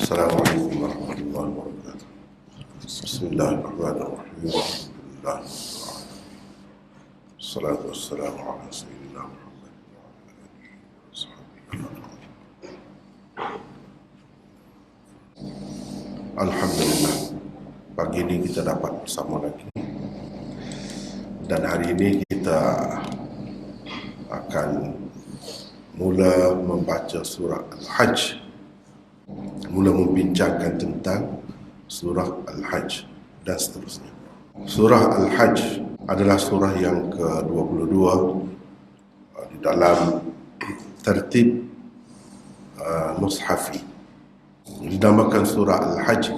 Assalamualaikum warahmatullahi wabarakatuh. Bismillahirrahmanirrahim. Alhamdulillah. Salatu wassalamu ala sayyidina Muhammad wa ala alihi wa sahbihi. Alhamdulillah, pagi ini kita dapat bersama lagi. Dan hari ini kita akan mula membaca surah Al-Hajj, mula membincangkan tentang surah Al-Hajj dan seterusnya. Surah Al-Hajj adalah surah yang ke-22 di dalam tertib mushafi. Dinamakan surah Al-Hajj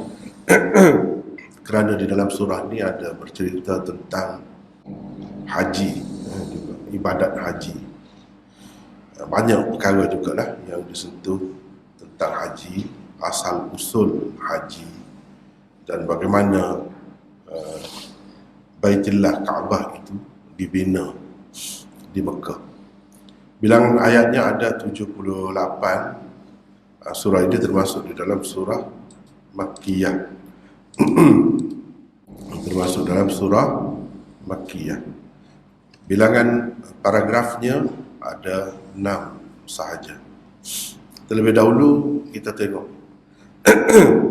kerana di dalam surah ini ada bercerita tentang haji, ibadat haji. Banyak perkara juga lah yang disentuh tentang haji, asal usul haji, dan bagaimana Baitullah Kaabah itu dibina di Mekah. Bilangan ayatnya ada 78. Surah ini termasuk di dalam surah Makkiyah. Termasuk dalam surah Makkiyah. Bilangan paragrafnya ada 6 sahaja. Terlebih dahulu kita tengok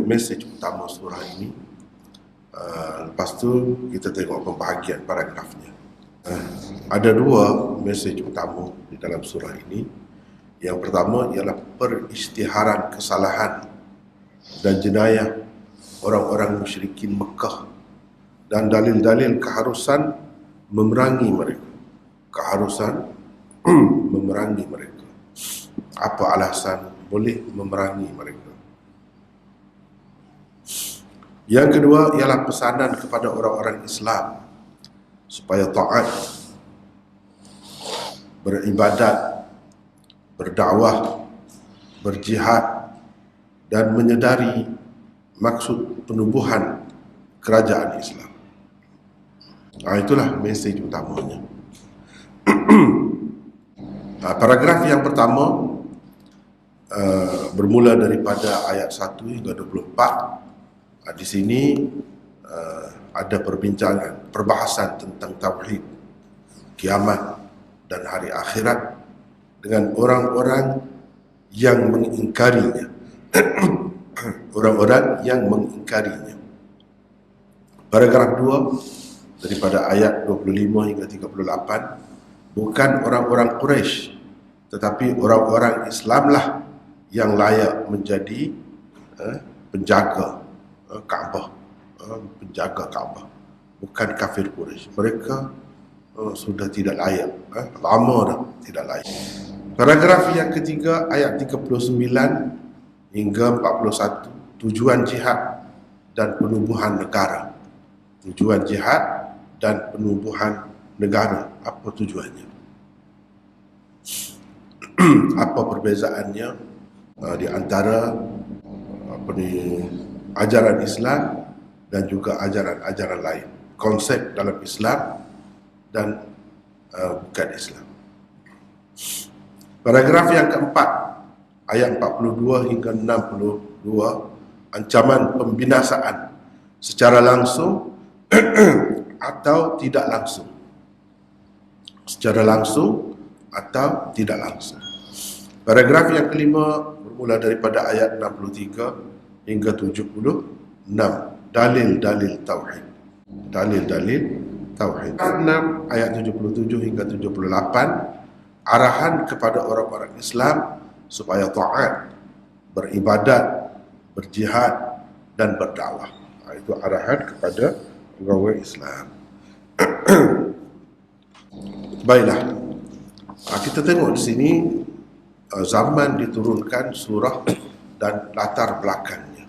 mesej utama surah ini. Lepas tu kita tengok pembahagian paragrafnya. Ada 2 mesej utama di dalam surah ini. Yang pertama ialah peristiharan kesalahan dan jenayah orang-orang musyrikin Mekah dan dalil-dalil keharusan memerangi mereka. Keharusan memerangi mereka. Apa alasan boleh memerangi mereka? Yang kedua ialah pesanan kepada orang-orang Islam supaya taat, beribadat, berdakwah, berjihad, dan menyedari maksud penubuhan kerajaan Islam. Itulah mesej utamanya. Paragraf yang pertama bermula daripada ayat 1 hingga 24. Di sini ada perbahasan tentang tauhid, kiamat dan hari akhirat dengan orang-orang yang mengingkarinya. Orang-orang yang mengingkarinya. Paragraf 2 daripada ayat 25 hingga 38. Bukan orang-orang Quraisy, tetapi orang-orang Islamlah yang layak menjadi penjaga Kaabah, penjaga Kaabah, bukan kafir Quraisy. Mereka sudah tidak layak, lama dah tidak layak. Paragraf yang ketiga ayat 39 hingga 41, tujuan jihad dan penubuhan negara. Tujuan jihad dan penubuhan negara, apa tujuannya? Apa perbezaannya di antara ajaran Islam dan juga ajaran-ajaran lain, konsep dalam Islam dan bukan Islam. Paragraf yang keempat ayat 42 hingga 62, ancaman pembinasaan secara langsung atau tidak langsung. Secara langsung atau tidak langsung. Paragraf yang kelima bermula daripada ayat 63 hingga 76, dalil-dalil tauhid. Dalil-dalil tauhid. 6 ayat 77 hingga 78, arahan kepada orang-orang Islam supaya taat, beribadat, berjihad dan berdakwah. Itu arahan kepada orang-orang Islam. Baiklah, kita tengok di sini zaman diturunkan surah dan latar belakangnya.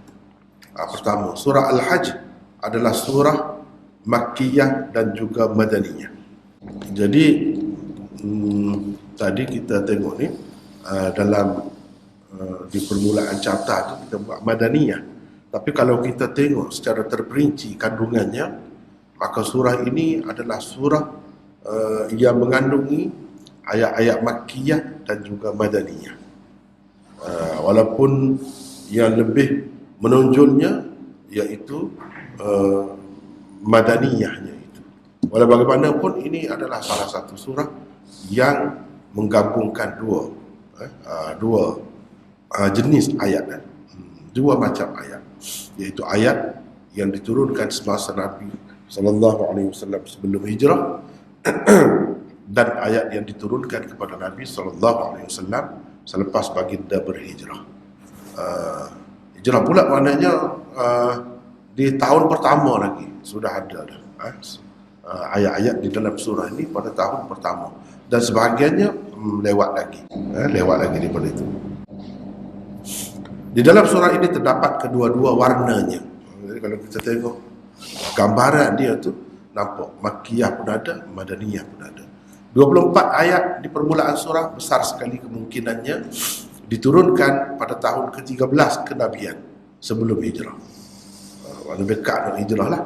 Pertama, surah Al-Hajj adalah surah Makkiyah dan juga Madaniyah. Jadi tadi kita tengok ni dalam di permulaan chapter kita buat Madaniyah. Tapi kalau kita tengok secara terperinci kandungannya, maka surah ini adalah surah yang mengandungi ayat-ayat Makkiyah dan juga Madaniyah. Walaupun yang lebih menonjolnya iaitu madaniyahnya itu. Walau bagaimanapun ini adalah salah satu surah yang menggabungkan dua jenis ayat, dua macam ayat, iaitu ayat yang diturunkan semasa Nabi sallallahu alaihi wasallam sebelum hijrah dan ayat yang diturunkan kepada Nabi sallallahu alaihi wasallam selepas baginda berhijrah. Hijrah pula maknanya di tahun pertama lagi sudah ada dah ayat-ayat di dalam surah ini pada tahun pertama, dan sebahagiannya lewat lagi daripada itu. Di dalam surah ini terdapat kedua-dua warnanya. Jadi kalau kita tengok gambaran dia tu nampak Makkiyah pun ada, Madaniyah pun ada. 24 ayat di permulaan surah besar sekali kemungkinannya diturunkan pada tahun ke-13 kenabian sebelum hijrah. Waktu dekat nak hijrah lah.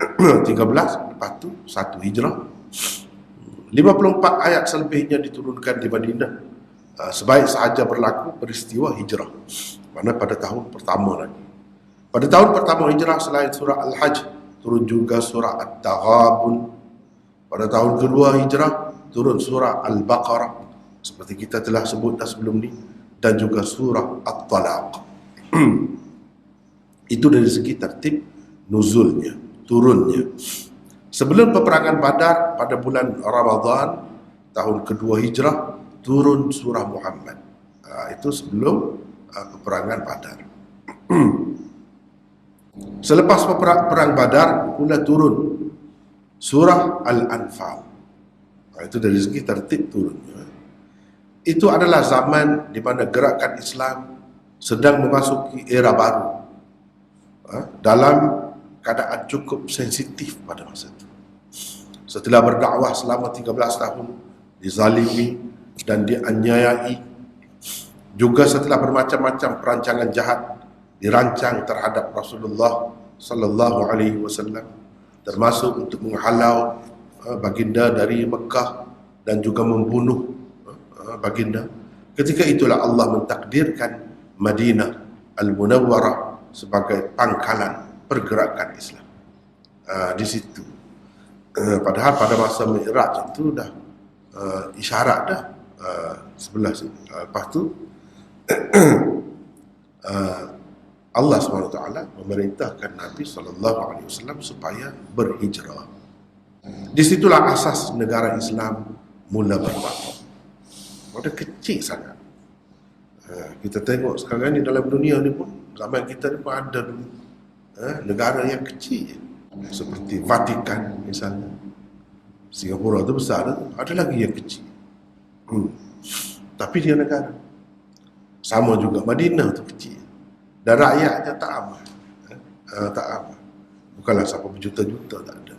13, lepas tu 1 hijrah. 54 ayat selebihnya diturunkan di Madinah sebaik sahaja berlaku peristiwa hijrah, mana pada tahun pertama lagi. Pada tahun pertama hijrah selain surah Al-Hajj, turun juga surah At-Taghabun. Pada tahun kedua hijrah turun surah Al-Baqarah seperti kita telah sebut dah sebelum ni, dan juga surah At-Talaq. Itu dari segi tertib nuzulnya, turunnya. Sebelum peperangan Badar pada bulan Ramadan tahun kedua hijrah turun surah Muhammad. Itu sebelum peperangan Badar. Selepas perang Badar pula turun surah Al-Anfal. Itu dari segi tertib turunnya. Itu adalah zaman di mana gerakan Islam sedang memasuki era baru, dalam keadaan cukup sensitif pada masa itu. Setelah berdakwah selama 13 tahun, dizalimi dan dianiayai, juga setelah bermacam-macam perancangan jahat dirancang terhadap Rasulullah sallallahu alaihi wasallam, termasuk untuk menghalau baginda dari Mekah dan juga membunuh baginda. Ketika itulah Allah mentakdirkan Madinah Al-Munawwarah sebagai pangkalan pergerakan Islam. Di situ. Padahal pada masa Mi'raj itu dah isyarat dah sebelah sini. Lepas tu Allah SWT memerintahkan Nabi SAW supaya berhijrah. Disitulah asas negara Islam mula berbangun. Pada kecil sangat. Kita tengok sekarang ni dalam dunia ni pun, zaman kita ni pun ada negara yang kecil, seperti Vatikan misalnya. Singapura tu besar, ada lagi yang kecil. Tapi dia negara. Sama juga Madinah tu kecil. Dan rakyatnya tak aman. Tak aman. Bukanlah siapa berjuta-juta, tak ada.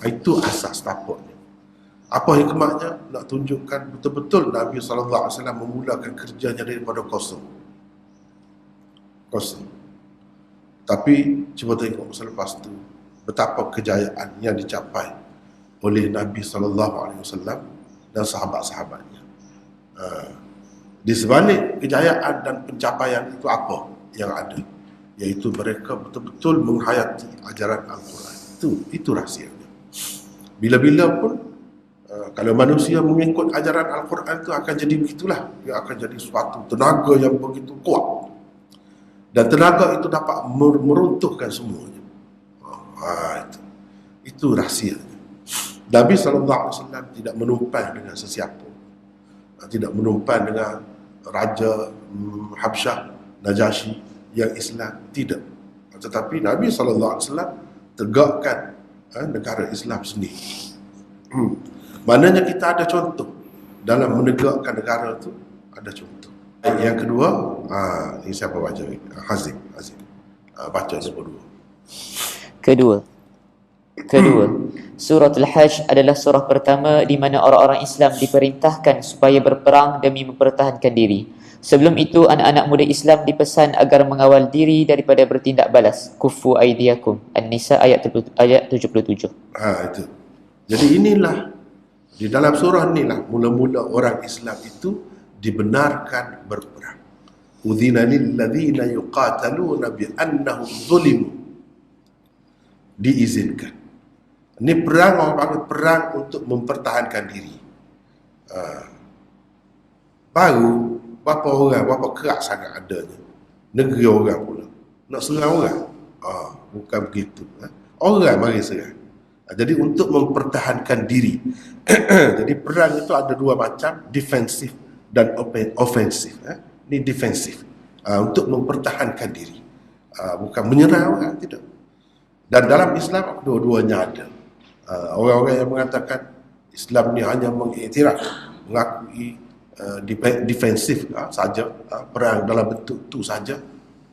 Itu asas tapaknya. Apa hikmahnya? Nak tunjukkan betul-betul Nabi SAW memulakan kerjanya daripada kosong. Tapi cuba tengok selepas itu betapa kejayaan yang dicapai oleh Nabi SAW dan sahabat-sahabatnya. Di sebalik kejayaan dan pencapaian itu apa yang ada? Iaitu mereka betul-betul menghayati ajaran Al-Quran. Itu rahsianya. Bila-bila pun kalau manusia mengikut ajaran Al-Quran itu akan jadi begitulah. Ia akan jadi suatu tenaga yang begitu kuat. Dan tenaga itu dapat meruntuhkan semuanya. Itu rahsianya. Nabi SAW tidak menumpas dengan sesiapa. Tidak menumpas dengan Raja Habsyah, Najasyi yang Islam. Tidak. Tetapi Nabi SAW tegakkan negara Islam sendiri. Maknanya kita ada contoh dalam menegakkan negara itu, ada contoh. Yang kedua, ini siapa baca? Hazim. Baca nombor 2. Kedua, Surah Al-Hajj adalah surah pertama di mana orang-orang Islam diperintahkan supaya berperang demi mempertahankan diri. Sebelum itu, anak-anak muda Islam dipesan agar mengawal diri daripada bertindak balas. Kufu aidiyakum. An-Nisa ayat 77. Itu. Jadi inilah, di dalam surah inilah mula-mula orang Islam itu dibenarkan berperang. Udhina lilladzina yuqataluna bi annahum zulimu. Diizinkan. Ini perang, orang panggil perang untuk mempertahankan diri. Baru berapa orang, berapa kerak sangat adanya. Negeri orang pula nak serang orang. Bukan begitu. Orang mari serang. Jadi untuk mempertahankan diri. Jadi perang itu ada dua macam, defensif dan ofensif. Ini defensif, untuk mempertahankan diri, bukan menyerang orang, tidak. Dan dalam Islam dua-duanya ada. Orang-orang yang mengatakan Islam ni hanya mengiktiraf, mengakui defensif saja, perang dalam bentuk itu saja,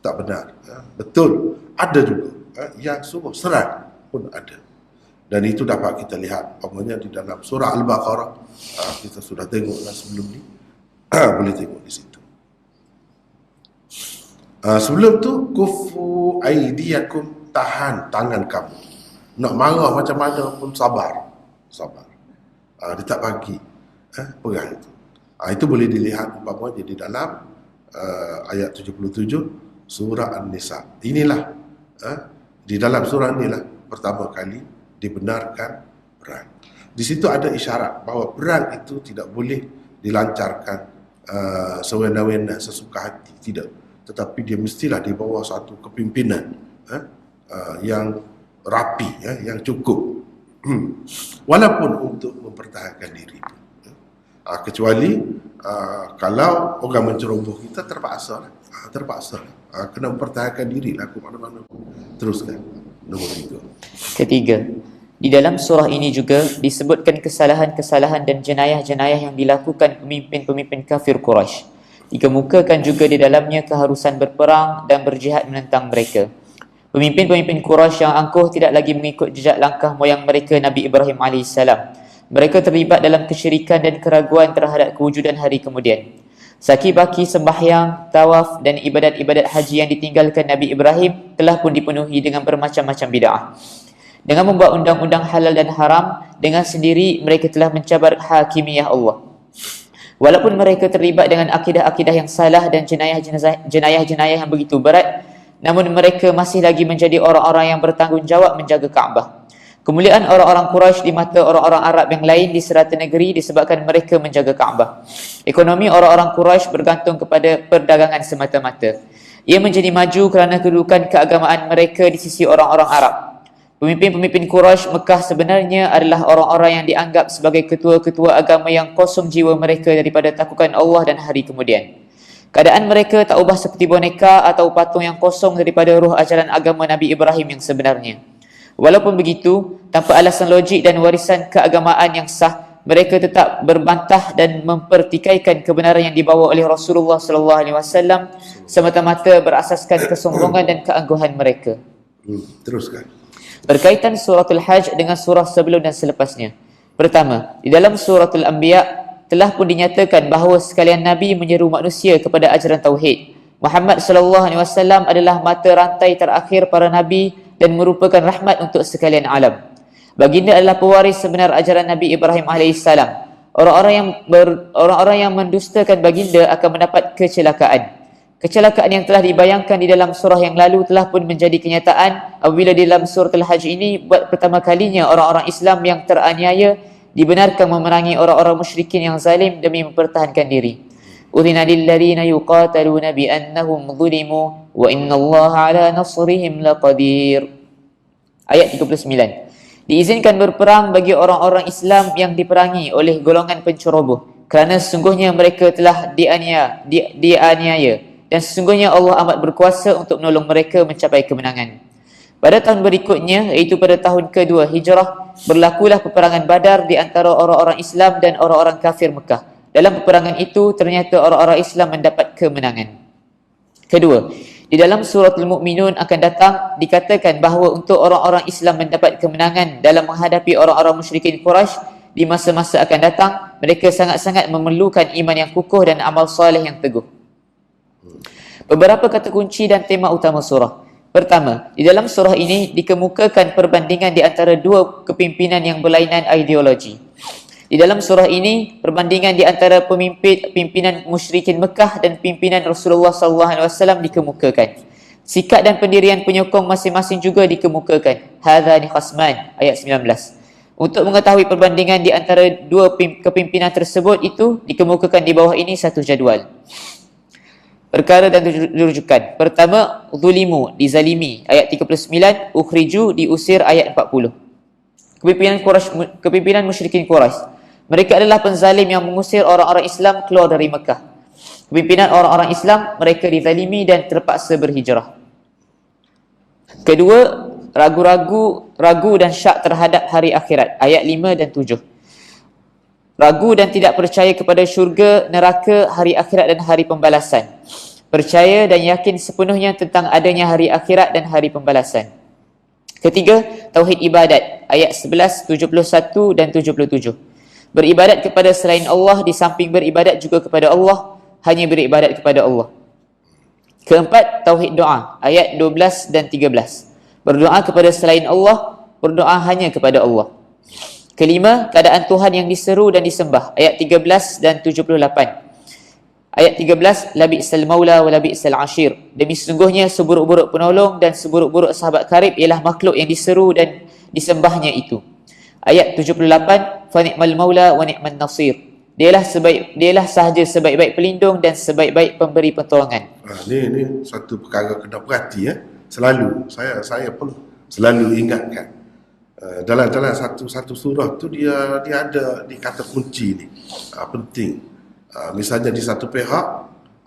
tak benar. Betul, ada juga yang suruh serang pun ada. Dan itu dapat kita lihat umpamanya di dalam surah Al-Baqarah. Kita sudah tengoklah sebelum ni. Boleh tengok di situ. Sebelum tu, kufu aidiyakum, tahan tangan kamu. Nak marah macam mana pun sabar. Dia tak bagi perang itu. Itu boleh dilihat umpamanya di dalam ayat 77 surah An-Nisa. Inilah di dalam surah inilah pertama kali dibenarkan perang. Di situ ada isyarat bahawa perang itu tidak boleh dilancarkan sewena-wena, sesuka hati, tidak. Tetapi dia mestilah di bawah satu kepimpinan yang rapi, yang cukup. Walaupun untuk mempertahankan diri. Kecuali kalau orang menceroboh kita, terpaksa. Kena mempertahankan diri lah ke mana-mana. Teruskan. Nombor 3. Ketiga, di dalam surah ini juga disebutkan kesalahan-kesalahan dan jenayah-jenayah yang dilakukan pemimpin-pemimpin kafir Quraisy. Dikemukakan juga di dalamnya keharusan berperang dan berjihad menentang mereka. Pemimpin-pemimpin Quraisy yang angkuh tidak lagi mengikut jejak langkah moyang mereka Nabi Ibrahim AS. Mereka terlibat dalam kesyirikan dan keraguan terhadap kewujudan hari kemudian. Saki-baki sembahyang, tawaf dan ibadat-ibadat haji yang ditinggalkan Nabi Ibrahim telah pun dipenuhi dengan bermacam-macam bid'ah. Dengan membuat undang-undang halal dan haram, dengan sendiri mereka telah mencabar hakimiyah Allah. Walaupun mereka terlibat dengan akidah-akidah yang salah dan jenayah-jenayah yang begitu berat, namun mereka masih lagi menjadi orang-orang yang bertanggungjawab menjaga Kaabah. Kemuliaan orang-orang Quraisy di mata orang-orang Arab yang lain di serata negeri disebabkan mereka menjaga Kaabah. Ekonomi orang-orang Quraisy bergantung kepada perdagangan semata-mata. Ia menjadi maju kerana kedudukan keagamaan mereka di sisi orang-orang Arab. Pemimpin-pemimpin Quraisy Mekah sebenarnya adalah orang-orang yang dianggap sebagai ketua-ketua agama yang kosong jiwa mereka daripada takukan Allah dan hari kemudian. Keadaan mereka tak ubah seperti boneka atau patung yang kosong daripada ruh ajaran agama Nabi Ibrahim yang sebenarnya. Walaupun begitu, tanpa alasan logik dan warisan keagamaan yang sah, mereka tetap berbantah dan mempertikaikan kebenaran yang dibawa oleh Rasulullah SAW semata-mata berasaskan kesombongan dan keangkuhan mereka. Teruskan. Berkaitan suratul Hajj dengan surah sebelum dan selepasnya. Pertama, di dalam suratul Anbiya telah pun dinyatakan bahawa sekalian Nabi menyeru manusia kepada ajaran Tauhid. Muhammad SAW adalah mata rantai terakhir para Nabi dan merupakan rahmat untuk sekalian alam. Baginda adalah pewaris sebenar ajaran Nabi Ibrahim AS. Orang-orang yang mendustakan baginda akan mendapat kecelakaan. Kecelakaan yang telah dibayangkan di dalam surah yang lalu telah pun menjadi kenyataan apabila di dalam surah Al-Hajj ini buat pertama kalinya orang-orang Islam yang teraniaya dibenarkan memerangi orang-orang musyrikin yang zalim demi mempertahankan diri. Udhina lilladzina yuqataluna bi annahum zulimu wa innallaha ala nasrihim laqadir. Ayat 39. Diizinkan berperang bagi orang-orang Islam yang diperangi oleh golongan penceroboh kerana sesungguhnya mereka telah dianiaya dan sesungguhnya Allah amat berkuasa untuk menolong mereka mencapai kemenangan. Pada tahun berikutnya, iaitu pada tahun kedua Hijrah, berlakulah peperangan Badar di antara orang-orang Islam dan orang-orang kafir Mekah. Dalam peperangan itu, ternyata orang-orang Islam mendapat kemenangan. Kedua, di dalam surah Al-Mu'minun akan datang dikatakan bahawa untuk orang-orang Islam mendapat kemenangan dalam menghadapi orang-orang musyrikin Quraisy di masa-masa akan datang, mereka sangat-sangat memerlukan iman yang kukuh dan amal soleh yang teguh. Beberapa kata kunci dan tema utama surah. Pertama, di dalam surah ini dikemukakan perbandingan di antara dua kepimpinan yang berlainan ideologi. Di dalam surah ini, perbandingan di antara pimpinan musyrikin Mekah dan pimpinan Rasulullah SAW dikemukakan. Sikap dan pendirian penyokong masing-masing juga dikemukakan. Hadzani khasman, ayat 19. Untuk mengetahui perbandingan di antara dua kepimpinan tersebut itu dikemukakan di bawah ini satu jadual. Perkara dan rujukan. Pertama, zulimu, dizalimi, ayat 39, ukhriju, diusir, ayat 40. Kepimpinan musyrikin Quraisy. Mereka adalah penzalim yang mengusir orang-orang Islam keluar dari Mekah. Kepimpinan orang-orang Islam, mereka dizalimi dan terpaksa berhijrah. Kedua, ragu dan syak terhadap hari akhirat, ayat 5 dan 7. Ragu dan tidak percaya kepada syurga, neraka, hari akhirat dan hari pembalasan. Percaya dan yakin sepenuhnya tentang adanya hari akhirat dan hari pembalasan. Ketiga, tauhid ibadat, ayat 11, 71 dan 77. Beribadat kepada selain Allah di samping beribadat juga kepada Allah, hanya beribadat kepada Allah. Keempat, tauhid doa, ayat 12 dan 13. Berdoa kepada selain Allah, berdoa hanya kepada Allah. Kelima, keadaan Tuhan yang diseru dan disembah, ayat 13 dan 78. Ayat 13, labi'sal maula wa labi'sal ashir. Demi sesungguhnya seburuk-buruk penolong dan seburuk-buruk sahabat karib ialah makhluk yang diseru dan disembahnya itu. Ayat 78, fa ni'mal maula wa ni'man nasir. Dialah sahaja sebaik-baik pelindung dan sebaik-baik pemberi pertolongan. Ni satu perkara kena perhati ya. Selalu saya pun selalu ingatkan. Dalam satu surah tu dia ada di kata kunci ni. Penting. Misalnya di satu pihak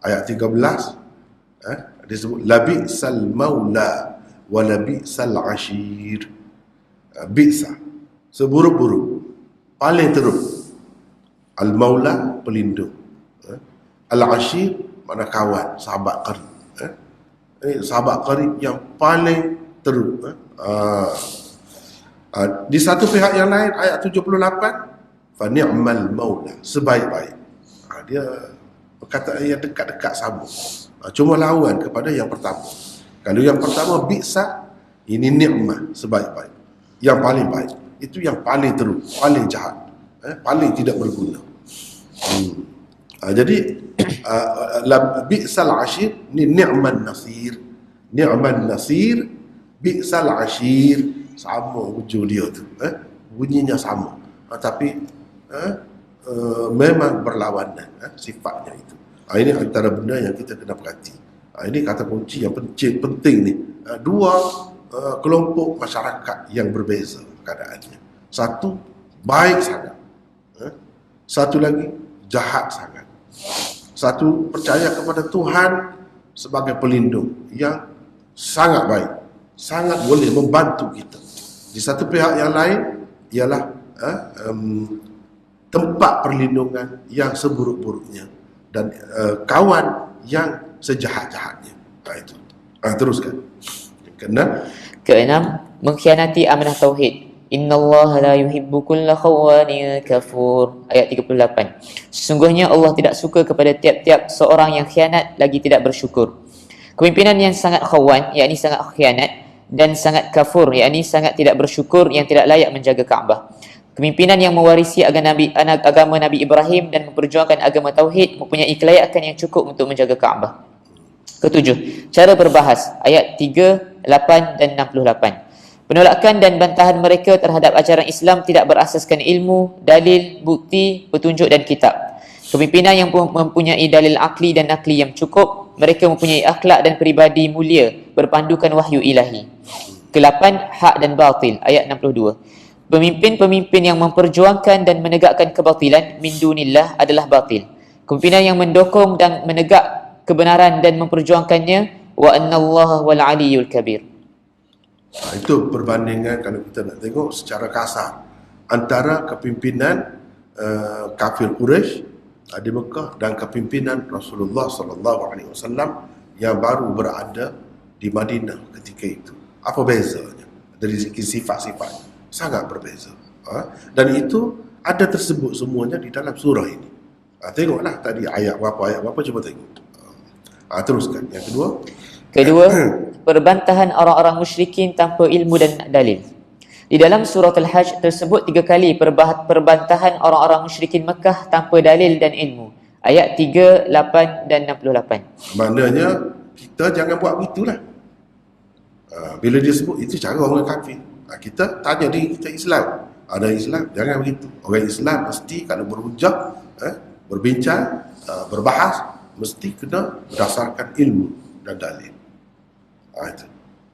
ayat 13 disebut labi'sal maula wa labi'sal ashir. Bi'sa, seburuk-buruk, paling teruk. Al-maula, pelindung. Al-ashir, mana kawan, sahabat qarib. Sahabat qarib yang paling teruk. Di satu pihak yang lain ayat 78, fa ni'mal maula, sebaik-baik. Dia perkataan yang dekat-dekat sama. Cuma lawan kepada yang pertama. Kalau yang pertama bi'sa, ini ni'mah, sebaik-baik. Yang paling baik. Itu yang paling teruk, paling jahat, paling tidak berguna. Jadi bi'sal ashir ni ni'man nasir. Ni'man nasir, bi'sal ashir, sama hujung dia tu. Bunyinya sama. Tapi memang berlawanan sifatnya itu. Ini antara benda yang kita kena perhati. Ini kata kunci yang penting ni. Dua kelompok masyarakat yang berbeza keadaannya. Satu baik sangat, satu lagi jahat sangat. Satu percaya kepada Tuhan sebagai pelindung yang sangat baik, sangat boleh membantu kita. Di satu pihak yang lain ialah tempat perlindungan yang seburuk-buruknya dan kawan yang sejahat-jahatnya. Itu. Teruskan. Keenam, mengkhianati amanah tauhid. Innallaha la yuhibbu kulla khawanin kafur. Ayat 38. Sesungguhnya Allah tidak suka kepada tiap-tiap seorang yang khianat lagi tidak bersyukur. Kepimpinan yang sangat khawan, yakni sangat khianat, dan sangat kafur, yakni sangat tidak bersyukur yang tidak layak menjaga Kaabah. Kepimpinan yang mewarisi agama Nabi Ibrahim dan memperjuangkan agama tauhid mempunyai kelayakan yang cukup untuk menjaga Kaabah. Ketujuh, cara berbahas, ayat 3, 8 dan 68. Penolakan dan bantahan mereka terhadap ajaran Islam tidak berasaskan ilmu, dalil, bukti, petunjuk dan kitab. Kepimpinan yang mempunyai dalil akli dan nakli yang cukup, mereka mempunyai akhlak dan peribadi mulia berpandukan wahyu ilahi. Ke-8, hak dan batil, ayat 62. Pemimpin-pemimpin yang memperjuangkan dan menegakkan kebatilan min dunillah adalah batil. Kepimpinan yang mendukung dan menegak kebenaran dan memperjuangkannya, wa annallaha wal aliyyul kabir. Itu perbandingan kalau kita nak tengok secara kasar antara kepimpinan kafir Quraisy di Mekah dan kepimpinan Rasulullah SAW yang baru berada di Madinah ketika itu. Apa bezanya? Dari segi sifat-sifat sangat berbeza. Dan itu ada tersebut semuanya di dalam surah ini. Tengoklah tadi ayat berapa cuba tengok. Teruskan. Yang kedua, perbantahan orang-orang musyrikin tanpa ilmu dan dalil. Di dalam surah Al-Hajj tersebut 3 kali perbantahan orang-orang musyrikin Mekah tanpa dalil dan ilmu. Ayat 3, 8 dan 68. Maknanya kita jangan buat begitulah. Bila dia sebut itu cara orang kafir. Kita tanya diri kita Islam. Ada Islam, jangan begitu. Orang Islam mesti kalau berhujah, berbincang, berbahas, mesti kena berdasarkan ilmu dan dalil. Itu.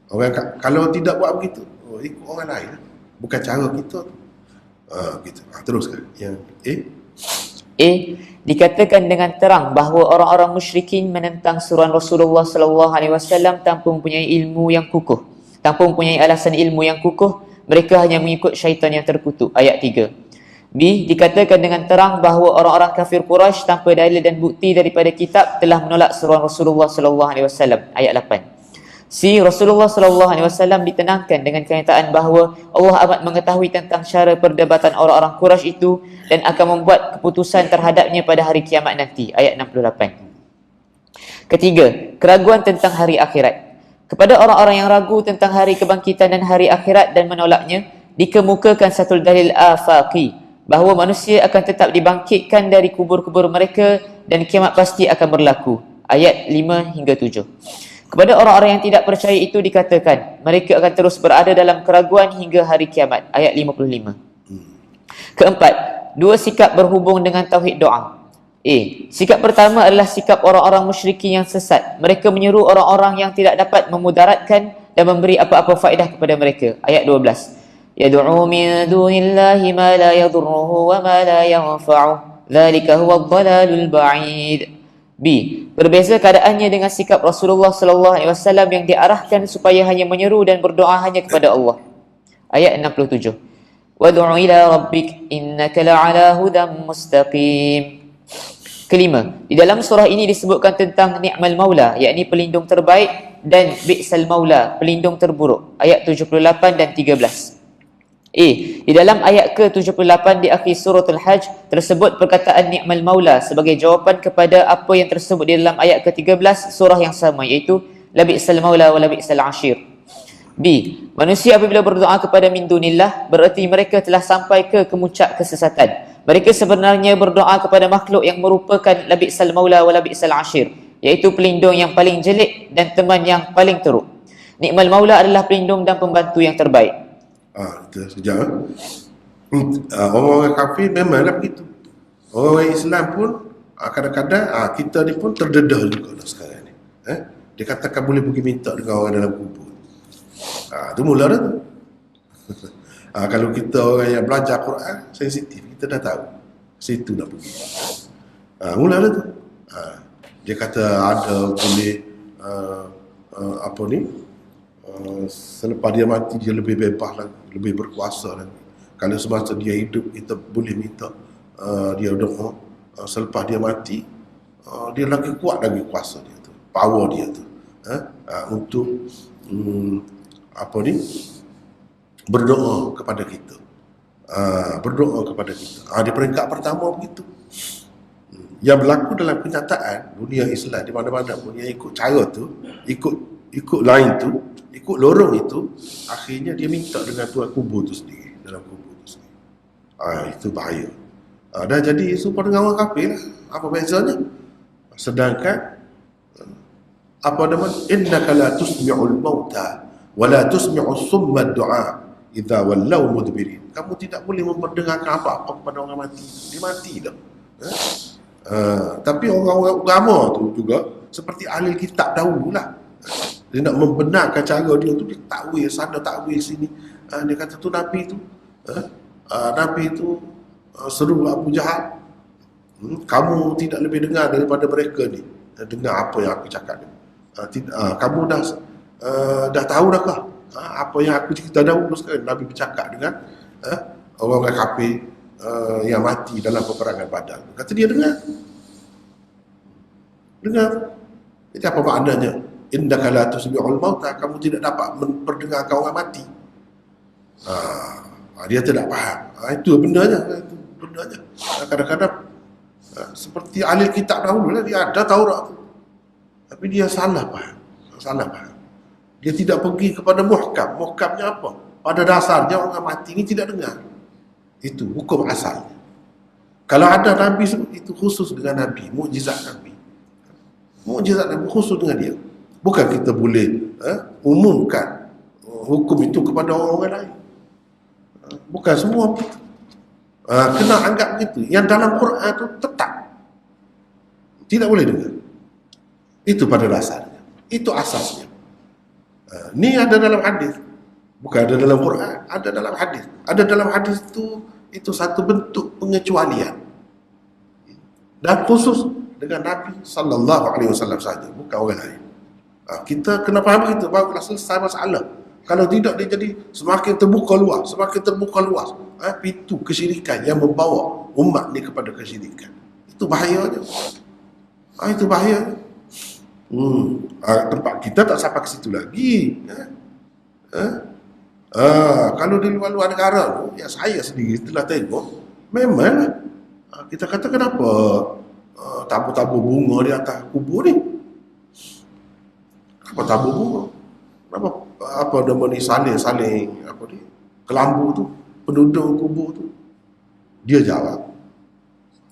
Orang kalau tidak buat begitu, ikut orang lain. Bukan cara kita. Gitu. Teruskan. Yang A. Dikatakan dengan terang bahawa orang-orang musyrikin menentang suruhan Rasulullah sallallahu alaihi wasallam tanpa mempunyai ilmu yang kukuh. Tanpa mempunyai alasan ilmu yang kukuh, mereka hanya mengikut syaitan yang terkutuk. Ayat 3. B. Dikatakan dengan terang bahawa orang-orang kafir Quraisy tanpa dalil dan bukti daripada kitab telah menolak suruhan Rasulullah sallallahu alaihi wasallam. Ayat 8. C. Rasulullah sallallahu alaihi wasallam ditenangkan dengan kenyataan bahawa Allah amat mengetahui tentang cara perdebatan orang-orang Quraisy itu dan akan membuat keputusan terhadapnya pada hari kiamat nanti. Ayat 68. Ketiga, keraguan tentang hari akhirat. Kepada orang-orang yang ragu tentang hari kebangkitan dan hari akhirat dan menolaknya, dikemukakan satu dalil afaqi bahawa manusia akan tetap dibangkitkan dari kubur-kubur mereka dan kiamat pasti akan berlaku. Ayat 5 hingga 7. Kepada orang-orang yang tidak percaya itu dikatakan, mereka akan terus berada dalam keraguan hingga hari kiamat. Ayat 55. Keempat, 2 sikap berhubung dengan tauhid doa. A. Sikap pertama adalah sikap orang-orang musyrikin yang sesat. Mereka menyeru orang-orang yang tidak dapat memudaratkan dan memberi apa-apa faedah kepada mereka. Ayat 12. Yad'u min dunillahi ma la yadurruhu wa ma la yanfa'uh. Dzalika huwa ad-dhalalul ba'id. B. Berbeza keadaannya dengan sikap Rasulullah sallallahu alaihi wasallam yang diarahkan supaya hanya menyeru dan berdoa hanya kepada Allah. Ayat 67. Wad'u ila rabbik innaka la'ala hudan mustaqim. Kelima, di dalam surah ini disebutkan tentang ni'mal maula, yakni pelindung terbaik, dan bi'sal maula, pelindung terburuk. Ayat 78 dan 13. Di dalam ayat ke-78 di akhir surah Al-Hajj tersebut perkataan ni'mal maula sebagai jawapan kepada apa yang tersebut di dalam ayat ke-13 surah yang sama, iaitu la bi'sal maula wa la bi'sal ashir. B. Manusia apabila berdoa kepada min dunillah bererti mereka telah sampai ke kemuncak kesesatan. Mereka sebenarnya berdoa kepada makhluk yang merupakan la bi'sal maula wa la bi'sal ashir, iaitu pelindung yang paling jelek dan teman yang paling teruk. Ni'mal maula adalah pelindung dan pembantu yang terbaik. Itu sekejap. Orang-orang kafir memanglah begitu. Orang Islam pun kadang-kadang kita ni pun terdedah juga dah sekarang ni. Dia katakan boleh pergi minta dengan orang dalam kubur. Itu mula dah tu. Kalau kita orang yang belajar Quran sensitif, kita dah tahu situ nak pergi. Mula dah tu. Dia kata ada boleh apa ni, selepas dia mati dia lebih bebas lagi, lebih berkuasa lagi. Kalau semasa dia hidup kita boleh minta dia doa, selepas dia mati dia lagi kuat lagi kuasa dia tu, power dia tu, untuk apa ni, berdoa kepada kita, berdoa kepada kita. Di peringkat pertama begitu. Yang berlaku dalam kenyataan dunia Islam di mana-mana pun yang ikut cara tu, ikut lain tu, ikut lorong itu, akhirnya dia minta dengan tuan kubur tu sendiri, dalam kubur tu sendiri. Itu bahaya. Dan jadi serupa dengan orang kafir lah. Apa bezanya? Sedangkan apa nama, innaka la tusmi'ul mauta wa la tusmi'u summa du'a idza wallaw mudbirin. Kamu tidak boleh memperdengarkan apa-apa kepada orang mati. Dia mati dah. Tapi orang-orang agama tu juga seperti ahli kitab dahululah. Dia nak membenarkan cara dia tu, dia takwil sana takwil sini. Dia kata tu Nabi tu Nabi tu seru Abu Jahal, kamu tidak lebih dengar daripada mereka ni, dengar apa yang aku cakap ni. Kamu dah tahu dah kah apa yang aku cerita dahulu sekali. Nabi bercakap dengan orang-orang kafir yang mati dalam peperangan Badar. Kata dia dengar. Jadi apa maknanya? Innaka la tusmi'ul mauta, kamu tidak dapat memperdengarkan orang mati. Dia tidak faham. Itu benarnya. Kadang-kadang seperti ahli kitab dahulu lah, dia ada Taurat tu, tapi dia salah faham. Dia tidak pergi kepada muhkam. Muhkamnya apa? pada dasarnya orang mati ini tidak dengar. Itu hukum asalnya. Kalau ada Nabi itu khusus dengan Nabi, mukjizat Nabi. Mukjizat Nabi khusus dengan dia. Bukan kita boleh umumkan hukum itu kepada orang lain. Bukan semua begitu. Kena anggap begitu. Yang dalam Quran itu tetap tidak boleh dengar. Itu pada dasarnya. Itu asasnya. Ini ada dalam hadis. Bukan ada dalam Quran, ada dalam hadis. Ada dalam hadis itu satu bentuk pengecualian. Dan khusus dengan Nabi sallallahu alaihi wasallam saja, bukan orang lain. Kita kena faham itu, barulah selesai masalah. Kalau tidak, dia jadi semakin terbuka luas, semakin terbuka luas. Pintu kesyirikan yang membawa umat ni kepada kesyirikan. Itu bahayanya. Itu bahaya. Tempat kita tak sampai ke situ lagi. Kalau di luar-luar negara, ya saya sendiri telah tengok, memang kita kata kenapa tabur-tabur bunga di atas kubur ni? Kenapa tabur bunga? Kenapa apa nama ni saling apa ni? Kelambu tu, penduduk kubur tu. Dia jawab.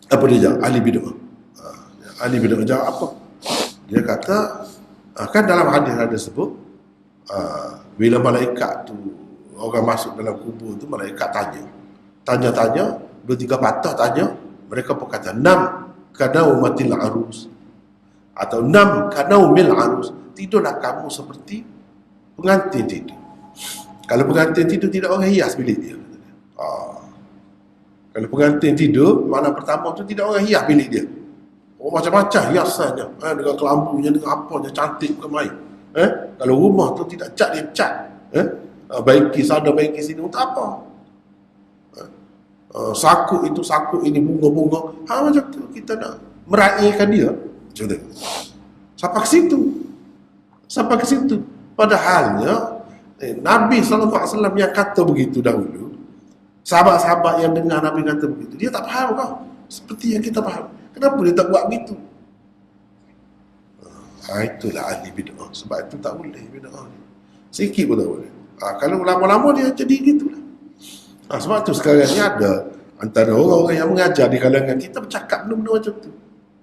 Apa dia jawab? Ahli bid'ah. Ahli bid'ah jawab apa? Dia kata kan dalam hadis ada sebut bila malaikat tu orang masuk dalam kubur tu, malaikat tanya 2-3 patah tanya, mereka berkata nam kanaumatil arus atau nam kanaumil arus, tidurlah kamu seperti pengantin tidur. Kalau pengantin tidur tidak orang hias bilik dia. Kalau pengantin tidur, makna pertama tu tidak orang hias bilik dia. Oh, macam-macam hiasannya, dengan kelambunya, dengan apanya, cantik bukan main. Kalau rumah tu tidak cat, dia cat. Baiki sana, baiki sini, untuk apa? Sakut itu, sakut ini, bunga-bunga. Macam tu, kita nak meraihkan dia. Macam tu. Sampai ke situ. Padahalnya, Nabi SAW yang kata begitu dahulu, sahabat-sahabat yang dengar Nabi kata begitu, dia tak faham kau. Seperti yang kita faham. Kenapa dia tak buat begitu? Itulah ahli bid'ah. Sebab itu tak boleh bid'ah ni. Sikit pun tak boleh. Kalau lama-lama dia jadi gitulah. Sebab tu sekarang ni ada antara orang-orang yang mengajar di kalangan kita bercakap benda-benda macam tu.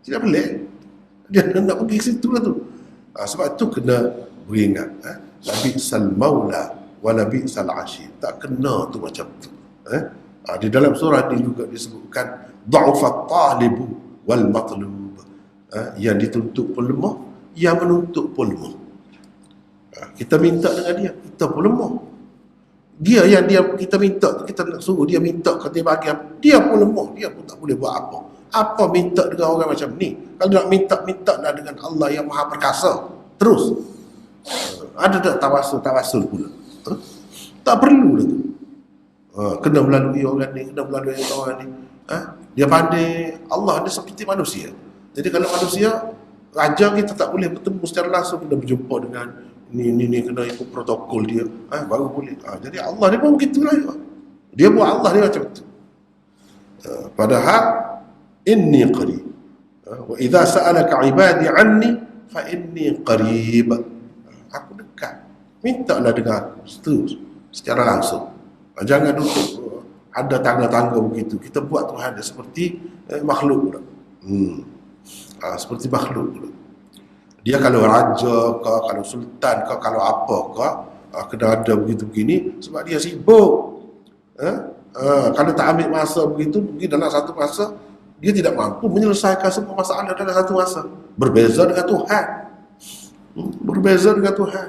Tidak boleh. Dia nak pergi situ lah tu. Sebab tu kena beringat. Labi'sal maula wa labi'sal ashir. Tak kena tu macam tu. Di dalam surah ni juga disebutkan dha'ufat talibu wal matlub. Yang dituntut pun lemah, yang menuntut pun lemah. Kita minta dengan dia, kita pun lemah. Dia yang kita minta, kita nak suruh dia minta kata bagi apa, dia pun lemah, dia pun tak boleh buat apa. Apa minta dengan orang macam ni? Kalau nak minta-mintalah dengan Allah yang Maha Perkasa. Terus. Ada tak tawasul pula? Tak perlu dah tu. Kena melalui orang ni, kena melalui orang ni. Dia pandai. Allah dia seperti manusia. Jadi kalau manusia, raja kita tak boleh bertemu secara langsung, kena berjumpa dengan ni kena ikut protokol dia, baru boleh. Jadi Allah dia pun begitulah. Dia buat Allah dia macam tu. Padahal inni qarib. Wa idza sa'alaka 'ibadi 'anni fa inni qarib. Aku dekat. Mintalah dengan aku terus secara langsung. Jangan duduk ada tangga-tangga begitu. Kita buat Tuhan dia seperti makhluk pula. Seperti makhluk pula. Dia kalau raja ke, kalau sultan ke, kalau apa ke, kena ada begitu begini sebab dia sibuk. Kalau tak ambil masa begitu, pergi dalam satu masa, dia tidak mampu menyelesaikan semua masalah dalam satu masa. Berbeza dengan Tuhan. Berbeza dengan Tuhan.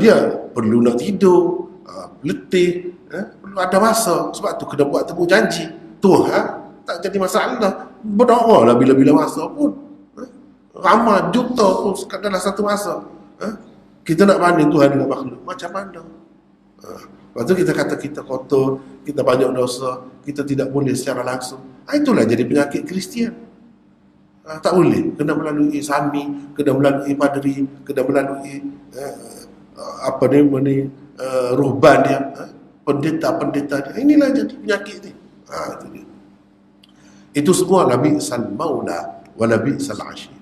Dia perlu nak tidur, letih, perlu ada masa. Sebab tu kena buat temu janji. Tuhan tak jadi masalah. Berdoa lah bila-bila masa pun. Ramai juta pun dalam satu masa. Kita nak banding Tuhan dengan makhluk, macam mana? Lepas tu kita kata kita kotor, kita banyak dosa, kita tidak boleh secara langsung. Itulah jadi penyakit Kristian. Tak boleh. Kena melalui sami, kena melalui padri, kena melalui ruhban dia, pendeta-pendeta dia. Inilah jadi penyakit ni. Itu dia. Itu semua labi'sal maula wa labi'sal ashir.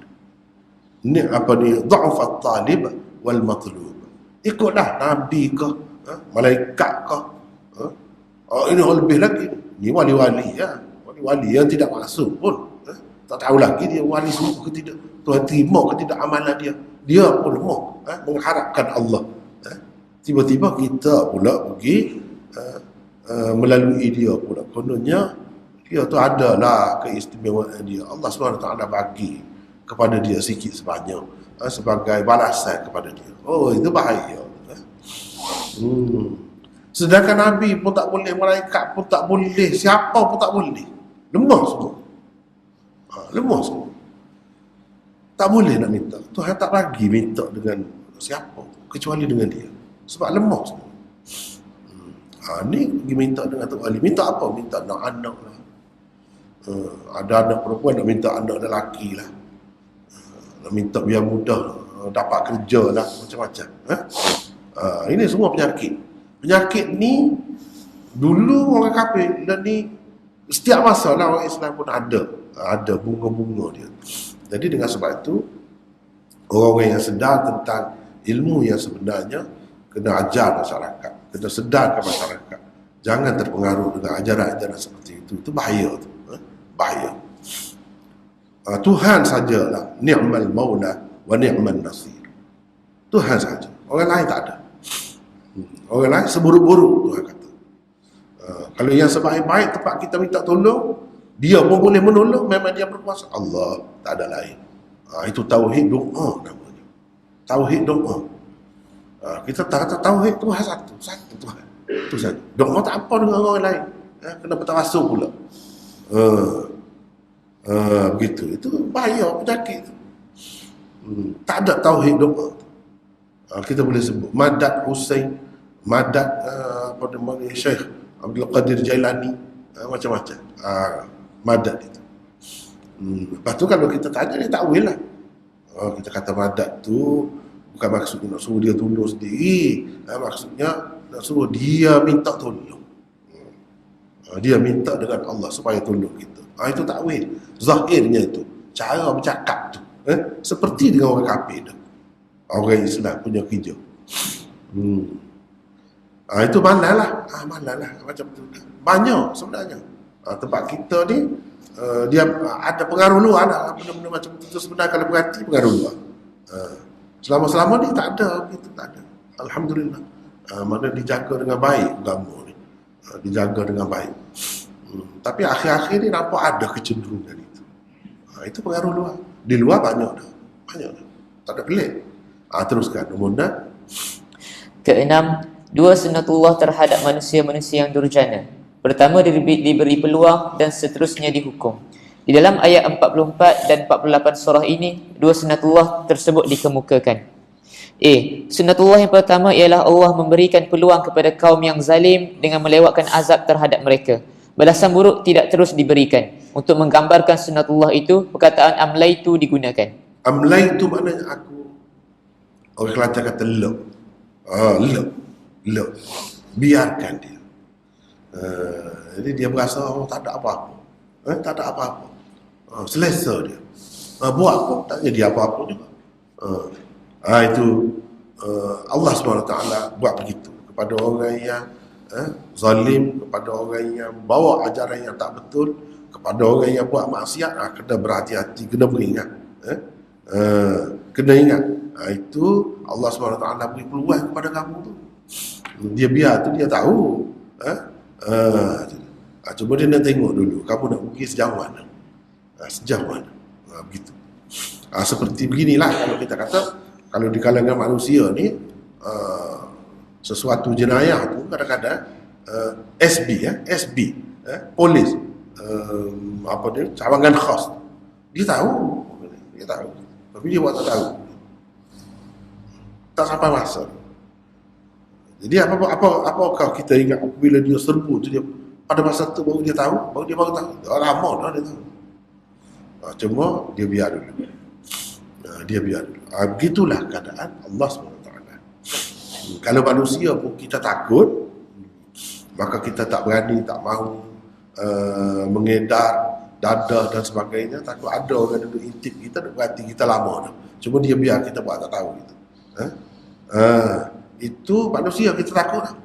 Ni apa ni, dha'ufat talib wal matlub. Ikutlah Nabi ke, Malaikat kah? Oh, ini orang lebih lagi. Ini wali-wali ya. Wali-wali yang tidak masuk pun. Tak tahu lagi dia wali sungguh ke tidak. Tuhan terima ke tidak amalan dia. Dia pun lemah. Mengharapkan Allah. Tiba-tiba kita pula pergi melalui dia pula. Kononnya dia tu adalah keistimewaan dia. Allah SWT bagi kepada dia sikit sebanyak sebagai balasan kepada dia. Oh, itu bahaya. Sedangkan Nabi pun tak boleh, malaikat pun tak boleh, siapa pun tak boleh. Lemah semua. Lemah semua. Tak boleh nak minta. Tuhan tak bagi minta dengan siapa kecuali dengan dia. Sebab lemah semua. Ni pergi minta dengan Tok Wali. Minta apa? Minta nak anak lah. Ada anak perempuan nak minta anak lelaki lah. Nak minta biar mudah dapat kerja lah, macam-macam. Ini semua penyakit. Penyakit ni dulu orang kafir, dan ni setiap masa lah orang Islam pun ada bunga-bunga dia. Jadi dengan sebab itu orang-orang yang sedar tentang ilmu yang sebenarnya kena ajar masyarakat, kena sedarkan masyarakat. Jangan terpengaruh dengan ajaran-ajaran seperti itu. Itu bahaya tu. Bahaya. Tuhan sajalah ni'mal maula wa ni'man nasir. Tuhan saja. Orang lain tak ada. Orang lain seburuk-buruk, Tuhan kata. Kalau yang sebaik-baik tempat kita minta tolong, dia pun boleh menolong, memang dia berkuasa. Allah, tak ada lain. Itu tauhid doa namanya. Tauhid doa. Kita tak kata tauhid Tuhan satu Tuhan. Itu saja. Doa tak apa dengan orang lain. Kena bertawasul pula. Begitu. Itu bahaya, penyakit. Tak ada tauhid doa. Kita boleh sebut Madad Husain, Madad apa namanya, Syekh Abdul Qadir Jailani, macam-macam. Madad itu. Lepas tu kalau kita tanya, dia takwil lah. Kita kata madad tu bukan maksudnya nak suruh dia tolong sendiri. Maksudnya nak suruh dia minta tolong. Dia minta dengan Allah supaya tolong kita. Itu takwil. Zahirnya itu. Cara bercakap tu. Seperti dengan orang kafir tu. Orang Islam punya kerja. Itu malah lah. Macam tu. Banyak sebenarnya. Tempat kita ni dia ada pengaruh luar lah. Benda-benda macam tu sebenarnya kalau berhati pengaruh luar. Selama-selama ni tak ada begitu, tak ada. Alhamdulillah. Mana dijaga dengan baik agama ni. Dijaga dengan baik. Tapi akhir-akhir ni nampak ada kecenderungan itu. Itu pengaruh luar. Di luar banyak dah. Tak ada pelik. Teruskan. Nombor 6. Keenam, dua sunnatullah terhadap manusia-manusia yang durjana. Pertama, diberi peluang dan seterusnya dihukum. Di dalam ayat 44 dan 48 surah ini, dua sunnatullah tersebut dikemukakan. Sunnatullah yang pertama ialah Allah memberikan peluang kepada kaum yang zalim dengan melewatkan azab terhadap mereka. Balasan buruk tidak terus diberikan. Untuk menggambarkan sunnatullah itu, perkataan amlaitu digunakan. Amlaitu maknanya aku. Orang Kelantan kata lep. Lep. Biarkan dia. Jadi dia berasa tak ada apa-apa. Tak ada apa-apa. Selesa dia. Buat apa? Tak jadi apa-apa juga. Itu Allah SWT buat begitu kepada orang yang zalim, kepada orang yang bawa ajaran yang tak betul, kepada orang yang buat maksiat. Kena berhati-hati, kena beringat. Kena ingat. Itu Allah SWT beri peluang kepada kamu tu. Dia biar tu, dia tahu. Cuba dia nak tengok dulu kamu nak pergi sejauh mana. Sejauh mana. Begitu. Seperti beginilah kalau kita kata, kalau di kalangan manusia ni sesuatu jenayah tu kadang-kadang SB polis apa dia, cawangan khas, dia tahu tapi dia buat tak tahu, tak sampai masa. Jadi apakah kita ingat bila dia serbu tu, dia pada masa tu baru dia tahu, lama dah dia tahu. Cuma dia biar dulu. Begitulah keadaan Allah SWT. Kalau manusia pun kita takut, maka kita tak berani, tak mahu mengedar dadah dan sebagainya. Takut ada orang duduk intip kita, berarti kita lama dah. Cuma dia biar kita buat tak tahu gitu. Itu manusia kita takut lah.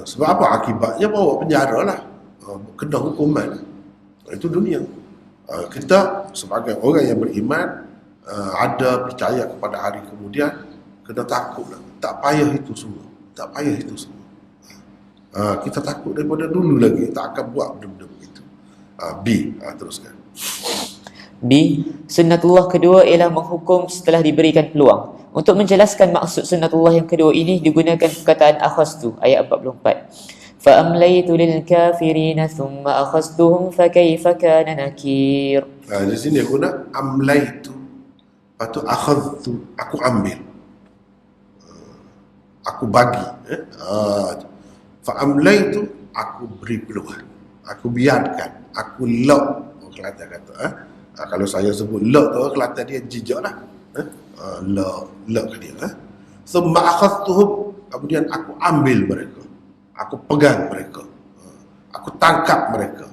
Sebab apa? Akibatnya bawa penjara lah, kena hukuman lah. Itu dunia. Kita sebagai orang yang beriman, ada percaya kepada hari kemudian, kena takut lah. Tak payah itu semua. Tak payah itu semua. Kita takut daripada dulu lagi, tak akan buat benda-benda begitu. B, teruskan. B. Sunnatullah kedua ialah menghukum setelah diberikan peluang. Untuk menjelaskan maksud sunnatullah yang kedua ini digunakan perkataan akhastu ayat 44. Fa'amlaytu lil kafirina thumma akhastuhum fakaifa kana nakir. Di sini aku nak amlaitu, lepas tu akhadtu, aku ambil, aku bagi. Fa'amlaitu, aku beri peluang, aku biarkan, aku lock. Kelantan kata, kalau saya sebut lock tu, Kelantan dia jijak lah. Lock ke dia. Thumma akhadtuhum, kemudian aku ambil mereka, aku pegang mereka, aku tangkap mereka.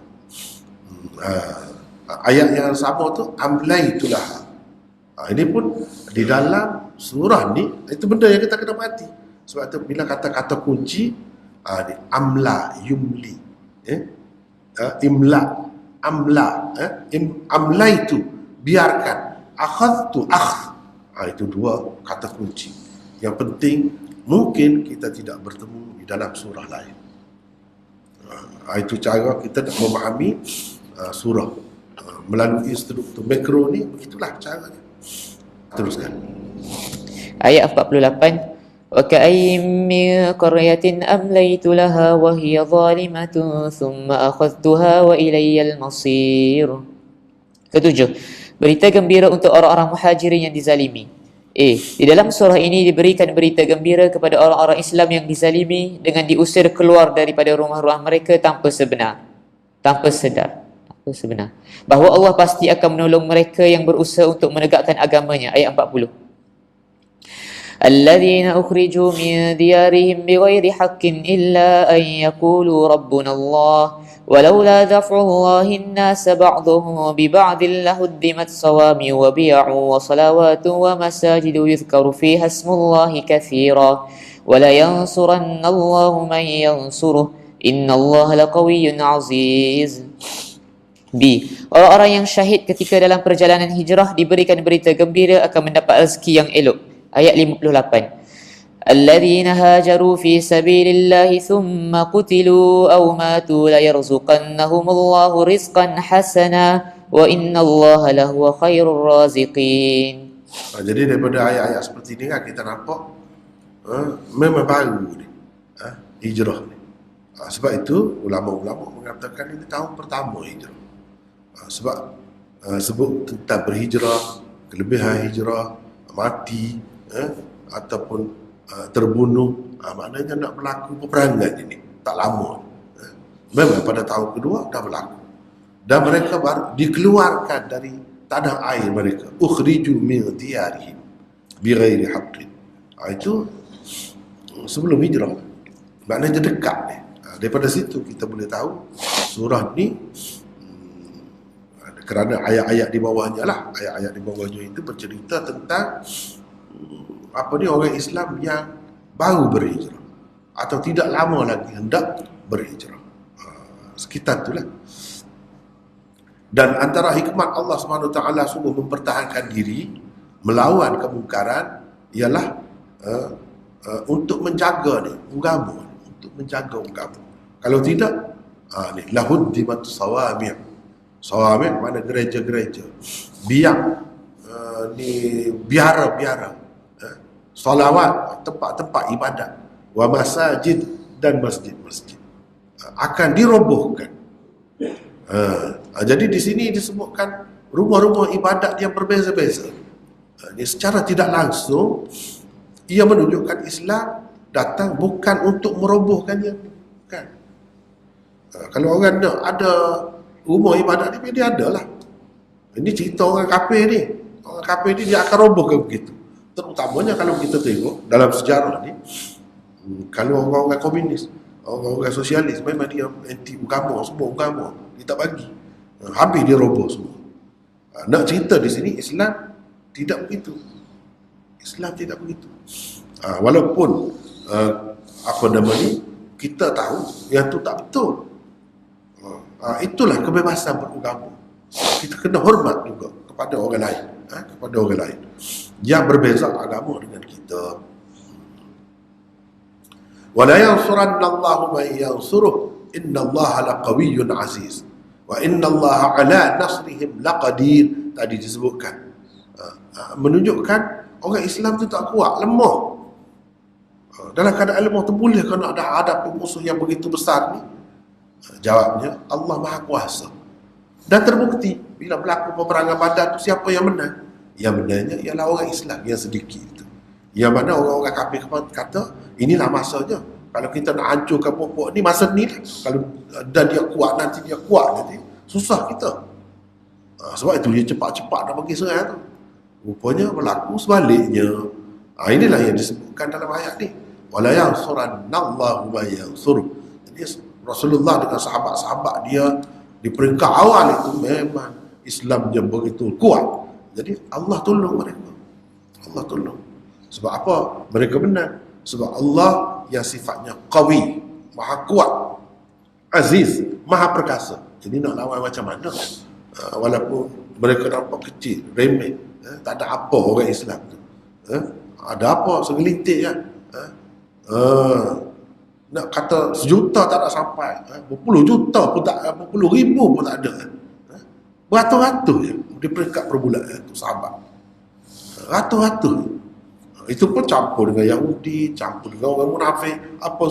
Ayat yang sama tu amlaitulah. Ini pun di dalam surah ni, itu benda yang kita kena perhati. Sebab tu bila kata-kata kunci ni, amla, yumli, imla, amla, amlaitu, biarkan, akhadtu, itu dua kata kunci yang penting. Mungkin kita tidak bertemu di dalam surah lain. Itu cara kita nak memahami surah melalui struktur makro ni. Begitulah caranya. Teruskan. Ayat 48. Wa ka'ayyin min qaryatin amlaytu laha wa hiya zalimatun thumma akhadhtuha wa ilayyal masir. Ketujuh, berita gembira untuk orang-orang muhajirin yang dizalimi. Di dalam surah ini diberikan berita gembira kepada orang-orang Islam yang dizalimi dengan diusir keluar daripada rumah-rumah mereka tanpa sedar, bahawa Allah pasti akan menolong mereka yang berusaha untuk menegakkan agamanya. Ayat 40. Alladzina ukhrijoo min diyarihim bighairi haqqin illa an yaqulu rabbuna Allah ولولا دفع الله الناس بعضهم ببعض لهدمت صوامع وبيع وصلوات ومساجد يذكر فيها اسم الله كثيرا ولينصرن الله من ينصره إن الله لقوي عزيز. B. Orang-orang yang syahid ketika dalam perjalanan hijrah diberikan berita gembira akan mendapat rezeki yang elok. Ayat 58. الذين هاجروا في سبيل الله ثم قتلوا أو ماتوا ليرزقنهم الله رزقا حسنا وإن الله لهو خير الرازقين. Jadi daripada ayat-ayat seperti ini kan kita nampak memang baru ni hijrah ni. Sebab itu ulama-ulama mengatakan ini tahun pertama hijrah. Sebab sebut tentang berhijrah, kelebihan hijrah, mati ataupun terbunuh, maknanya nak berlaku peperangan ini tak lama. Memang pada tahun kedua dah berlaku, dan mereka baru dikeluarkan dari tanah air mereka. Ukhriju min diyarihim bighairi haqqin. Itu sebelum hijrah, maknanya dekat ni. Daripada situ kita boleh tahu surah ni, kerana ayat-ayat di bawahnya lah, ayat-ayat di bawahnya itu bercerita tentang orang Islam yang baru berhijrah atau tidak lama lagi hendak berhijrah. Sekitar itulah. Dan antara hikmat Allah SWT sungguh mempertahankan diri melawan kemungkaran ialah untuk menjaga ni agama, untuk menjaga agama. Kalau tidak, ni lahuddimat sawami'. Sawami' mana gereja-gereja, biang ni biara-biara, salawat, tempat-tempat ibadat, wa masajid, dan masjid-masjid akan dirobohkan. Jadi di sini disebutkan rumah-rumah ibadat yang berbeza-beza. Ini secara tidak langsung ia menunjukkan Islam datang bukan untuk merobohkannya, bukan. Kalau orang ada rumah ibadat ni, dia ada lah. Ini cerita orang kafir ni. Orang kafir ni dia akan robohkan begitu. Terutamanya kalau kita tengok dalam sejarah ni, kalau orang-orang komunis, orang-orang sosialis, memang dia anti agama, semua agama dia tak bagi, habis dia roboh semua. Nak cerita di sini Islam tidak begitu. Islam tidak begitu. Walaupun kita tahu yang tu tak betul. Itulah kebebasan beragama. Kita kena hormat juga kepada orang lain, kepada orang lain yang berbeza agama dengan kita. Wala yansuranna Allahu man yansuruh innallaha laqawiyyun aziz wa innallaha ala nasrihim laqadir. Tadi disebutkan menunjukkan orang Islam tu tak kuat, lemah. Dalam keadaan lemah tu boleh kena ada hadapi musuh yang begitu besar ni? Jawabnya, Allah Maha Kuasa. Dan terbukti bila berlaku peperangan Badar tu, siapa yang menang? Yang menangnya ialah orang Islam yang sedikit itu. Yang mana orang-orang kafir kata, inilah masanya. Kalau kita nak hancurkan pokok ni, masa ni lah. Kalau dan dia kuat nanti, susah kita. Sebab itu dia cepat-cepat dah pergi serang tu. Rupanya berlaku sebaliknya. Inilah yang disebutkan dalam ayat ni. Wala yansurannallahu man yansuruh. Jadi Rasulullah dengan sahabat-sahabat dia di peringkat awal itu memang Islamnya begitu kuat. Jadi Allah tolong mereka. Allah tolong. Sebab apa? Mereka menang. Sebab Allah yang sifatnya qawi, maha kuat, aziz, maha perkasa. Jadi nak lawan macam mana? Walaupun mereka nampak kecil, remeh, tak ada apa orang Islam tu. Ada apa? Segelintir kan? Nak kata sejuta tak nak sampai, berpuluh juta pun tak, berpuluh ribu pun tak ada. Beratus-ratus je di peringkat perbulan tu sahabat. Ratus-ratus. Itu pun campur dengan Yahudi, campur dengan orang munafik, apa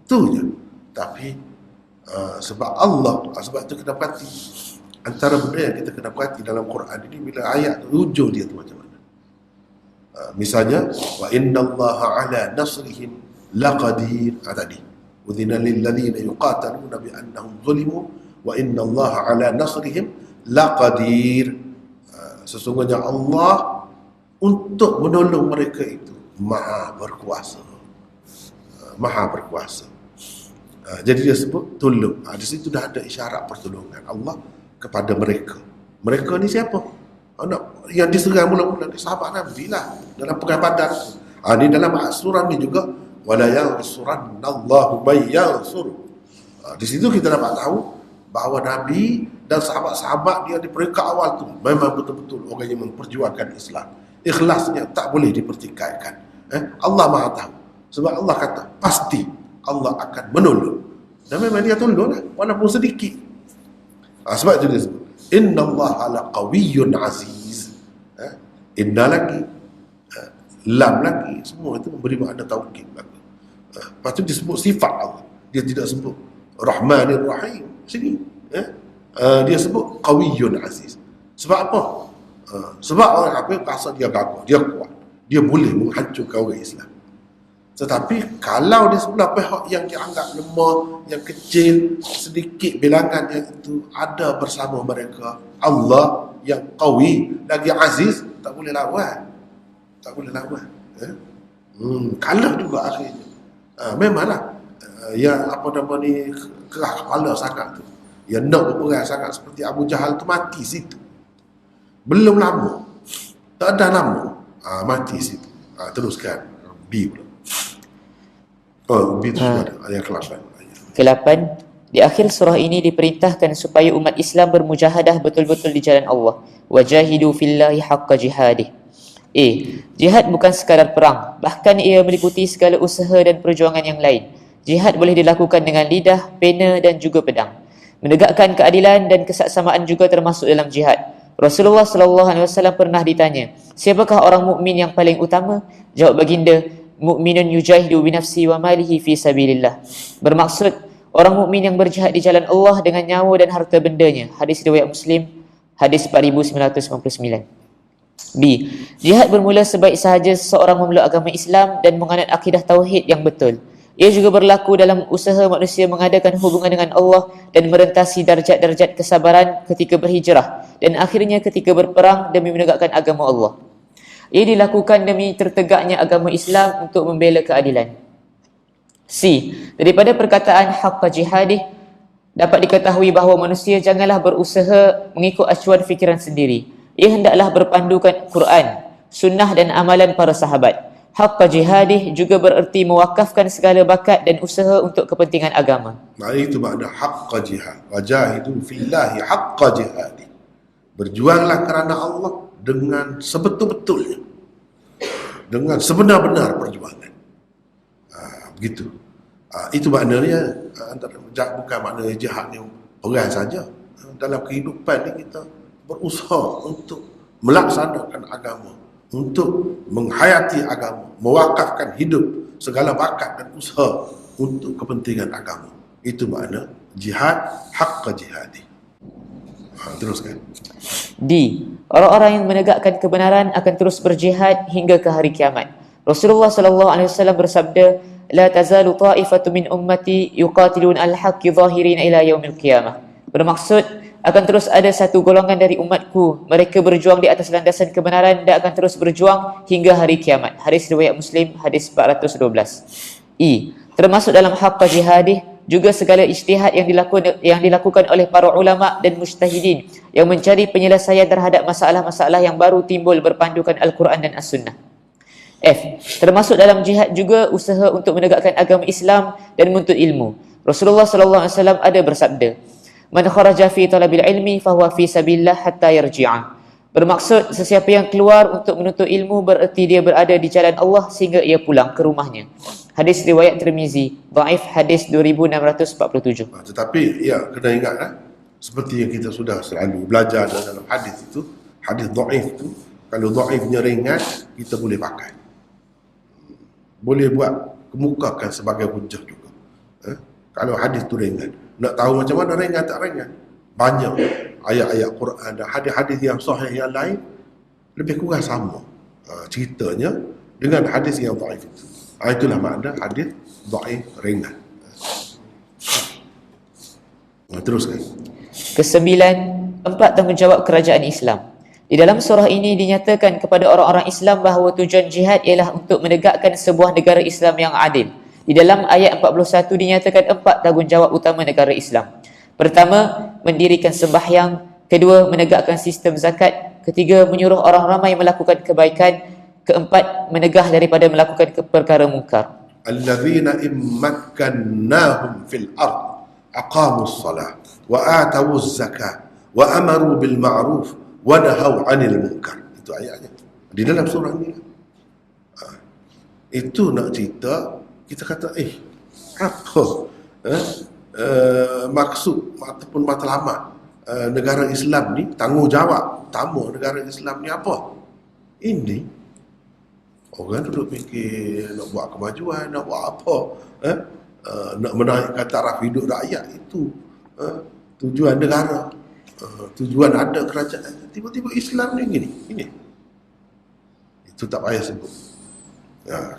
tu je. Tapi sebab Allah, sebab tu kena perhati. Antara benda yang kita kena perhati dalam Quran ini, bila ayat hujung dia tu macam mana. Misalnya, wa innallaha ala nasrihim laqadir. Tadi udhina lil ladzina yuqataluna bi annahum zulimu wa innallaha ala nasrihim laqadir. Sesungguhnya Allah untuk menolong mereka itu maha berkuasa. Maha berkuasa. Jadi dia sebut tolong. Di situ dah ada isyarat pertolongan Allah kepada mereka. Mereka ni siapa? Yang diserang mula-mula ni sahabat Nabi lah dalam perang Badar. Ni dalam surah ni juga wala yansurannallahu may yansur. Di situ kita dapat tahu bahawa Nabi dan sahabat-sahabat dia di peringkat awal tu memang betul-betul orang yang memperjuangkan Islam. Ikhlasnya tak boleh dipertikaikan. Allah Maha tahu. Sebab Allah kata pasti Allah akan menolong. Dan memang dia tolong lah, walaupun sedikit. Sebab itu dia sebut innallaha laqawiyyun aziz. Inna lagi, lam lagi, semua itu memberi makna taukid. Lepas tu disebut sifat Allah. Dia tidak sebut Rahmanir Rahim. Sini dia sebut Qawiyyun Aziz. Sebab apa? Sebab orang kafir rasa dia gagah, dia kuat, dia boleh menghancurkan orang Islam. Tetapi kalau di sebelah pihak yang dianggap lemah, yang kecil, sedikit bilangan yang itu ada bersama mereka, Allah yang qawi lagi aziz, tak boleh lawan. Tak boleh lawan. Kalah juga akhirnya. Memanglah yang apa nama ni kerah kepala sangat tu, yang nak berperang sangat seperti Abu Jahal tu mati situ. Belum lama, tak ada lama, mati situ. Teruskan B pula. B tu ada ayat ke-8. Ke-8, di akhir surah ini diperintahkan supaya umat Islam bermujahadah betul-betul di jalan Allah. Wajahidu fillahi haqqa jihadih. Jihad bukan sekadar perang, bahkan ia meliputi segala usaha dan perjuangan yang lain. Jihad boleh dilakukan dengan lidah, pena dan juga pedang. Menegakkan keadilan dan kesaksamaan juga termasuk dalam jihad. Rasulullah SAW pernah ditanya, siapakah orang mukmin yang paling utama? Jawab baginda, mukminun yujahidu binafsi wa malihi fi sabilillah. Bermaksud orang mukmin yang berjihad di jalan Allah dengan nyawa dan harta bendanya. Hadis riwayat Muslim, hadis 4999. B. Jihad bermula sebaik sahaja seseorang memeluk agama Islam dan menganut akidah tauhid yang betul. Ia juga berlaku dalam usaha manusia mengadakan hubungan dengan Allah dan merentasi darjat-darjat kesabaran ketika berhijrah dan akhirnya ketika berperang demi menegakkan agama Allah. Ia dilakukan demi tertegaknya agama Islam untuk membela keadilan. C. Daripada perkataan haqqa jihadih dapat diketahui bahawa manusia janganlah berusaha mengikut acuan fikiran sendiri. Ia hendaklah berpandukan Quran, sunnah dan amalan para sahabat. Haqqa jihadih juga bererti mewakafkan segala bakat dan usaha untuk kepentingan agama. Itu makna haqqa jihad. Wajahidu fillahi haqqa jihadi. Berjuanglah kerana Allah dengan sebetul-betulnya, dengan sebenar-benar perjuangan. Begitu. Itu maknanya, bukan maknanya jihad ni perang saja. Dalam kehidupan ni kita berusaha untuk melaksanakan agama, untuk menghayati agama, mewakafkan hidup segala bakat dan usaha untuk kepentingan agama. Itu makna jihad, haqqa jihadi. Teruskan. D. Orang-orang yang menegakkan kebenaran akan terus berjihad hingga ke hari kiamat. Rasulullah SAW bersabda, "La tazalu ta'ifatu min ummati yuqatilun al-haqqi zahirin ila yaumil qiyamah." Bermaksud, akan terus ada satu golongan dari umatku, mereka berjuang di atas landasan kebenaran dan akan terus berjuang hingga hari kiamat. Hadis riwayat Muslim, hadis 412. E. Termasuk dalam haqqa jihadih juga segala ijtihad yang dilakukan oleh para ulama dan mujtahidin yang mencari penyelesaian terhadap masalah-masalah yang baru timbul berpandukan Al-Quran dan As-Sunnah. F. Termasuk dalam jihad juga usaha untuk menegakkan agama Islam dan menuntut ilmu. Rasulullah SAW ada bersabda, "Man kharaja fi talabil ilmi fahuwa fi sabilillah hatta yarji'a." Bermaksud, sesiapa yang keluar untuk menuntut ilmu bererti dia berada di jalan Allah sehingga ia pulang ke rumahnya. Hadis riwayat Tirmizi, dhaif, hadis 2647. Tetapi ya, kena ingat seperti yang kita sudah selalu belajar dalam hadis itu, hadis dhaif itu, kalau dhaifnya ringan kita boleh pakai, boleh buat kemukakan sebagai hujah juga. Kalau hadis tu ringan, nak tahu macam mana ringan tak ringan, banyak ayat-ayat Quran dan hadis-hadis yang sahih yang lain lebih kurang sama ceritanya dengan hadis yang dhaif itu. Itulah makna hadis dhaif ringan. Teruskan. Kesembilan, 4 tanggungjawab kerajaan Islam. Di dalam surah ini dinyatakan kepada orang-orang Islam bahawa tujuan jihad ialah untuk menegakkan sebuah negara Islam yang adil. Di dalam ayat 41 dinyatakan 4 tanggungjawab utama negara Islam. Pertama, mendirikan sembahyang. Kedua, menegakkan sistem zakat. Ketiga, menyuruh orang ramai melakukan kebaikan. Keempat, menegah daripada melakukan perkara mungkar. Alladzina immakkannahum fil ard aqamus salah wa atawuz zakah wa amaru bil ma'ruf wa nahaw 'anil munkar. Itu ayatnya di dalam surah ni. Itu nak cerita, kita kata apa maksud ataupun matlamat negara Islam ni, tanggungjawab utama negara Islam ni apa? Ini orang duduk fikir nak buat kemajuan, nak buat apa, nak menaikkan taraf hidup rakyat, itu tujuan negara, tujuan ada kerajaan. Tiba-tiba Islam ni gini. Itu tak payah sebut.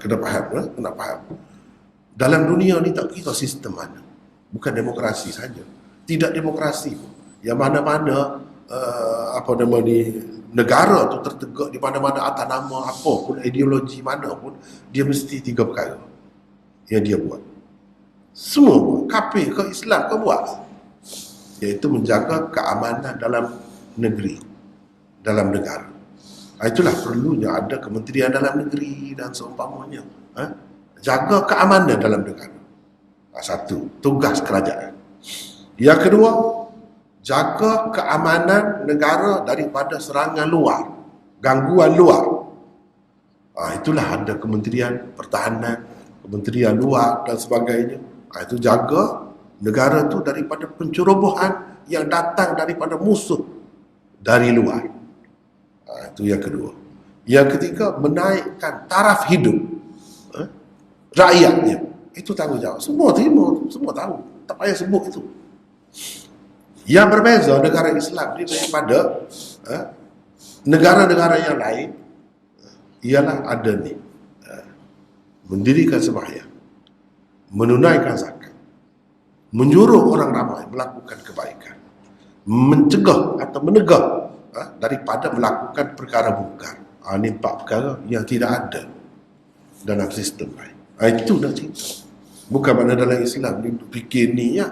Kena faham, kena faham. Dalam dunia ni tak kira sistem mana, bukan demokrasi saja, tidak demokrasi pun. Yang mana-mana apa nama ni, negara tu tertegak di mana-mana atas nama apa pun, ideologi mana pun, dia mesti 3 perkara yang dia buat. Semua buat, kafir ke Islam ke buat, iaitu menjaga keamanan dalam negeri, dalam negara. Itulah perlunya ada Kementerian Dalam Negeri dan seumpamanya, jaga keamanan dalam negara. Satu, tugas kerajaan. Yang kedua, jaga keamanan negara daripada serangan luar, gangguan luar. Itulah ada Kementerian Pertahanan, Kementerian Luar dan sebagainya. Itu jaga negara tu daripada pencerobohan yang datang daripada musuh dari luar. Itu yang kedua. Yang ketiga, menaikkan taraf hidup rakyatnya. Itu tanggungjawab. Semua terima, semua tahu, tak payah sebut itu. Yang berbeza negara Islam ni daripada negara-negara yang lain ialah ada ni, mendirikan sembahyang, menunaikan zakat, menyuruh orang ramai melakukan kebaikan, mencegah atau menegah daripada melakukan perkara mungkar. Ini 4 perkara yang tidak ada dalam sistem lain. Itu dah cerita. Bukan mana dalam Islam ni fikir ni ya.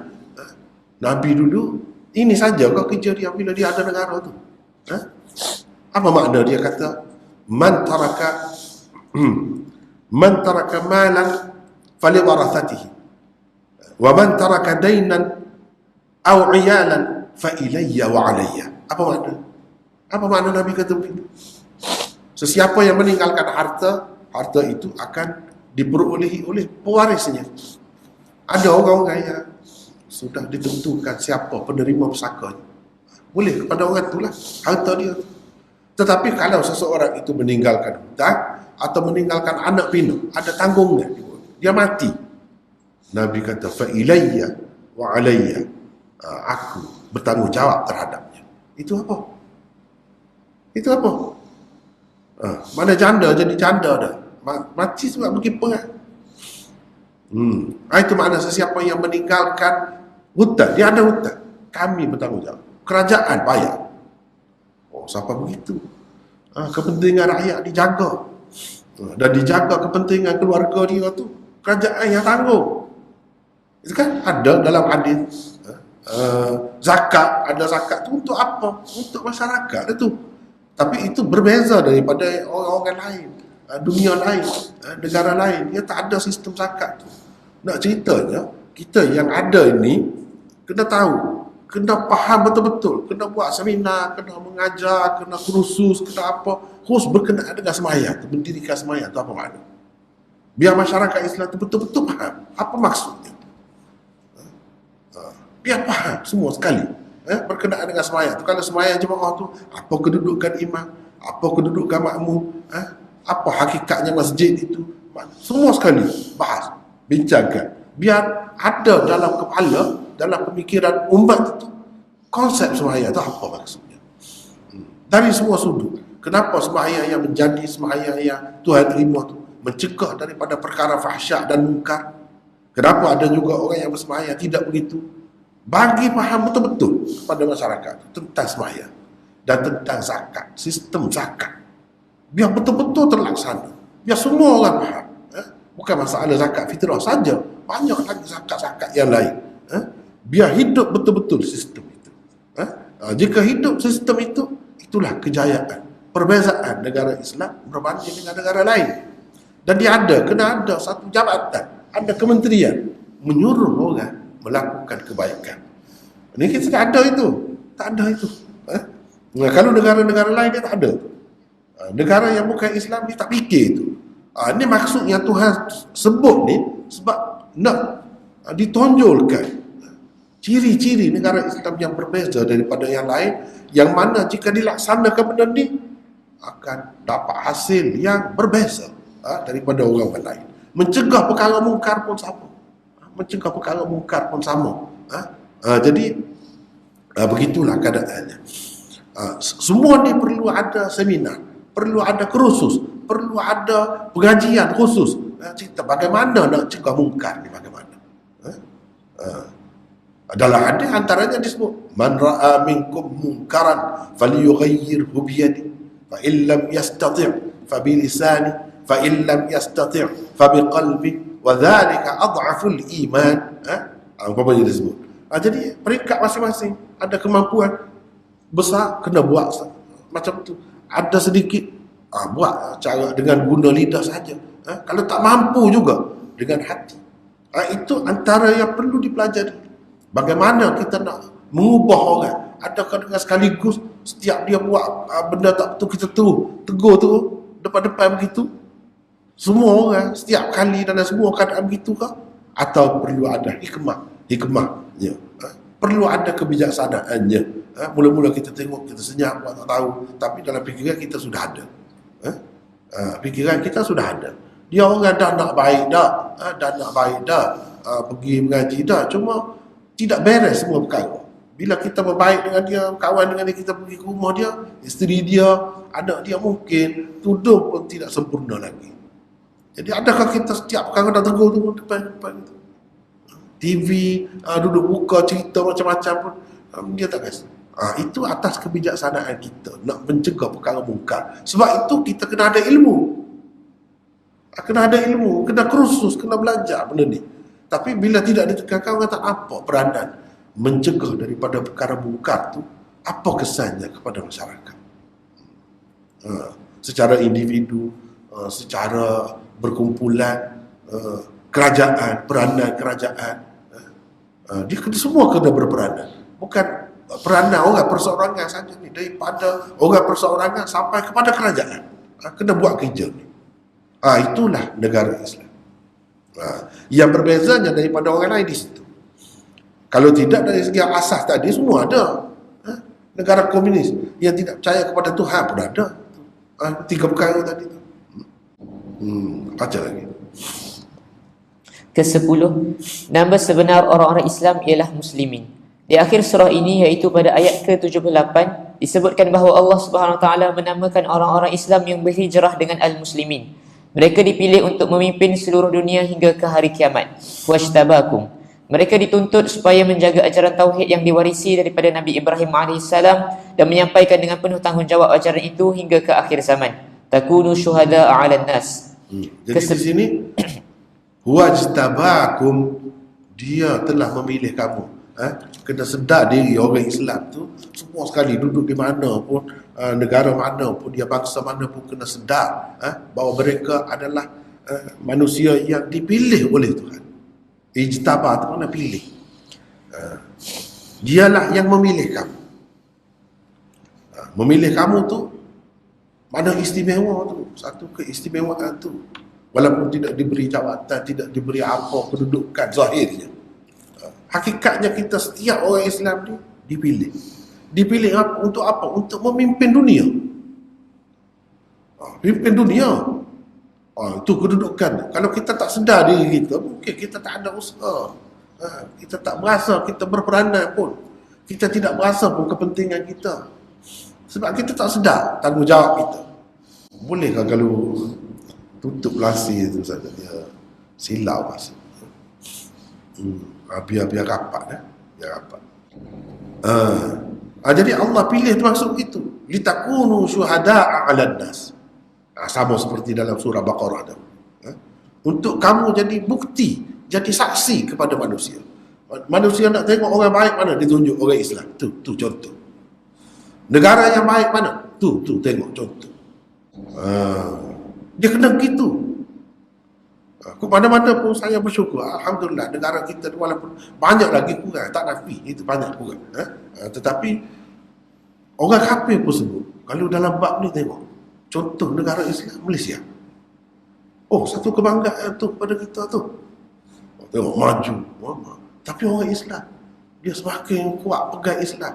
Nabi dulu ini saja kau kerja dia bila dia ada negara tu. Apa makna dia kata man taraka Man taraka malan faliwarathatihi wa man taraka dainan aw iyalan fa ilayya wa alayya. Apa makna? Apa makna Nabi kata begitu? Sesiapa yang meninggalkan harta, harta itu akan diperolehi oleh pewarisnya. Ada orang-orang yang sudah ditentukan siapa penerima pusaka, boleh kepada orang itulah harta dia. Tetapi kalau seseorang itu meninggalkan hutang atau meninggalkan anak pinak, ada tanggungnya, dia mati, Nabi kata fa ilayya wa alayya, aku bertanggungjawab terhadapnya. Itu apa? Itu apa? Mana janda jadi janda dah, mati sebab pergi perang. Itu makna sesiapa yang meninggalkan hutang, dia ada hutang, kami bertanggungjawab, kerajaan bayar. Oh, siapa begitu? Kepentingan rakyat dijaga, dan dijaga kepentingan keluarga dia tu, kerajaan yang tanggung. Itu kan ada dalam hadis. Zakat, ada zakat tu untuk apa? Untuk masyarakat itu. Tapi itu berbeza daripada orang-orang lain, dunia lain, negara lain. Dia tak ada sistem zakat tu. Nak ceritanya, kita yang ada ini kena tahu, kena faham betul-betul, kena buat seminar, kena mengajar, kena kursus, kena apa, khusus berkenaan dengan sembahyang, mendirikan sembahyang tu apa makna. Biar masyarakat Islam tu betul-betul faham apa maksudnya. Biar faham semua sekali berkenaan dengan sembahyang tu. Kalau sembahyang jemaah tu, apa kedudukan imam, apa kedudukan makmum, apa hakikatnya masjid itu, semua sekali bahas, bincangkan, biar ada dalam kepala, dalam pemikiran umat itu konsep sembahyang itu apa maksudnya dari semua sudut. Kenapa sembahyang yang menjadi sembahyang yang Tuhan terima tu mencegah daripada perkara fahsyat dan mungkar? Kenapa ada juga orang yang bersembahyang tidak begitu? Bagi faham betul-betul kepada masyarakat tentang sembahyang dan tentang zakat, sistem zakat, biar betul-betul terlaksana, biar semua orang faham. Bukan masalah zakat fitrah saja, banyak lagi zakat-zakat yang lain. Biar hidup betul-betul sistem itu. Jika hidup sistem itu, itulah kejayaan, perbezaan negara Islam berbanding dengan negara lain. Dan dia kena ada satu jabatan, ada kementerian menyuruh orang melakukan kebaikan. Ini kita tak ada itu. Tak ada itu. Kalau negara-negara lain dia tak ada. Negara yang bukan Islam dia tak fikir itu. Ini maksudnya Tuhan sebut ni sebab nak ditonjolkan ciri-ciri negara Islam yang berbeza daripada yang lain, yang mana jika dilaksanakan benda ni akan dapat hasil yang berbeza daripada orang lain. Mencegah perkara mungkar pun sama. Mencegah perkara mungkar pun sama. Jadi begitulah keadaannya. Semua ni perlu ada seminar, perlu ada kursus, perlu ada pengajian khusus. Cerita bagaimana nak cegah mungkar ni, bagaimana. Dalam hadis antaranya disebut man ra'a minkum munkaran falyughayyirhu bi yadihi fa in lam yastati' fa bi lisani fa in lam yastati' fa bi qalbi wa dhalika adhaful iman. Apa yang disebut. Jadi peringkat masing-masing ada kemampuan besar, kena buat macam tu. Ada sedikit buat cara dengan guna lidah saja. Kalau tak mampu juga dengan hati. Itu antara yang perlu dipelajari. Bagaimana kita nak mengubah orang. Adakah dengan sekaligus setiap dia buat benda tak betul kita tegur tu depan-depan begitu? Semua orang setiap kali dalam semua keadaan begitu kah? Atau perlu ada hikmahnya, perlu ada kebijaksanaannya. Mula-mula kita tengok, kita senyap, tak tahu, tapi dalam fikiran kita sudah ada. Fikiran kita sudah ada. Dia orang dah nak baik dah, pergi mengaji dah, cuma tidak beres semua perkara. Bila kita berbaik dengan dia, kawan dengan dia, kita pergi ke rumah dia, isteri dia, anak dia, mungkin tudung pun tidak sempurna lagi. Jadi adakah kita setiap perkara dah tegur tu depan itu? TV, duduk buka cerita macam-macam pun dia tak kasi. Itu atas kebijaksanaan kita nak mencegah perkara mungkar. Sebab itu kita kena ada ilmu. Kena kursus, kena belajar benda ni. Tapi bila tidak ditekankan, orang tak apa peranan mencegah daripada perkara mungkar tu, apa kesannya kepada masyarakat. Secara individu, secara berkumpulan, kerajaan, peranan kerajaan. Dia semua kena berperanan. Bukan peranan orang perseorangan saja ni, daripada orang perseorangan sampai kepada kerajaan. Kena buat kerja ni. Itulah negara Islam. Yang berbezanya daripada orang lain di situ. Kalau tidak dari segi asas tadi semua ada. Negara komunis yang tidak percaya kepada Tuhan pun ada. Tiga perkara tadi tu. Baca lagi. Ke-10, nama sebenar orang-orang Islam ialah Muslimin. Di akhir surah ini, iaitu pada ayat ke-78, disebutkan bahawa Allah Subhanahu Wa Taala menamakan orang-orang Islam yang berhijrah dengan Al-Muslimin. Mereka dipilih untuk memimpin seluruh dunia hingga ke hari kiamat. Wajtabakum. Mereka dituntut supaya menjaga ajaran Tauhid yang diwarisi daripada Nabi Ibrahim AS dan menyampaikan dengan penuh tanggungjawab ajaran itu hingga ke akhir zaman. Takunu syuhada'a 'alan nas. Jadi di sini wajtabakum, dia telah memilih kamu. Kena sedar diri orang Islam tu semua sekali duduk di mana pun, negara mana pun, dia bangsa mana pun, kena sedar bahawa mereka adalah manusia yang dipilih oleh Tuhan. Ijtabah tu mana pilih. Dialah yang memilih kamu. Memilih kamu tu mana istimewa tu, satu keistimewaan tu. Walaupun tidak diberi jawatan, tidak diberi apa kedudukan zahirnya. Hakikatnya kita setiap orang Islam ni dipilih. Dipilih untuk apa? Untuk memimpin dunia. Pimpin dunia. Itu kedudukan. Kalau kita tak sedar diri kita, mungkin kita tak ada usaha. Kita tak berasa kita berperanan pun. Kita tidak berasa pun kepentingan kita. Sebab kita tak sedar tanggungjawab kita. Bolehkah kalau tutup lasi itu saja dia silau masa. Biar rapat. Biar rapat. Jadi Allah pilih termasuk itu. Litakunu syuhada'a 'alan nas. Sama seperti dalam surah Baqarah tu. Untuk kamu jadi bukti, jadi saksi kepada manusia. Manusia nak tengok orang baik mana, ditunjuk orang Islam. Tu contoh. Negara yang baik mana? Tu tengok contoh. Dia kena begitu. Mana-mana pun saya bersyukur. Alhamdulillah, negara kita walaupun banyak lagi kurang, tak nafi, itu banyak kurang. Tetapi orang kafir pun sebut, kalau dalam bab ni tengok, contoh negara Islam, Malaysia. Satu kebanggaan tu pada kita tu. Tengok maju. Tapi orang Islam, dia semakin kuat pegang Islam.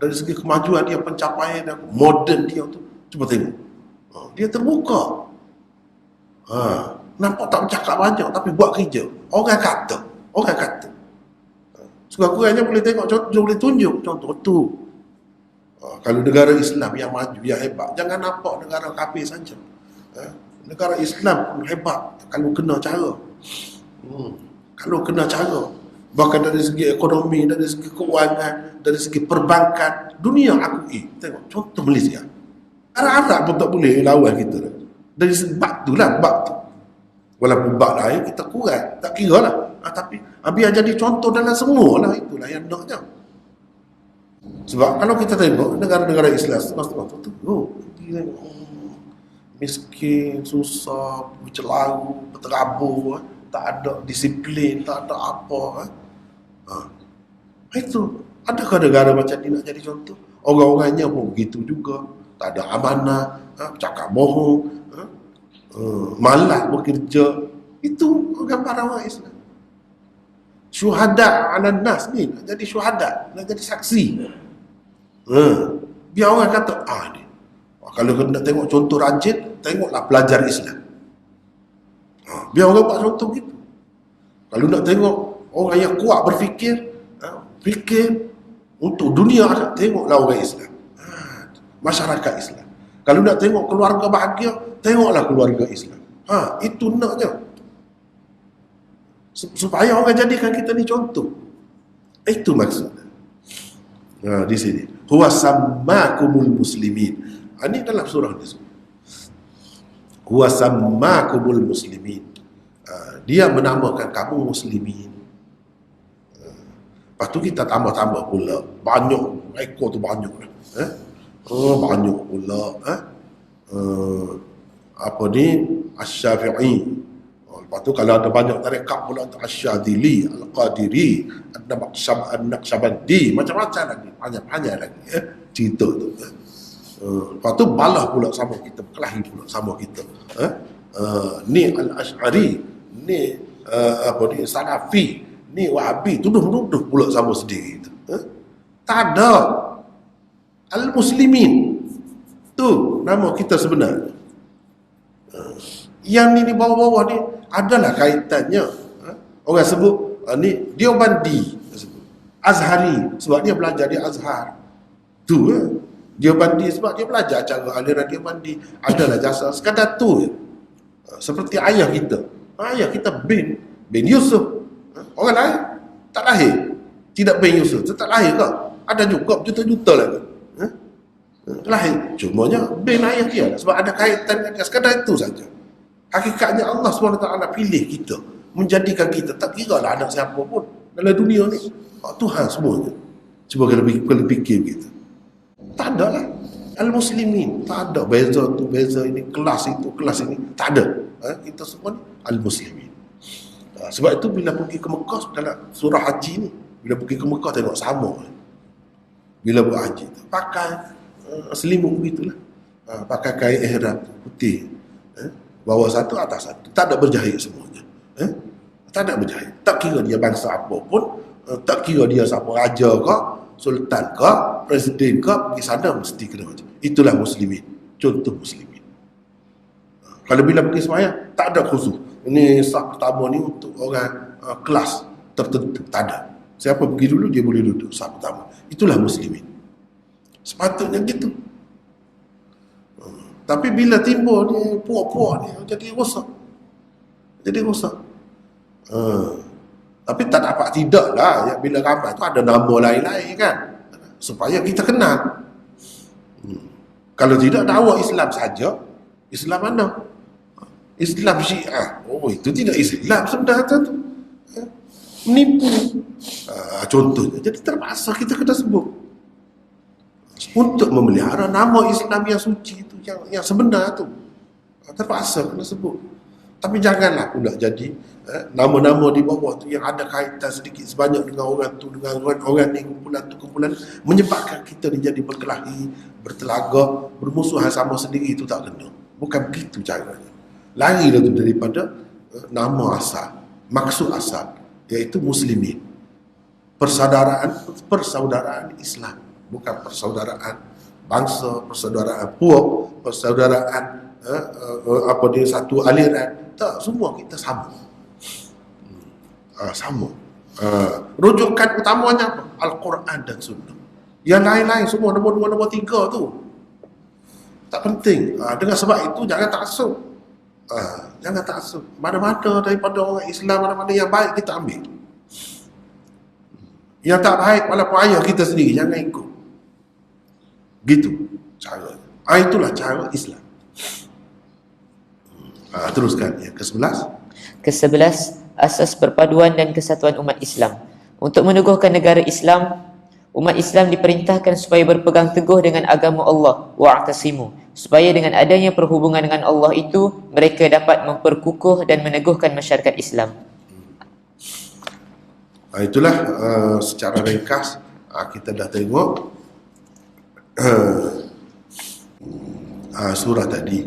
Dari segi kemajuan dia, pencapaian dia, moden dia tu, cuba tengok. Dia terbuka. Nampak tak bercakap banyak tapi buat kerja. Orang kata. Sekurang-kurangnya boleh tengok contoh, boleh tunjuk contoh tu. Kalau negara Islam yang maju, yang hebat, jangan nampak negara kafir saja. Negara Islam hebat kalau kena cara. Kalau kena cara. Bahkan dari segi ekonomi, dari segi keuangan, dari segi perbankan, dunia akui. Tengok contoh Malaysia. Arab pun tak boleh lawan kita. Dari sebab tu. Walaupun bab lain kita kurang, tak kira lah. Tapi biar jadi contoh dalam semua lah, itulah yang naknya. Sebab kalau kita tengok negara-negara Islam tu, dia miskin, susah, bercelaru, berterabur, tak ada disiplin, tak ada apa. Itu, adakah negara macam ni nak jadi contoh? Orang-orangnya pun begitu juga, tak ada amanah, cakap bohong, malas bekerja. Itu gambaran orang Islam. Syuhada 'alan nas ni, nak jadi syuhada, nak jadi saksi. Biar orang kata, ni. Kalau nak tengok contoh rajin, tengoklah pelajar Islam. Biar orang buat contoh gitu. Kalau nak tengok orang yang kuat berfikir, fikir untuk dunia ada, tengoklah orang Islam. Masyarakat Islam. Kalau nak tengok keluarga bahagia, tengoklah keluarga Islam. Itu naknya. Supaya orang jadikan kita ni contoh. Itu maksudnya. Di sini. Huwa sammakumul muslimin. Ini dalam surah ni. Huwa sammakumul muslimin. Dia menamakan kamu muslimin. Lepas tu kita tambah-tambah pula. Banyak. Ekor tu banyak. Banyak pula. apa ni, Asy-Syafi'i. Lepas tu kalau ada banyak tarekat pula tu Asy-Syadzili, Al-Qadiri, An-Naqsyabandi, macam-macam lagi, banyak-banyak lagi cerita tu. Lepas tu balah pula sama kita, berkelahi pula sama kita. Ni Al-Asy'ari, ni apa ni, Salafi, ni Wahabi, tuduh-tuduh pula sama sendiri tu. Tak ada. Al-Muslimin tu nama kita sebenarnya. Yang ni di bawah-bawah ni adalah kaitannya. Orang sebut ni Deobandi, Azhari sebab dia belajar di Azhar. Tu Deobandi sebab dia belajar cara aliran Deobandi. Adalah jasa sekadar tu. Seperti ayah kita. Ayah kita bin Yusuf. Orang lain tak lahir tidak bin Yusuf, tetap lahir ke? Ada juga juta-juta lagi lahir, cumanya bin ayah dia sebab ada kaitan dengan dia. Sekadar itu saja. Hakikatnya Allah SWT pilih kita, menjadikan kita, tak kira lah anak siapa pun dalam dunia ni, Tuhan semuanya. Cuba kalau fikir begitu, tak ada lah Al-Muslimin, tak ada beza tu beza ini, kelas itu kelas ini, tak ada. Kita semua ni Al-Muslimin. Sebab itu bila pergi ke Mekah dalam surah haji ni, bila pergi ke Mekah tengok sama. Bila buat haji tu pakai selimut begitulah, pakai kain ihram putih, bawah satu atas satu, tak ada berjahit semuanya, tak ada berjahit. Tak kira dia bangsa apa pun, tak kira dia siapa, raja ke, sultan ke, presiden ke, pergi sana mesti kena macam. Itulah Muslimin, contoh Muslimin. Kalau bila pergi sembahyang tak ada khusus, ini saf pertama ni untuk orang kelas tertentu, tak ada. Siapa pergi dulu dia boleh duduk saf pertama. Itulah Muslimin. Sepatutnya gitu. Tapi bila timbul ni puak-puak ni jadi rosak. Jadi rosak. Tapi tak dapat tidak lah ya, bila ramai tu ada nama lain-lain kan, supaya kita kenal. Kalau tidak dakwah Islam saja, Islam mana? Islam Syiah. Oh, itu tidak Islam sebenarnya tu. Menipu. Contohnya. Jadi terpaksa kita kena sebut untuk memelihara nama Islam yang suci itu, yang sebenar tu. Terpaksa kena sebut. Tapi janganlah pula jadi nama-nama di bawah tu yang ada kaitan sedikit sebanyak dengan orang tu, dengan orang ni, kumpulan tu kumpulan, menyebabkan kita ni jadi berkelahi, bertelagak, bermusuhan sama sendiri. Itu tak kena. Bukan begitu caranya. Lari tu daripada nama asal, maksud asal, iaitu Muslimin. Persaudaraan Islam, bukan persaudaraan bangsa, persaudaraan puak, persaudaraan apa dia satu aliran. Tak, semua kita sama. Sama. Rujukan utamanya apa? Al-Quran dan Sunnah. Yang lain-lain semua nombor 2, nombor 3 tu tak penting. Dengan sebab itu jangan taksub. Jangan taksub. Mana-mana daripada orang Islam, mana-mana yang baik kita ambil. Yang tak baik walaupun ayah kita sendiri, jangan ikut. Gitu cara. Itulah cara Islam. Teruskan yang ke-11. Ke-11, asas perpaduan dan kesatuan umat Islam. Untuk meneguhkan negara Islam, umat Islam diperintahkan supaya berpegang teguh dengan agama Allah, wa'tasimu, supaya dengan adanya perhubungan dengan Allah itu, mereka dapat memperkukuh dan meneguhkan masyarakat Islam. Itulah secara ringkas kita dah tengok surah tadi.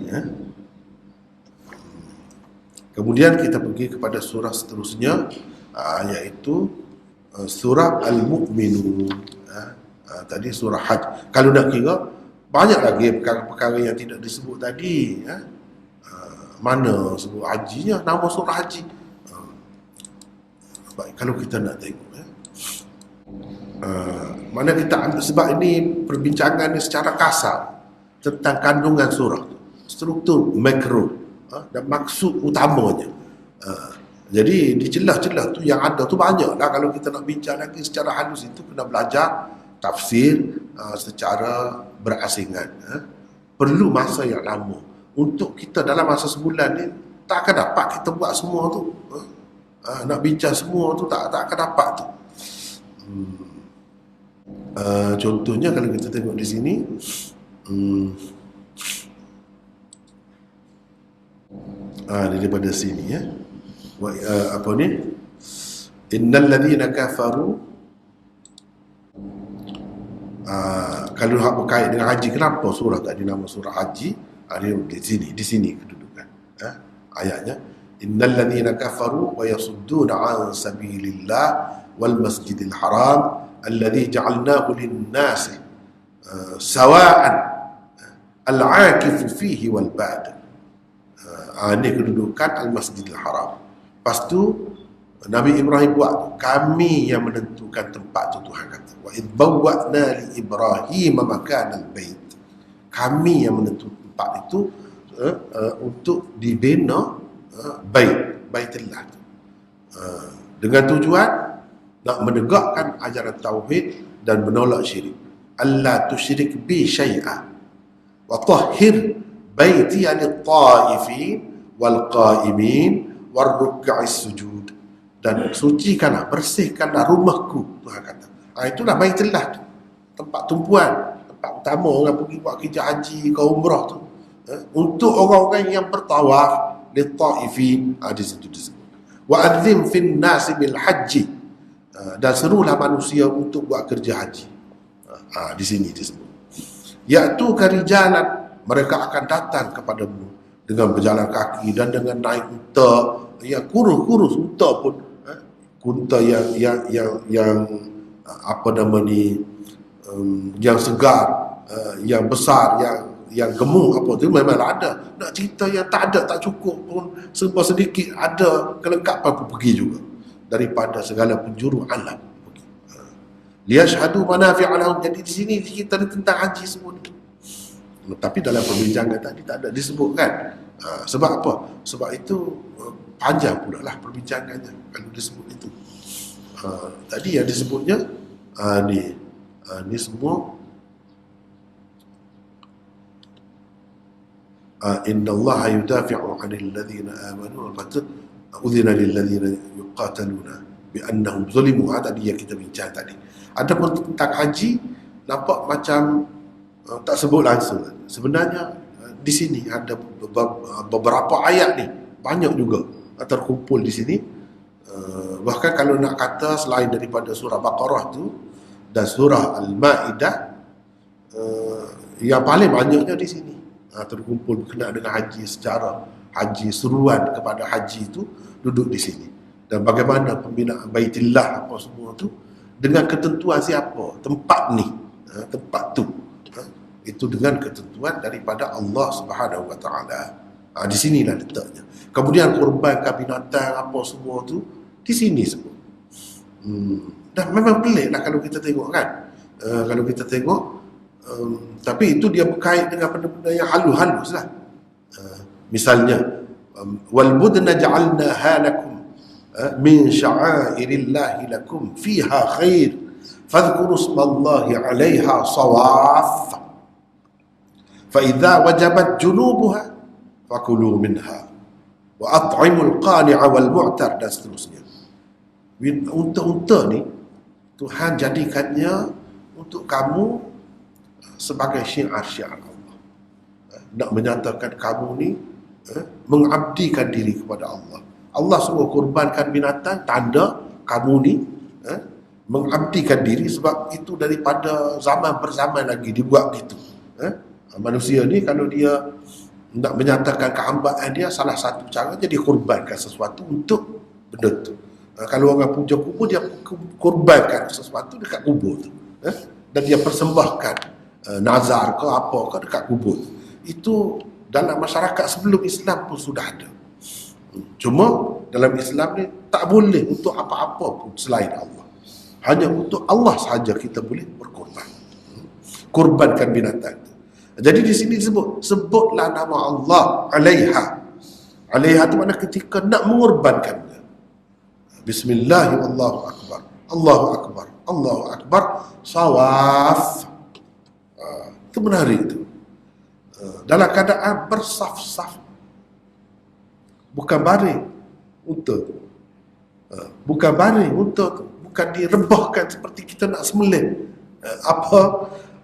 Kemudian kita pergi kepada surah seterusnya, iaitu surah Al-Mu'minun. Tadi surah Hajj. Kalau nak kira, banyak lagi perkara-perkara yang tidak disebut tadi. Mana sebut hajinya, nama surah haji. Baik, kalau kita nak tengok mana kita ambil, sebab ini perbincangan ni secara kasar tentang kandungan surah, struktur makro dan maksud utamanya. Jadi di celah-celah tu yang ada tu banyak lah. Kalau kita nak bincang lagi secara halus, itu kena belajar tafsir secara berasingan. Perlu masa yang lama. Untuk kita dalam masa sebulan ni tak akan dapat kita buat semua tu. Nak bincang semua tu tak akan dapat tu. Contohnya kalau kita tengok di sini, daripada sini ya. Apa ni? Innal ladzina kafaru, kalau hak berkait dengan haji, kenapa surah tak dinama surah haji? Di sini kedudukan ayatnya. Innal ladzina kafaru wa yasudduna an sabilillah wal masjidil haram alladzi ja'alnahu lin-nasi sawa'an al-'akifu fihi wal ba'd. Ini kedudukan al-masjidil haram. Lepas tu Nabi Ibrahim buat, kami yang menentukan tempat tu, Tuhan kata. Wa idh bawwa'na li Ibrahim makanal bait. Kami yang menentukan tempat itu untuk dibina Baitullah tu. Dengan tujuan nak menegakkan ajaran tauhid dan menolak syirik. Allah tusyrik bi syai'a wa tahhir baiti lit-ta'ifin wal qa'imin war ruk'is sujud. Dan sucikanlah, bersihkanlah rumahku, Tuhan kata. Itulah Baitullah tu, tempat tumpuan, tempat utama orang pergi buat kerja haji ke umrah tu, untuk orang-orang yang bertawaf, lit-ta'ifin, di situ disebut. Wa adzim fin nasi bil haji, dan serulah manusia untuk buat kerja haji, di sini disebut. Yaitu karijalan, mereka akan datang kepadamu dengan berjalan kaki dan dengan naik unta yang kurus-kurus, unta pun unta yang apa nama ni, yang segar, yang besar, yang gemuk, apa tu memang ada. Nak cerita yang tak ada, tak cukup pun, serba sedikit ada kelengkapan pun pergi juga daripada segala penjuru alam. Liyashhadu manafi'a lahum. Jadi di sini kita tentang haji semua ni. Tapi dalam perbincangan tadi tak ada disebutkan. Sebab apa? Sebab itu panjang pula lah perbincangannya kalau disebut itu. Tadi yang disebutnya ni semua innallaha yudafi'u 'anil ladzina amanu wa udhina lil ladzina yuqataluna bi annahum zulimu. Tadi yang kita bincang tadi. Adapun tentang haji, nampak macam tak sebut langsung. Sebenarnya di sini ada beberapa ayat ni, banyak juga terkumpul di sini. Bahkan kalau nak kata selain daripada surah Baqarah tu dan surah Al-Ma'idah, yang paling banyaknya di sini terkumpul berkenaan dengan haji, secara haji, seruan kepada haji itu duduk di sini. Dan bagaimana pembinaan Baitullah apa semua tu, dengan ketentuan siapa tempat ni, tempat tu, itu dengan ketentuan daripada Allah Subhanahu wa taala. Di sinilah letaknya. Kemudian kurbankan binatang apa semua tu di sini semua. Dan memang peliklah kalau kita tengok kan. Kalau kita tengok, tapi itu dia berkait dengan benda-benda yang halus-halus lah. Misalnya wal budna ja'alnaha lakum min sya'airillahi lakum fiha khair fadhkuru ismallahi 'alaiha sawaf fa idza wajabat junubuha fakulu minha wa at'imul qani'a wal mu'tar, dan seterusnya. Unta-unta ni Tuhan jadikannya untuk kamu sebagai syiar-syiar Allah. Nak menyatakan kamu ni mengabdikan diri kepada Allah. Allah suruh kurbankan binatang, tanda kamu ni mengabdikan diri, sebab itu daripada zaman berzaman lagi dibuat gitu. Manusia ni kalau dia nak menyatakan kehambaan dia, salah satu cara dia kurbankan sesuatu untuk benda tu. Kalau orang puja kubur, dia kurbankan sesuatu dekat kubur tu, dan dia persembahkan nazar ke apa ke dekat kubur. Itu dalam masyarakat sebelum Islam pun sudah ada. Cuma dalam Islam ni tak boleh untuk apa-apa pun selain Allah. Hanya untuk Allah sahaja kita boleh berkorban. Kurbankan binatang tu. Jadi di sini sebutlah nama Allah, 'alaiha. 'Alaiha itu makna ketika nak mengorbankannya. Bismillahirrahmanirrahim. Allahu akbar. Allahu akbar. Allahu akbar. Sawaf. Itu menarik itu. Dalam keadaan bersaf-saf. Bukan baring unta tu. Bukan baring unta tu. Bukan direbahkan seperti kita nak sembelih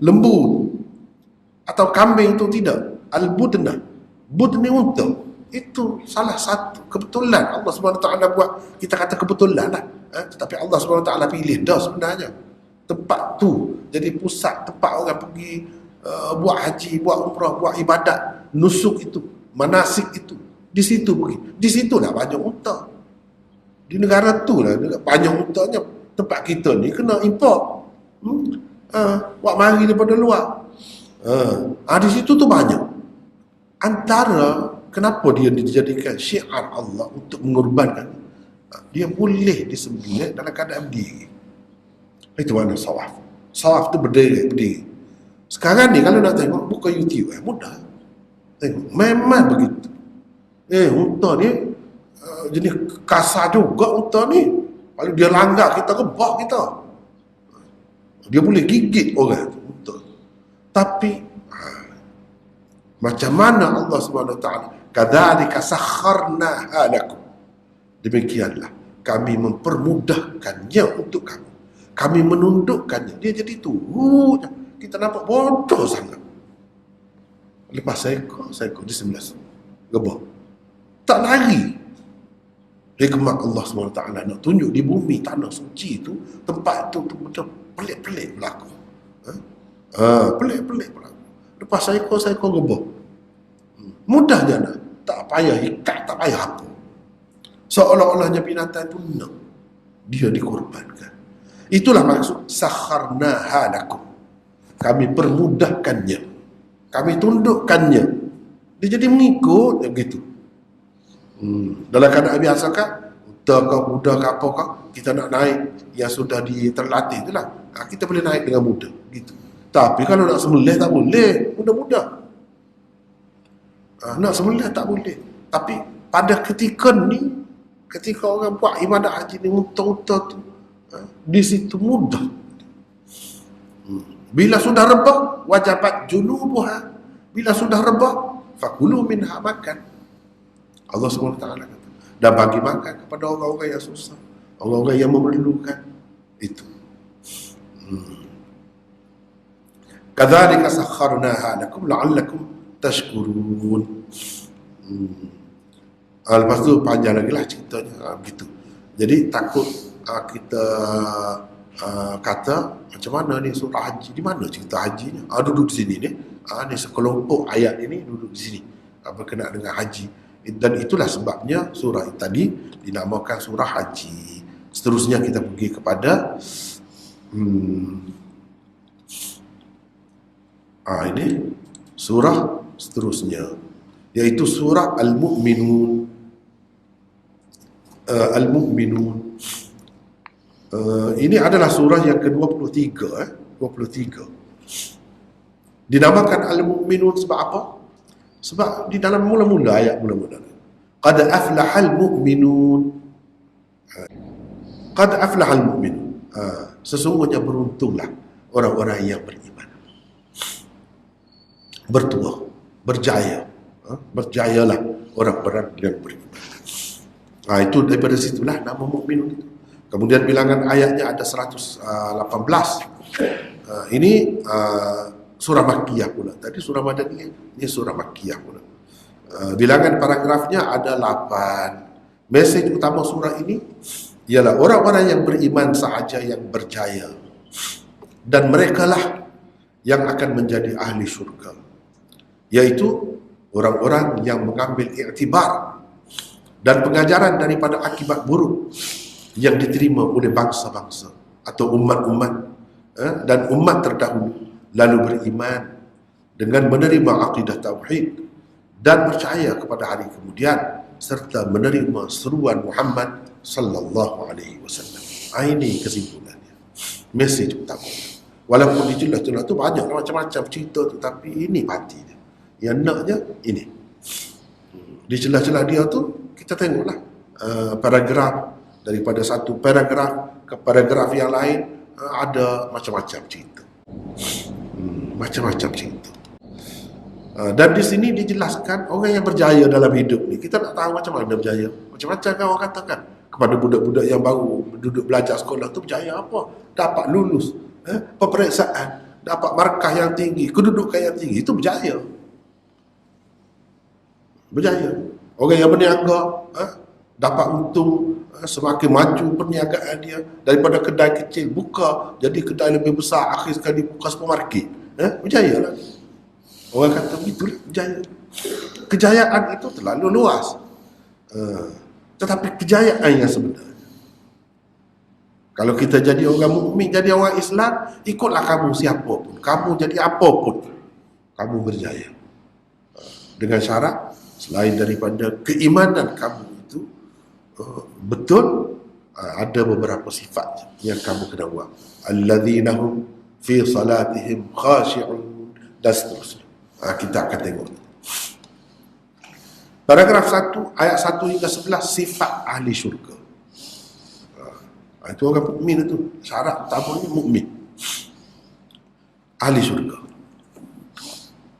lembu atau kambing tu, tidak. Al-budna. Budni unta. Itu salah satu kebetulan Allah SWT buat, kita kata kebetulan lah, tetapi Allah SWT pilih dah sebenarnya tempat tu jadi pusat tempat orang pergi buat haji, buat umrah, buat ibadat, nusuk itu, manasik itu. Di situ pergi. Di situ lah banyak unta. Di negara tu lah banyak untanya. Tempat kita ni kena import. Buat mari daripada luar. Di situ tu banyak. Antara kenapa dia dijadikan syiar Allah untuk mengorbankan, dia boleh disembelih dalam keadaan berdiri. Itu mana sawaf. Sawaf tu berdiri. Sekarang ni kalau nak tengok, buka YouTube, mudah. Tengok, memang begitu. Unta ni jenis kasar juga unta ni. Kalau dia langgar kita, gebak kita. Dia boleh gigit orang tu, unta. Tapi macam mana Allah SWT, kadzalika sakharnaha lakum, demikianlah kami mempermudahkannya untuk kamu. Kami menundukkannya. Dia jadi turut. Kita nampak bodoh sangat. Lepas seekor di sebelah gebak. Tak lari. Hikmat Allah SWT nak tunjuk di bumi tanah suci tu, tempat tu betul pelik-pelik berlaku. Pelik-pelik berlaku. Lepas seekor gebak. Mudahnya nak. Tak payah ikat, tak payah apa. Seolah-olahnya binatang tu nak. Dia dikorbankan. Itulah maksud sakharnaha lakum. Kami permudahkannya. Kami tundukkannya. Dia jadi mengikut begitu. Dalam keadaan biasa kan, unta kau, kuda kau, apa kau, kita nak naik yang sudah terlatih itulah. Kita boleh naik dengan mudah gitu. Tapi kalau nak sembelih tak boleh, mudah-mudah. Nak sembelih tak boleh. Tapi pada ketika ni, ketika orang buat ibadat haji ni, unta-unta tu di situ mudah. Bila sudah rebah, wajabat junubuha. Bila sudah rebah, fakulu minha, makan. Allah SWT kata, dan bagi makan kepada orang-orang yang susah, orang-orang yang memerlukan itu. Kadzalika sakharnaha lakum la'allakum tashkurun. Lepas tu panjang lagi lah ceritanya, begitu. Jadi takut kita kata macam mana ni surah haji, di mana cerita hajinya? Duduk di sini ni. Ni sekelompok ayat ini duduk di sini berkenaan dengan haji. Dan itulah sebabnya surah tadi dinamakan surah haji. Seterusnya kita pergi kepada ini surah seterusnya, yaitu surah Al-Mu'minun. Al-Mu'minun. Ini adalah surah yang ke-23. 23. Dinamakan Al-Mu'minun sebab apa? Sebab di dalam mula-mula ayat mula-mula, qad aflahal mu'minun. Qad aflahal mu'minun. Sesungguhnya beruntunglah orang-orang yang beriman. Bertuah, berjaya. Berjayalah orang-orang yang beriman. Itu daripada situlah nama mukminun itu. Kemudian bilangan ayatnya ada 118. Ini surah Makkiyah pula. Tadi surah Madaniyah, ini surah Makkiyah pula. Bilangan paragrafnya ada 8. Mesej utama surah ini ialah orang-orang yang beriman sahaja yang berjaya, dan merekalah yang akan menjadi ahli syurga, yaitu orang-orang yang mengambil iktibar dan pengajaran daripada akibat buruk yang diterima oleh bangsa-bangsa atau umat-umat dan umat terdahulu, lalu beriman dengan menerima akidah tauhid dan percaya kepada hari kemudian, serta menerima seruan Muhammad sallallahu alaihi wasallam. Ini kesimpulannya, mesej utama. Walaupun di jelas-jelas tu banyak macam-macam cerita tu, tapi ini patinya. Yang naknya ini. Di celah-celah dia tu kita tengoklah paragraf, daripada satu paragraf ke paragraf yang lain ada macam-macam cerita. Macam-macam cerita. Dan di sini dijelaskan orang yang berjaya dalam hidup ni. Kita nak tahu macam mana berjaya. Macam-macam kan orang katakan kepada budak-budak yang baru duduk belajar sekolah tu, berjaya apa? Dapat lulus, peperiksaan, dapat markah yang tinggi, kedudukan yang tinggi, itu berjaya. Berjaya. Orang yang berniaga dapat untung, semakin maju perniagaan dia. Daripada kedai kecil buka jadi kedai lebih besar, akhir sekali buka supermarket, berjaya lah. Orang kata begitulah berjaya. Kejayaan itu terlalu luas, tetapi kejayaan yang sebenarnya, kalau kita jadi orang mukmin, jadi orang Islam, ikutlah kamu siapa pun, kamu jadi apa pun, kamu berjaya. Dengan syarat selain daripada keimanan kamu itu betul, ada beberapa sifat yang kamu kena buat. Alladzina hum fi salatihim khashi'un, dan seterusnya. Kita akan tengok. Paragraf 1 ayat 1 hingga 11, sifat ahli syurga. Itu orang mukmin itu. Syarat utamanya mukmin, ahli syurga.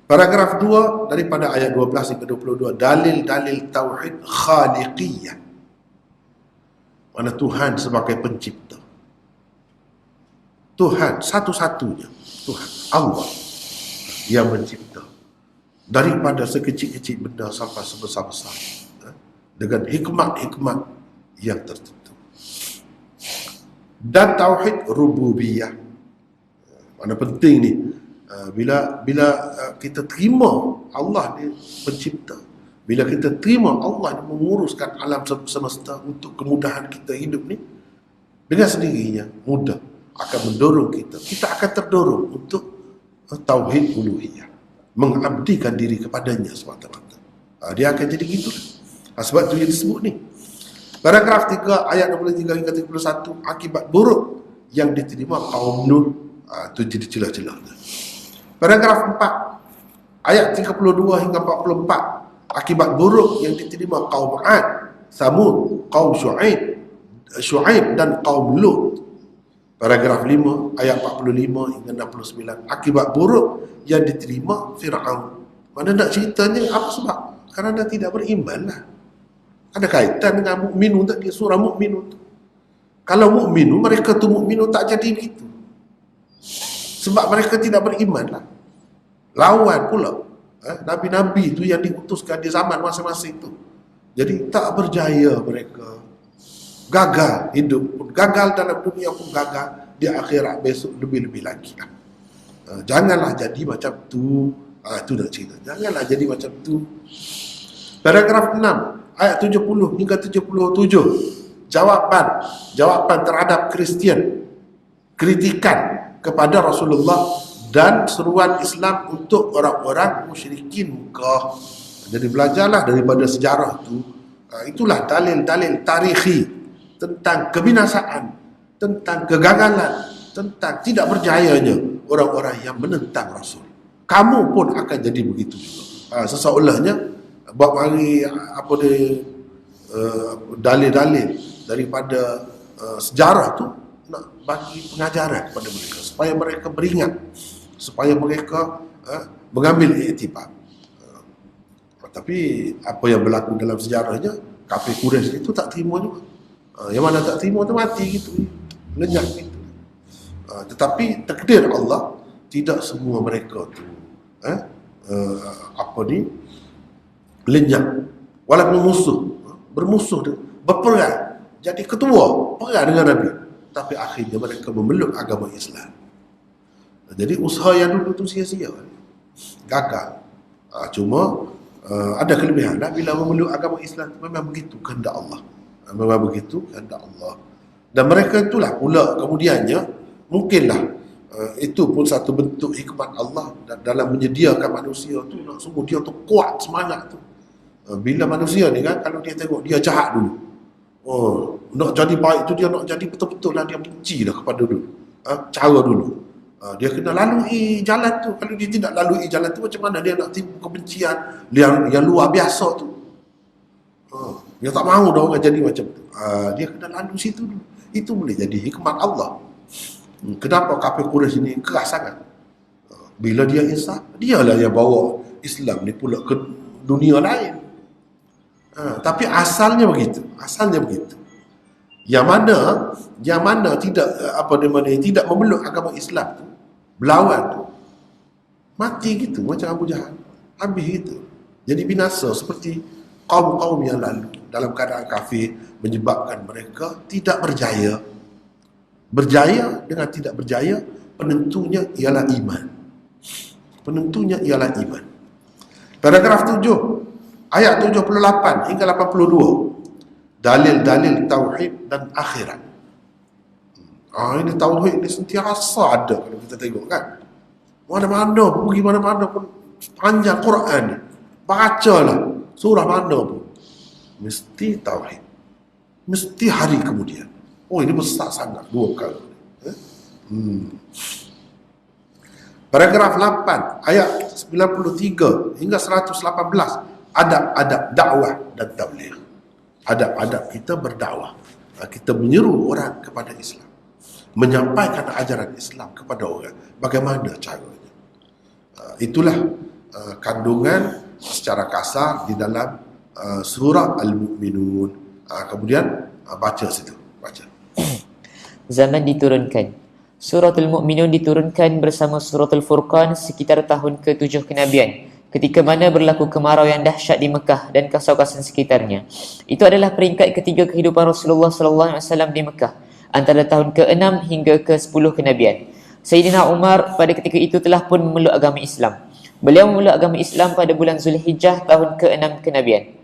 Paragraf 2 daripada ayat 12 hingga 22, dalil-dalil tauhid khaliqiyah. Mana Tuhan sebagai pencipta. Tuhan satu-satunya, Tuhan Allah yang mencipta. Daripada sekecil-kecil benda sampai sebesar-besar, dengan hikmat-hikmat yang tertentu. Dan tauhid rububiyah. Mana penting ni, bila kita terima Allah ni pencipta, bila kita terima Allah ni menguruskan alam semesta untuk kemudahan kita hidup ni, dengan sendirinya mudah akan mendorong kita akan terdorong untuk tauhid uluhiyah, mengabdikan diri kepadanya semata-mata. Dia akan jadi gitu. Sebab tu yang disebut ni. Paragraf 3 ayat 23 hingga 31, akibat buruk yang diterima kaum Nuh. Itu jadi celah-celah. Paragraf 4 ayat 32 hingga 44, akibat buruk yang diterima kaum Ad, Samud, kaum Syuaib dan kaum Lut. Paragraf 5 ayat 45 hingga 69, akibat buruk yang diterima Fir'aun. Mana nak ceritanya apa sebab? Kerana tidak beriman lah. Ada kaitan dengan mukminun tadi, surah mukminun tu. Kalau mukminun, mereka tu mukminun tak jadi begitu. Sebab mereka tidak beriman lah. Lawan pula nabi-nabi tu yang diutuskan di zaman masing-masing tu. Jadi tak berjaya mereka. Gagal hidup pun, gagal dalam dunia pun gagal di akhirat besok lebih-lebih lagi lah. Janganlah jadi macam tu. Itu nak cerita. Janganlah jadi macam tu. Paragraf 6 ayat 70 hingga 77, jawapan terhadap Kristian, kritikan kepada Rasulullah dan seruan Islam untuk orang-orang musyrikin Mekah. Jadi belajarlah daripada sejarah tu. Itulah dalil-dalil tarikhi tentang kebinasaan, tentang kegagalan, tentang tidak berjayanya orang-orang yang menentang Rasul. Kamu pun akan jadi begitu juga. Seseolahnya buat mari dalil-dalil daripada sejarah tu, nak bagi pengajaran kepada mereka supaya mereka beringat, supaya mereka mengambil iktibar. Tapi apa yang berlaku dalam sejarahnya, kafir Quraisy itu tak terima juga. Yang mana tak terima tu mati gitu, lenyap gitu. Tetapi takdir Allah, tidak semua mereka tu lenyap. Walaupun bermusuh, berperang, jadi ketua perang dengan Nabi, tapi akhirnya mereka memeluk agama Islam. Jadi usaha yang dulu tu sia-sia, gagal. Cuma ada kelebihan bila memeluk agama Islam, memang begitu kehendak Allah. Memang begitu kehendak Allah. Dan mereka itulah pula kemudiannya, mungkinlah itu pun satu bentuk hikmat Allah dalam menyediakan manusia tu, nak sungguh dia tu kuat semangat tu. Bila manusia ni kan, kalau dia tengok dia jahat dulu, nak jadi baik tu, dia nak jadi betul-betul lah, dia benci dah kepada dulu, cara dulu. Dia kena lalui jalan tu. Kalau dia tidak lalui jalan tu, macam mana dia nak timbul kebencian yang luar biasa tu? Dia tak mahu dah orang jadi macam tu. Dia kena lalui situ dulu. Itu boleh jadi hikmat Allah. Kenapa kafir Quraisy ini keras sangat? Bila dia insaf, dialah yang bawa Islam ni pula ke dunia lain. Tapi asalnya begitu. Yang mana tidak tidak memeluk agama Islam tu, berlawan tu, mati gitu macam Abu Jahal, habis gitu. Jadi binasa seperti kaum-kaum yang lalu dalam keadaan kafir menyebabkan mereka tidak berjaya. Berjaya dengan tidak berjaya, penentunya ialah iman. Penentunya ialah iman. Paragraf 7, ayat 78 hingga 82. Dalil-dalil tauhid dan akhirat. Ini tauhid ni sentiasa ada kalau kita tengok kan. Mana-mana pun, pergi mana-mana pun, panjang Quran ni. Bacalah surah mana pun, mesti tauhid. Mesti hari kemudian. Oh, ini besar sangat, 2 kali. Paragraf 8, ayat 93 hingga 118. Adab-adab dakwah dan tabligh. Adab-adab kita berdakwah. Kita menyeru orang kepada Islam, menyampaikan ajaran Islam kepada orang. Bagaimana caranya? Itulah kandungan secara kasar di dalam surah Al-Mu'minun. Kemudian baca situ, baca. Zaman diturunkan. Suratul Mu'minun diturunkan bersama Suratul Furqan sekitar tahun ke-7 kenabian, ketika mana berlaku kemarau yang dahsyat di Mekah dan kawasan sekitarnya. Itu adalah peringkat ketiga kehidupan Rasulullah SAW di Mekah, antara tahun ke-6 hingga ke-10 kenabian. Sayyidina Umar pada ketika itu telah pun memeluk agama Islam. Beliau memeluk agama Islam pada bulan Zulhijjah tahun ke-6 kenabian.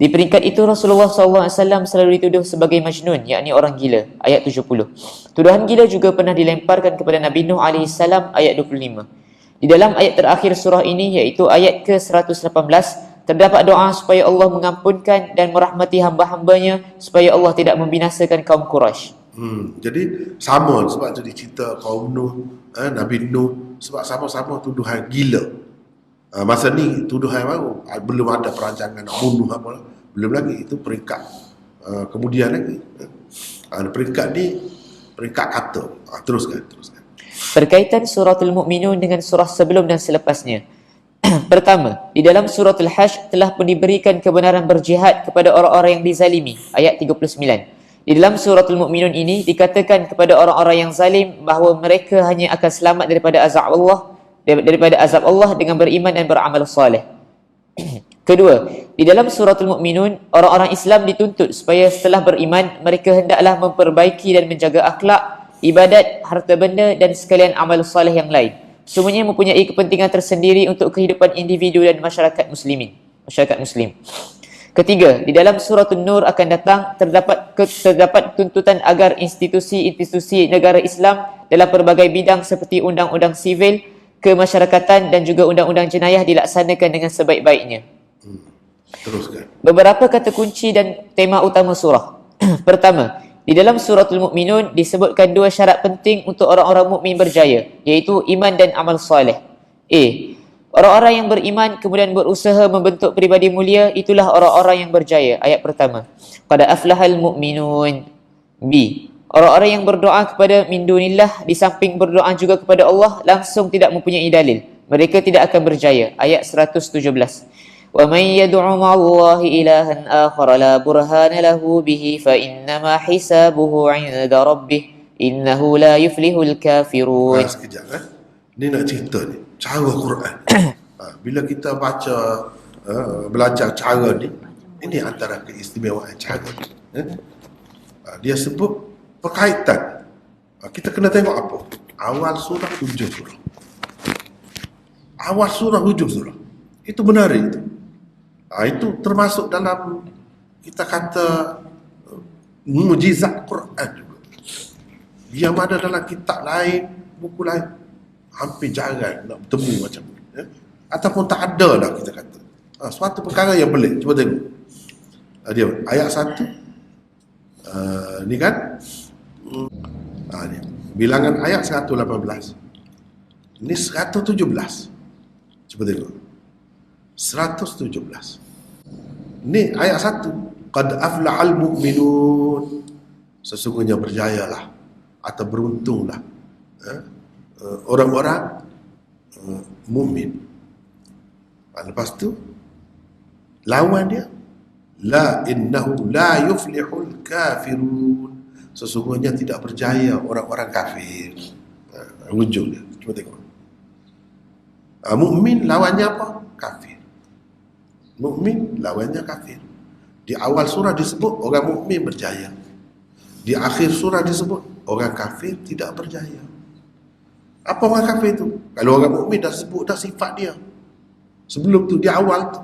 Di peringkat itu Rasulullah SAW selalu dituduh sebagai majnun, yakni orang gila, ayat 70. Tuduhan gila juga pernah dilemparkan kepada Nabi Nuh AS, ayat 25. Di dalam ayat terakhir surah ini, iaitu ayat ke-118, terdapat doa supaya Allah mengampunkan dan merahmati hamba-hambanya, supaya Allah tidak membinasakan kaum Quraisy. Jadi sama, sebab tu dicerita kaum Nuh, Nabi Nuh, sebab sama-sama tuduhan gila. Masa ni tuduhan baru, belum ada perancangan nak bunuh apa, belum lagi. Itu peringkat kemudian lagi. Peringkat ni peringkat kata. Teruskan. Berkaitan suratul Mu'minun dengan surah sebelum dan selepasnya. Pertama, di dalam suratul Hajj telah pun diberikan kebenaran berjihad kepada orang-orang yang dizalimi, ayat 39. Di dalam suratul Mu'minun ini dikatakan kepada orang-orang yang zalim bahawa mereka hanya akan selamat daripada azab Allah dengan beriman dan beramal soleh. Kedua, di dalam suratul Mu'minun, orang-orang Islam dituntut supaya setelah beriman mereka hendaklah memperbaiki dan menjaga akhlak, ibadat, harta benda dan sekalian amal soleh yang lain. Semuanya mempunyai kepentingan tersendiri untuk kehidupan individu dan masyarakat muslim. Ketiga, di dalam suratul Nur akan datang terdapat tuntutan agar institusi-institusi negara Islam dalam pelbagai bidang seperti undang-undang sivil, kemasyarakatan dan juga undang-undang jenayah dilaksanakan dengan sebaik-baiknya. Teruskan. Beberapa kata kunci dan tema utama surah. Pertama, di dalam suratul Mu'minun disebutkan 2 syarat penting untuk orang-orang mukmin berjaya, iaitu iman dan amal soleh. Orang-orang yang beriman kemudian berusaha membentuk pribadi mulia, itulah orang-orang yang berjaya. Ayat pertama. Qad aflahal mu'minun. B. Orang-orang yang berdoa kepada min dunillah, di samping berdoa juga kepada Allah, langsung tidak mempunyai dalil, mereka tidak akan berjaya. Ayat 117. Wa man yad'u ma'allahi ilahan akhar la burhana lahu bihi fa innama hisabuhu 'inda rabbih innahu la yuflihul kafirun. Sekejap Ni nak cerita ni cara Quran. Bila kita baca, belajar cara ni, ini antara keistimewaan cara. Dia sebut perkaitan. Kita kena tengok apa? Awal surah, hujung surah. Awal surah, hujung surah. Itu menarik itu. Itu termasuk dalam, kita kata, mujizat Quran juga. Yang mana dalam kitab lain, buku lain, hampir jarang nak bertemu macam ni. Ataupun tak ada lah kita kata. Suatu perkara yang pelik. Cuba tengok. Dia ayat 1. Ni kan? Ni. Bilangan ayat 118. Ni 117. Cuba tengok. 117. Ni ayat 1. Qad aflahal mu'minun. Sesungguhnya berjayalah atau beruntunglah orang-orang mukmin. Lepas tu lawan dia, la innahu la yuflihul kafirun. Sesungguhnya tidak berjaya orang-orang kafir. Hujung dia. Cuba tengok. Mukmin lawannya apa? Kafir. Mukmin lawannya kafir. Di awal surah disebut orang mukmin berjaya. Di akhir surah disebut orang kafir tidak berjaya. Apa orang kafir itu? Kalau orang mukmin dah sebut dah sifat dia. Sebelum tu di awal tu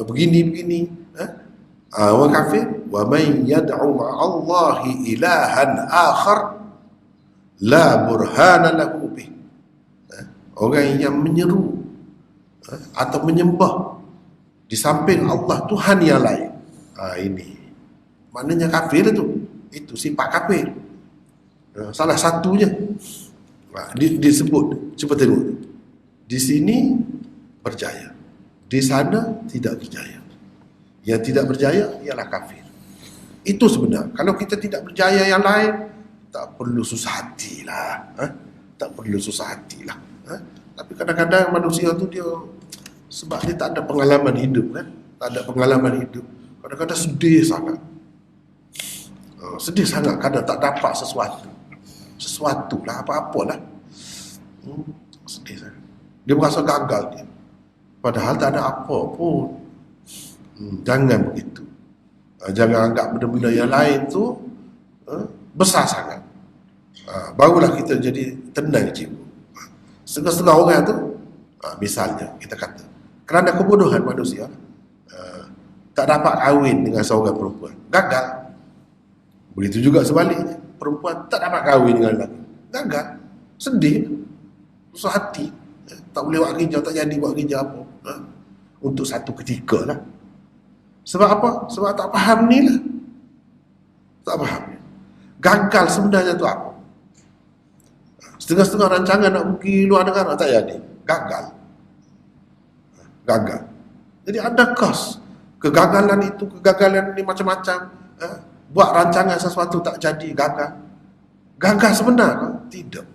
begini. Orang kafir, wa man yad'u ma'allahi ilahan akhar la burhana lahu bih. Orang yang menyeru atau menyembah di samping Allah Tuhan yang lain. Ini maknanya kafir itu sifat kafir. Salah satunya disebut. Cuba tengok, di sini berjaya, di sana tidak berjaya. Yang tidak berjaya ialah kafir. Itu sebenar. Kalau kita tidak berjaya yang lain, tak perlu susah hati lah. Tak perlu susah hati lah. Tapi kadang-kadang manusia tu dia, sebab dia tak ada pengalaman hidup kan, tak ada pengalaman hidup, kadang-kadang sedih sangat. Sedih sangat kadang tak dapat sesuatu lah, apa-apalah. Sedih sangat. Dia merasa gagal dia. Padahal tak ada apa pun. Jangan begitu. Jangan anggap benda-benda yang lain tu besar sangat. Barulah kita jadi tenang jiwa. Setengah-setengah orang tu, misalnya kita kata, kerana kebodohan manusia, tak dapat kahwin dengan seorang perempuan, gagal. Begitu juga sebaliknya, perempuan tak dapat kahwin dengan lelaki, gagal, sedih, susah hati, tak boleh buat kerja, tak jadi buat kerja apa, untuk satu ketika lah. Sebab apa? Sebab tak faham ni lah. Tak faham. Gagal sebenarnya tu apa? Setengah-setengah rancangan nak pergi luar negara tak jadi, gagal. Jadi ada kos. Kegagalan ini macam-macam. Buat rancangan sesuatu tak jadi, gagal sebenar? Tidak.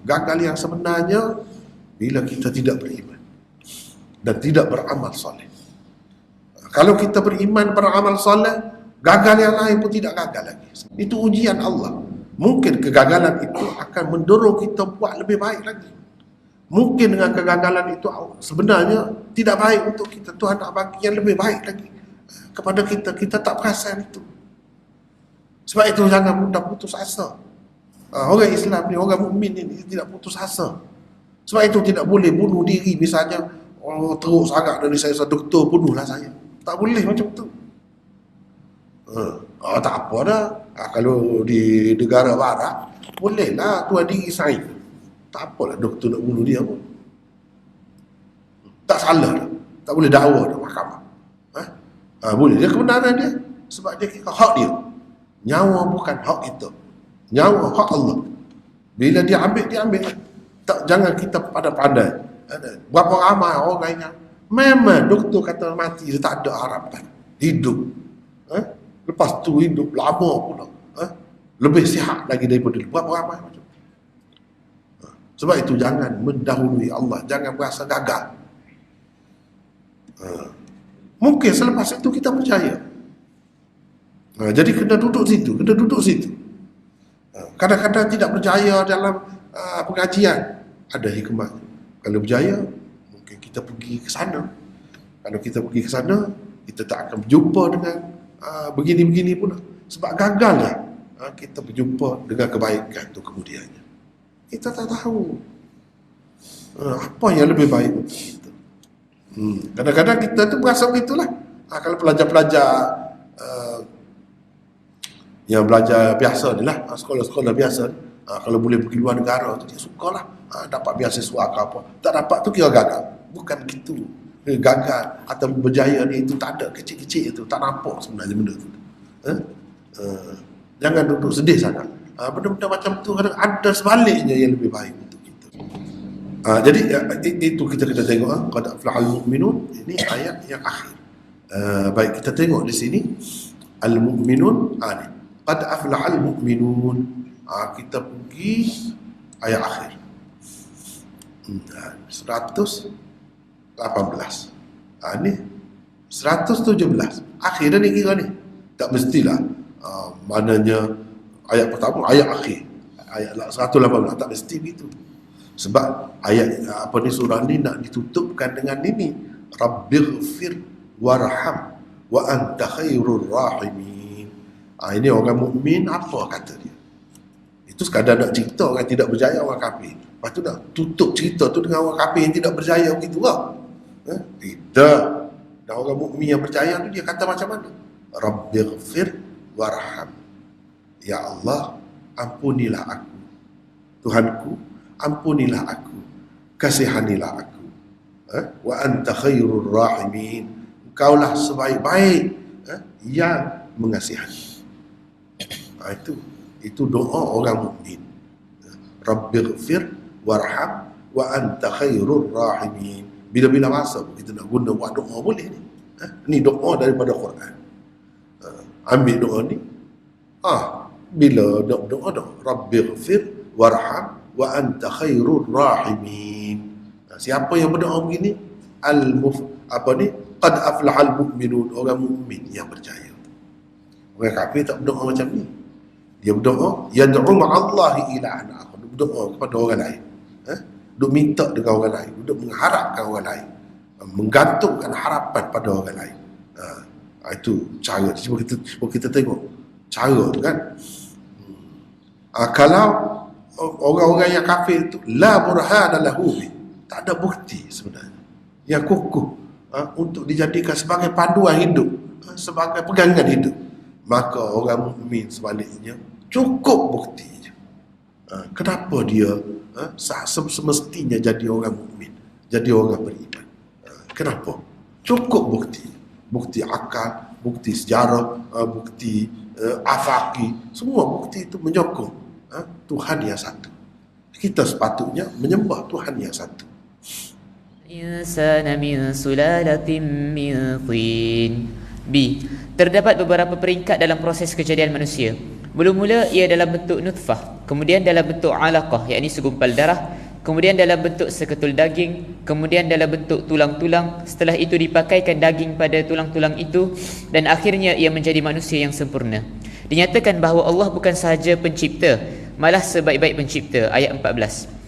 Gagal yang sebenarnya bila kita tidak beriman dan tidak beramal soleh. Kalau kita beriman, beramal soleh, gagal yang lain pun tidak gagal lagi. Itu ujian Allah. Mungkin kegagalan itu akan mendorong kita buat lebih baik lagi. Mungkin dengan kegagalan itu sebenarnya tidak baik untuk kita. Tuhan nak bagi yang lebih baik lagi kepada kita. Kita tak perasan itu. Sebab itu jangan mudah putus asa. Orang Islam ni, orang mukmin ini tidak putus asa. Sebab itu tidak boleh bunuh diri. Misalnya, teruk sangat dari saya, doktor bunuhlah saya. Tak boleh macam tu. Tak apa dah. Kalau di negara barat, bolehlah tuan diri saya. Tak apalah doktor nak bunuh dia pun. Tak salah dah. Tak boleh dakwa dah mahkamah. Boleh dia kebenaran dia. Sebab dia kira hak dia. Nyawa bukan hak kita. Nyawa hak Allah. Bila dia ambil, dia ambil. Tak, jangan kita pandai-pandai. Berapa ramai orang yang memang doktor kata mati, dia tak ada harapan hidup. Lepas tu hidup lama pula. Lebih sihat lagi daripada dulu. Berapa ramai macam tu. Sebab itu jangan mendahului Allah. Jangan berasa gagal. Mungkin selepas itu kita percaya. Jadi kena duduk situ. Kadang-kadang tidak berjaya dalam pengajian. Ada hikmah. Kalau berjaya, mungkin kita pergi ke sana. Kalau kita pergi ke sana, kita tak akan berjumpa dengan begini-begini pula. Sebab gagal lah. Kita berjumpa dengan kebaikan tu kemudiannya. Kita tak tahu apa yang lebih baik untuk kita. Kadang-kadang kita tu berasa begitulah. Kalau pelajar-pelajar yang belajar biasa ni lah, sekolah-sekolah biasa ni, kalau boleh pergi luar negara tu dia sukalah. Dapat beasiswa ke apa, tak dapat tu kira gagal. Bukan gitu. Gagal atau berjaya ni itu tak ada, kecil-kecil itu tak nampak sebenarnya benda tu. Jangan duduk sedih sangat. Benda-benda macam tu kadang ada sebaliknya yang lebih baik untuk kita. Jadi itu kita kena tengok qad aflahal mu'minun. Ini ayat yang akhir. Baik, kita tengok di sini al-mu'minun. Ni qad aflahal mu'minun. Kita pergi ayat akhir 118. Ni 117 akhir dah ni kira ni. Tak mestilah maknanya ayat pertama ayat akhir, ayat 118 tak mesti begitu. Sebab ayat surah ni nak ditutupkan dengan ini, Rabbighfir warham wa anta khairur rahimin. Ini orang mukmin apa kata dia? Itu sekadar nak cerita orang tidak berjaya, orang kafir. Lepas tu nak tutup cerita tu dengan orang kafir yang tidak berjaya begitu lah. Tidak. Dan orang mukmin yang berjaya tu dia kata macam mana? Rabbighfir warham. Ya Allah, ampunilah aku. Tuhanku, ampunilah aku. Kasihanilah aku. Wa anta khairur rahimin. Engkaulah sebaik-baik yang mengasihani. Itu doa orang mukmin. Rabbighfir warham wa anta khairur rahimin. Bila-bila masa kita nak guna buat doa boleh ni. Ni doa daripada Quran. Ambil doa ni. Bila doa Rabbighfir warham wa anta khairur rahimin. Siapa yang berdoa begini? Qad aflahal mu'minun. Orang mukmin yang berjaya. Orang kafir tak berdoa macam ni. Dia berdoa, yad'u ma'allahi ilahan akhar. Dia berdoa kepada orang lain. Duk minta dengan orang lain, duk mengharapkan orang lain, menggantungkan harapan pada orang lain. Itu cara. Cuba kita tengok cara tu kan. Kalau orang-orang yang kafir itu la burhana lahu, tak ada bukti sebenarnya yang kukuh untuk dijadikan sebagai panduan hidup, sebagai pegangan hidup, maka orang mukmin sebaliknya cukup bukti. Kenapa dia semestinya jadi orang mukmin, jadi orang beriman? Kenapa? Cukup bukti. Bukti akal, bukti sejarah, bukti afaki. Semua bukti itu menyokong Tuhan yang satu. Kita sepatutnya menyembah Tuhan yang satu. Insana min sulalatin min tin. B. Terdapat beberapa peringkat dalam proses kejadian manusia. Mula-mula ia dalam bentuk nutfah, kemudian dalam bentuk alaqah, yakni segumpal darah, kemudian dalam bentuk seketul daging, kemudian dalam bentuk tulang-tulang, setelah itu dipakaikan daging pada tulang-tulang itu, dan akhirnya ia menjadi manusia yang sempurna. Dinyatakan bahawa Allah bukan sahaja pencipta, malah sebaik-baik pencipta. Ayat 14.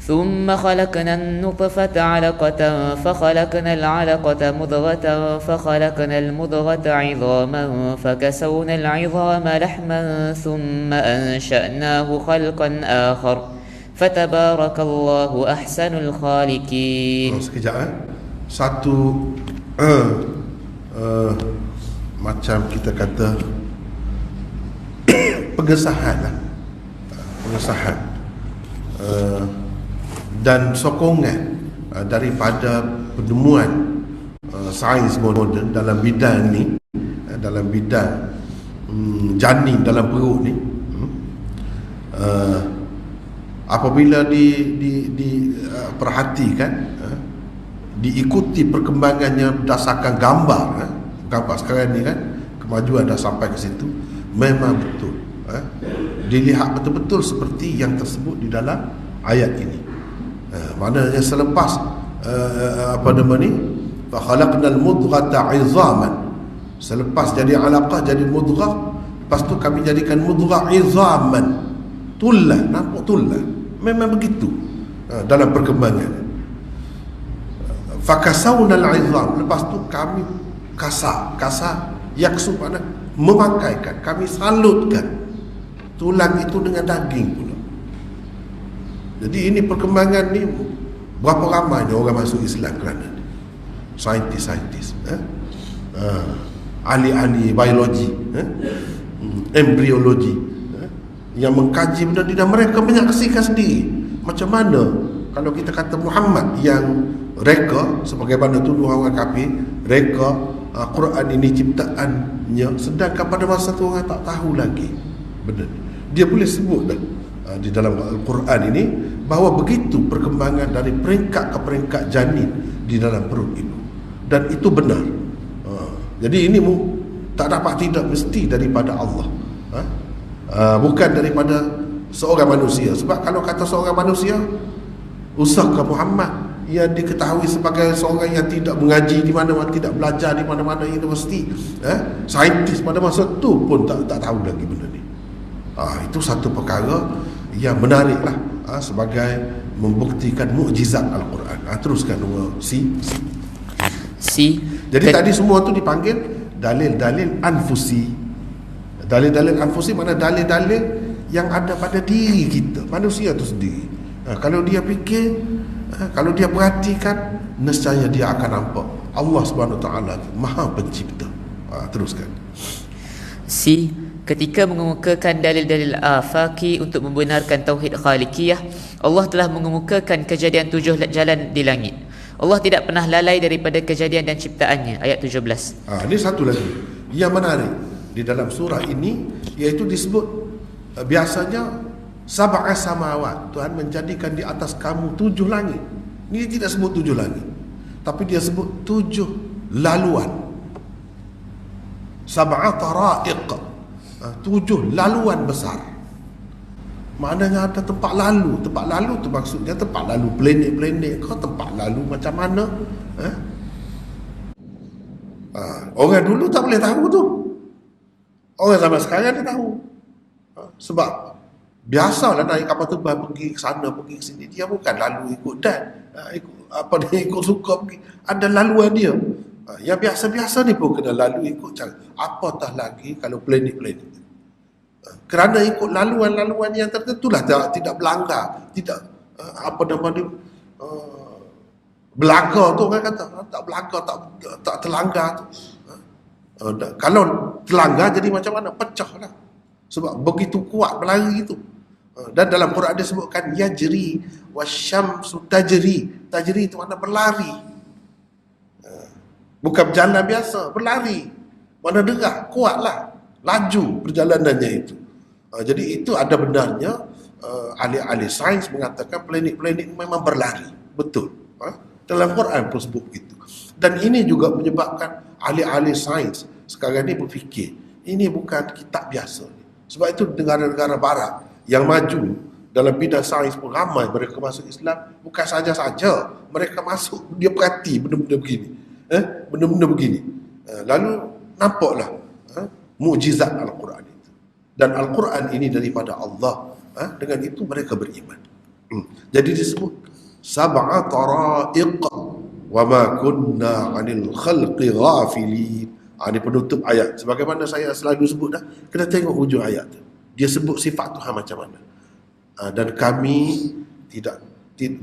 ثم خلقنا النطفة علقة فخلقنا العلقة مضغة فخلقنا المضغة عظاما فكسونا العظام لحما ثم أنشأناه خلقا آخر فتبارك الله أحسن الخالقين. Sekejap Satu macam kita kata pengesahan dan sokongan daripada penemuan sains moden dalam bidang ni, dalam bidang janin dalam perut ni. Apabila diperhatikan, diikuti perkembangannya berdasarkan gambar sekarang ni kan, kemajuan dah sampai ke situ, memang betul dilihat betul-betul seperti yang tersebut di dalam ayat ini. Maknanya selepas fa khalaqnal mudghata 'idhaman, selepas jadi alaqah jadi mudghah, lepas tu kami jadikan mudghah 'idhaman, tulang, nampak tulang. Memang begitu dalam perkembangan. Fakasawna al-'idham, lepas tu kami kasar yaksu makna memakaikan, kami salutkan tulang itu dengan daging pula. Jadi ini perkembangan ni, berapa ramai orang masuk Islam kerana ni? Saintis, ahli-ahli biologi, embriologi, yang mengkaji benda ni, dan mereka menyaksikan sendiri macam mana kalau kita kata Muhammad yang reka, sebagaimana tuduhan orang kafir, reka Quran ini ciptaannya, sedangkan pada masa tu orang tak tahu lagi benda ni. Dia boleh sebut dah di dalam Al-Quran ini bahawa begitu perkembangan dari peringkat ke peringkat janin di dalam perut ibu, dan itu benar. Jadi ini tak dapat tidak mesti daripada Allah, bukan daripada seorang manusia. Sebab kalau kata seorang manusia, usahkah Muhammad yang diketahui sebagai seorang yang tidak mengaji di mana-mana, tidak belajar di mana-mana universiti, saintis pada masa itu pun tak tahu lagi benda ni. Itu satu perkara yang menariklah, sebagai membuktikan mukjizat Al-Quran. Teruskan nombor C. C. Jadi tadi semua tu dipanggil dalil-dalil anfusi. Dalil-dalil anfusi mana dalil-dalil yang ada pada diri kita, manusia tu sendiri. Kalau dia fikir, kalau dia perhatikan, nescaya dia akan nampak Allah Subhanahu Wa Taala Maha Pencipta. Teruskan. C. Ketika mengemukakan dalil-dalil afaki untuk membenarkan tauhid khaliqiyah, Allah telah mengemukakan kejadian 7 jalan di langit. Allah tidak pernah lalai daripada kejadian dan ciptaannya. Ayat 17. Ini satu lagi yang menarik di dalam surah ini, iaitu disebut biasanya sab'a samawat, Tuhan menjadikan di atas kamu 7 langit. Ini tidak sebut 7 langit, tapi dia sebut 7 laluan. Sab'a tara'iq, 7 laluan besar. Maknanya ada tempat lalu. Tempat lalu tu maksudnya tempat lalu planet-planet kau, tempat lalu macam mana. Orang dulu tak boleh tahu tu. Orang zaman sekarang dia tahu. Sebab biasalah naik kapal terbang pergi ke sana, pergi ke sini. Dia bukan lalu ikut dan dia ikut suka pergi. Ada laluan dia. Yang biasa-biasa ni pun kena lalu ikut cara. Apatah lagi kalau planet-planet. Kerana ikut laluan-laluan yang tertentu lah, tidak berlanggar, tidak belanggar tu orang kata, tak berlanggar, tak terlanggar tu. Kalau terlanggar jadi macam mana? Pecah lah. Sebab begitu kuat berlari itu. Dan dalam Quran dia sebutkan yajri wasyamsu tajri. Tajri itu makna berlari. Bukan berjalan biasa, berlari. Mana derah, kuatlah, laju perjalanannya itu. Jadi itu ada benarnya. Ahli-ahli sains mengatakan planet-planet memang berlari. Betul. Dalam Quran pun sebut begitu. Dan ini juga menyebabkan ahli-ahli sains sekarang ini berfikir, ini bukan kitab biasa. Sebab itu negara-negara barat yang maju dalam bidang sains pun ramai mereka masuk Islam. Bukan saja-saja mereka masuk, dia perhati benda-benda begini. Benda-benda begini. Lalu nampaklah mukjizat Al-Quran itu. Dan Al-Quran ini daripada Allah. Dengan itu mereka beriman. Jadi disebut sab'a tara'iq wa ma kunna 'anil khalqi ghafilin. Ini penutup ayat. Sebagaimana saya selalu sebut dah, kena tengok hujung ayat tu. Dia sebut sifat Tuhan macam mana. Dan kami tidak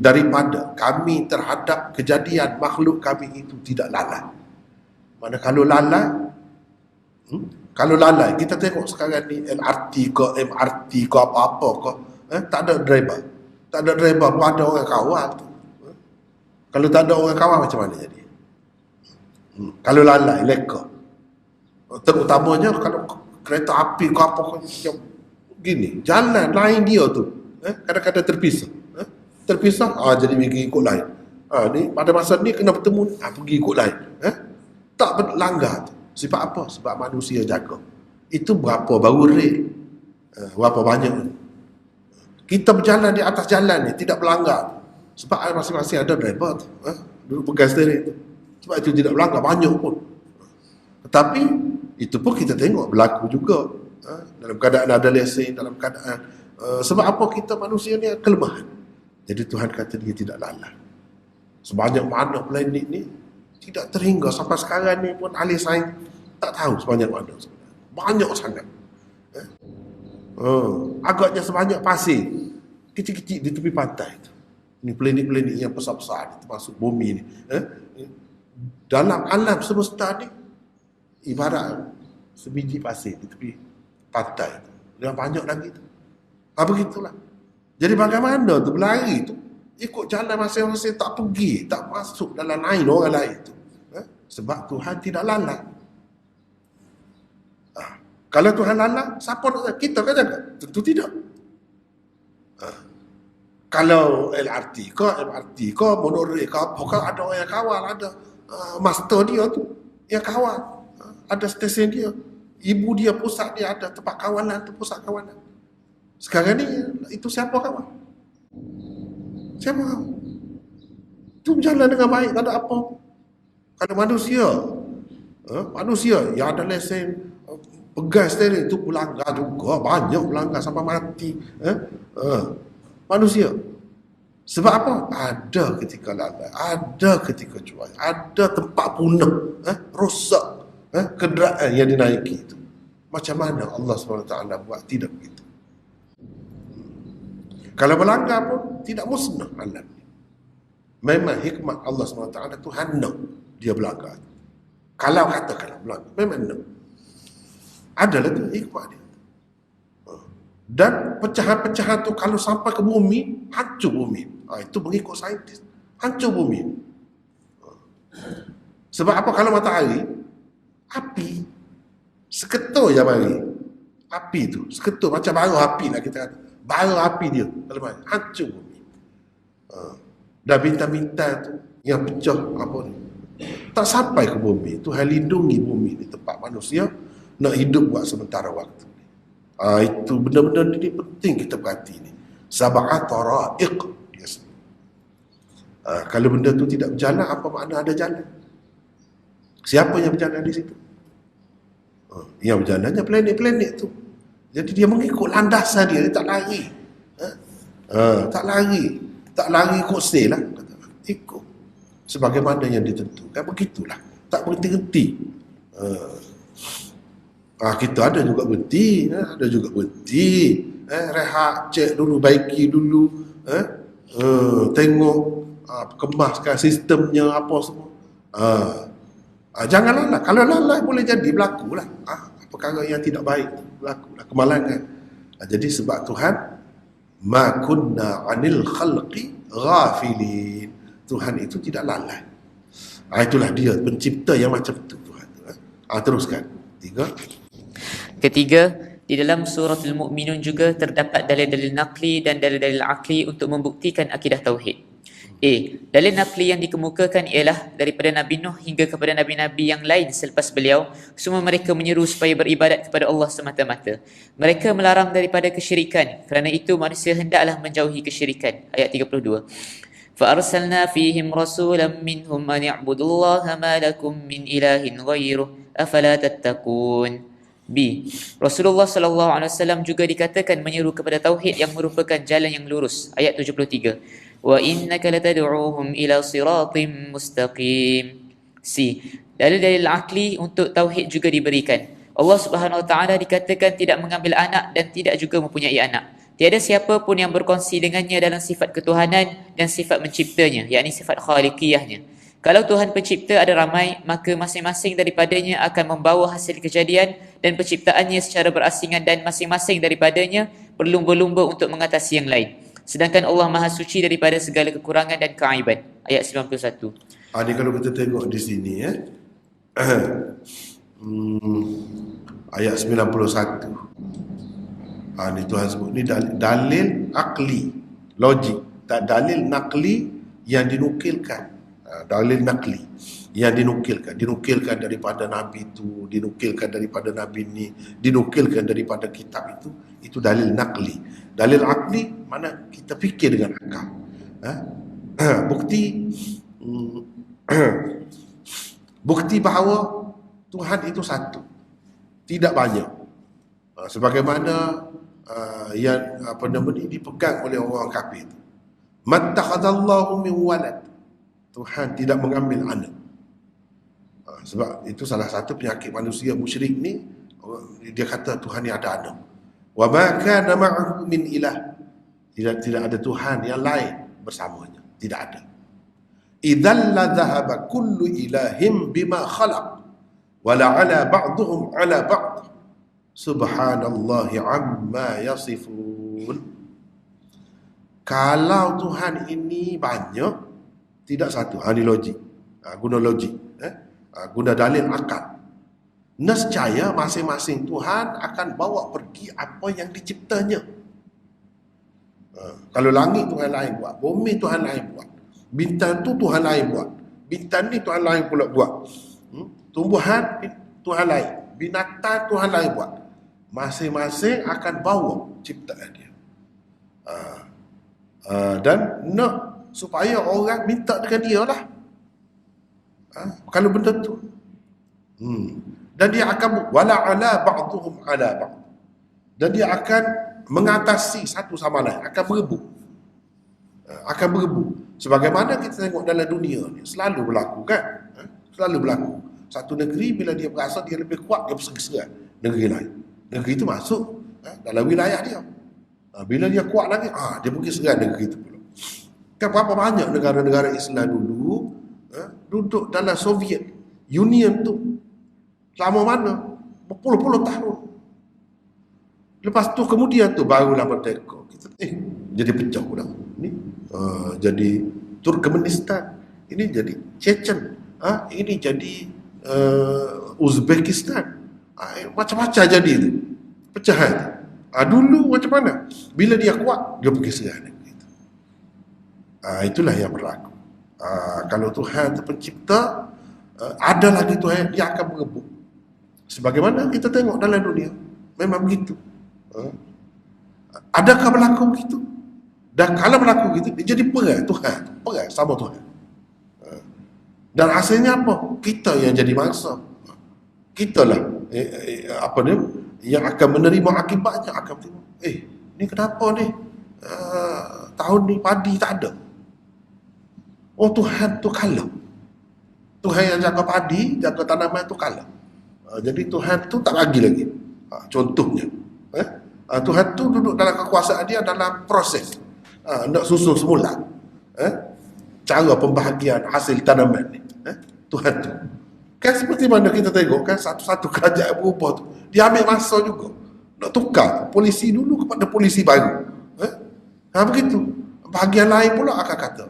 daripada kami terhadap kejadian makhluk kami itu tidak lalai. Mana kalau lalai, kita tengok sekarang ni LRT ke MRT ke apa-apa ke, tak ada driver. Tak ada driver pun ada orang kawal tu. Kalau tak ada orang kawal macam mana jadi? Kalau lalai, leka. Terutamanya kalau kereta api ke apa macam gini, jalan lain dia tu, kadang-kadang terpisah. Terpisah, jadi pergi ikut lain. Ni pada masa ni kena bertemu, pergi ikut lain. Tak berlanggar tu. Sebab apa? Sebab manusia jaga. Itu berapa baru rate, berapa banyak. Kita berjalan di atas jalan ni tidak berlanggar. Sebab masing-masing ada driver tu, duduk pegang steering tu. Sebab itu tidak berlanggar banyak pun. Tetapi itu pun kita tengok berlaku juga. Dalam keadaan ada lesen, dalam keadaan sebab apa? Kita manusia ni kelemahan. Jadi Tuhan kata dia tidak lalai. Sebanyak mana planet ni tidak terhingga sampai sekarang ni pun ahli sains tak tahu sebanyak mana sebenarnya. Banyak sangat. Agaknya sebanyak pasir kecil-kecil di tepi pantai itu. Ini planet-planet yang besar-besar ni, termasuk bumi ni. Dalam alam semesta ni ibarat sebiji pasir di tepi pantai itu. Dan banyak lagi tu. Begitulah. Jadi bagaimana tu berlari tu ikut jalan masing-masing, tak pergi, tak masuk dalam lain orang lain tu. Sebab Tuhan tidak lalai. Kalau Tuhan lalai, siapa nak? Kita kan jaga? Tentu tidak. Kalau LRT ke, MRT ke, monorail ke, apa ada orang yang kawal, ada master dia tu yang kawal. Ada stesen dia. Ibu dia, pusat dia ada tempat kawalan tu, pusat kawalan. Sekarang ni itu siapa kawal? Siapa kawal? Itu berjalan dengan baik, tak ada apa. Kalau manusia yang ada lesen pegang steering itu pelanggar juga, banyak pelanggar sampai mati. Manusia. Sebab apa? Ada ketika lalai, ada ketika cuai, ada tempat punah, rosak. kenderaan yang dinaiki itu. Macam mana Allah SWT buat? Tidak begitu. Kalau melanggar pun tidak musnah alam. Memang hikmat Allah SWT Tuhan nak dia berlanggar. Kalau katakanlah berlanggar, memang nak. Adalah tu hikmat dia. Dan pecahan-pecahan tu kalau sampai ke bumi, hancur bumi. Itu mengikut saintis. Hancur bumi. Sebab apa? Kalau matahari, api, seketul je mari. Api tu, seketul macam bara api lah kita kata. Bara api dia, kalau mari, hancur bumi. Dan bintang-bintang tu yang pecah apa ni, tak sampai ke bumi. Tuhan lindungi bumi di tempat manusia nak hidup buat sementara waktu. Itu benda-benda ni penting kita perhati ni. Sab'at tara'iq dia sebut. Kalau benda tu tidak berjalan, apa makna ada jalan? Siapa yang berjalan di situ? Yang berjalannya planet-planet tu. Jadi dia mengikut landasan dia tak lari. Tak lari ikut sel lah. Ikut sebagaimana yang ditentukan, begitulah. Tak berhenti-henti. Kita ada juga berhenti, rehat, cek dulu, baiki dulu, tengok, kemaskan sistemnya apa semua. Jangan lalai. Kalau lalai boleh jadi berlaku lah. Perkara yang tidak baik berlaku lah, kemalangan. Jadi sebab Tuhan, ma kunna anil khalqi ghafilin. Tuhan itu tidak lalai. Itulah dia pencipta yang macam tu Tuhan. Teruskan. Ketiga, di dalam suratul Mu'minun juga terdapat dalil-dalil naqli dan dalil-dalil akli untuk membuktikan akidah tauhid. Dalil naqli yang dikemukakan ialah daripada Nabi Nuh hingga kepada Nabi-Nabi yang lain selepas beliau, semua mereka menyeru supaya beribadat kepada Allah semata-mata. Mereka melarang daripada kesyirikan, kerana itu manusia hendaklah menjauhi kesyirikan. Ayat 32. فَأَرْسَلْنَا فِيهِمْ رَسُولًا مِّنْهُمْ أَنِ اعْبُدُوا اللَّهَ مَا لَكُمْ مِنْ إِلَٰهٍ غَيْرُهُ أَفَلَا تَتَّقُونَ. Rasulullah SAW juga dikatakan menyeru kepada tauhid yang merupakan jalan yang lurus. Ayat 73. Wa innaka latad'uuhum ila siratim mustaqim. Dalil-dalil akli untuk tauhid juga diberikan. Allah Subhanahu Wa Taala dikatakan tidak mengambil anak dan tidak juga mempunyai anak. Tiada siapa pun yang berkongsi dengannya dalam sifat ketuhanan dan sifat menciptanya, yakni sifat khaliqiyahnya. Kalau Tuhan pencipta ada ramai, maka masing-masing daripadanya akan membawa hasil kejadian dan penciptaannya secara berasingan, dan masing-masing daripadanya berlumba-lumba untuk mengatasi yang lain. Sedangkan Allah Maha Suci daripada segala kekurangan dan keaiban. Ayat 91. Ini kalau kita tengok di sini ayat 91. Ini Tuhan sebut ni dalil akli, logik, tak dalil nakli yang dinukilkan. Dalil nakli yang dinukilkan daripada Nabi itu, dinukilkan daripada Nabi ni, dinukilkan daripada kitab itu dalil nakli. Dalil akli mana kita fikir dengan akal. Bukti bahawa Tuhan itu satu, tidak banyak. Sebagaimana yang dipegang oleh orang kafir itu. Mattakhadallahu min walad. Tuhan tidak mengambil anak. Sebab itu salah satu penyakit manusia musyrik ni, dia kata Tuhan ni ada anak. Wa ma kana ma'ahu min ilah. Tidak ada Tuhan yang lain bersamanya. Tidak ada. Idzal la dhahaba kullu ilahim bima khalaq wa la ala ba'dhum ala ba'd. Subhanallahi amma yasifun. Kalau Tuhan ini banyak, tidak satu. Ini logik. Guna logik. Guna dalil akal. Nescaya masing-masing Tuhan akan bawa pergi apa yang diciptanya. Kalau langit Tuhan lain buat, bumi Tuhan lain buat, bintang tu Tuhan lain buat, bintang ni Tuhan lain pula buat, tumbuhan Tuhan lain, binatang Tuhan lain buat. Masing-masing akan bawa ciptaan dia. Dan nak supaya orang minta dengan dia lah. Kalau benda tu. Dan dia akan wala ala ba'dhum ala ba'd. Dan dia akan mengatasi satu sama lain, akan berebut. Sebagaimana kita tengok dalam dunia ni selalu berlaku kan? Selalu berlaku. Satu negeri bila dia berasa dia lebih kuat, dia berseger-segar negeri lain. Negeri itu masuk dalam wilayah dia. Bila dia kuat lagi, dia pergi segar negeri itu pula. Kan berapa banyak negara-negara Islam dulu duduk dalam Soviet Union tu selama mana? Berpuluh-puluh tahun. Lepas tu kemudian tu barulah merdeka. Kita jadi pecah pula. Ni jadi Turkmenistan, ini jadi Chechen, ini jadi Uzbekistan. Macam-macam jadi tu. Pecahan. Dulu macam mana? Bila dia kuat, dia pergi serang. Itulah yang berlaku. Kalau Tuhan itu pencipta, ada lagi Tuhan, dia akan berebut. Sebagaimana kita tengok dalam dunia, memang begitu. Adakah berlaku begitu? Dan kalau berlaku begitu, dia jadi perang Tuhan, perang sama Tuhan. Dan hasilnya apa? Kita yang jadi mangsa. Kitalah yang akan menerima akibatnya. Akan tengok, ni kenapa ni? Tahun ni padi tak ada. Oh, Tuhan tu kalah. Tuhan yang jaga padi, jaga tanaman tu kalah. Jadi Tuhan tu tak bagi lagi. Contohnya, Tuhan tu duduk dalam kekuasaan dia dalam proses. Nak susun semula cara pembahagian hasil tanaman ni. Tuhan tu. Kan seperti mana kita tengok kan satu-satu kerajaan berubah tu. Dia ambil masa juga. Nak tukar polisi dulu kepada polisi baru. Begitu. Bahagian lain pula akan kata.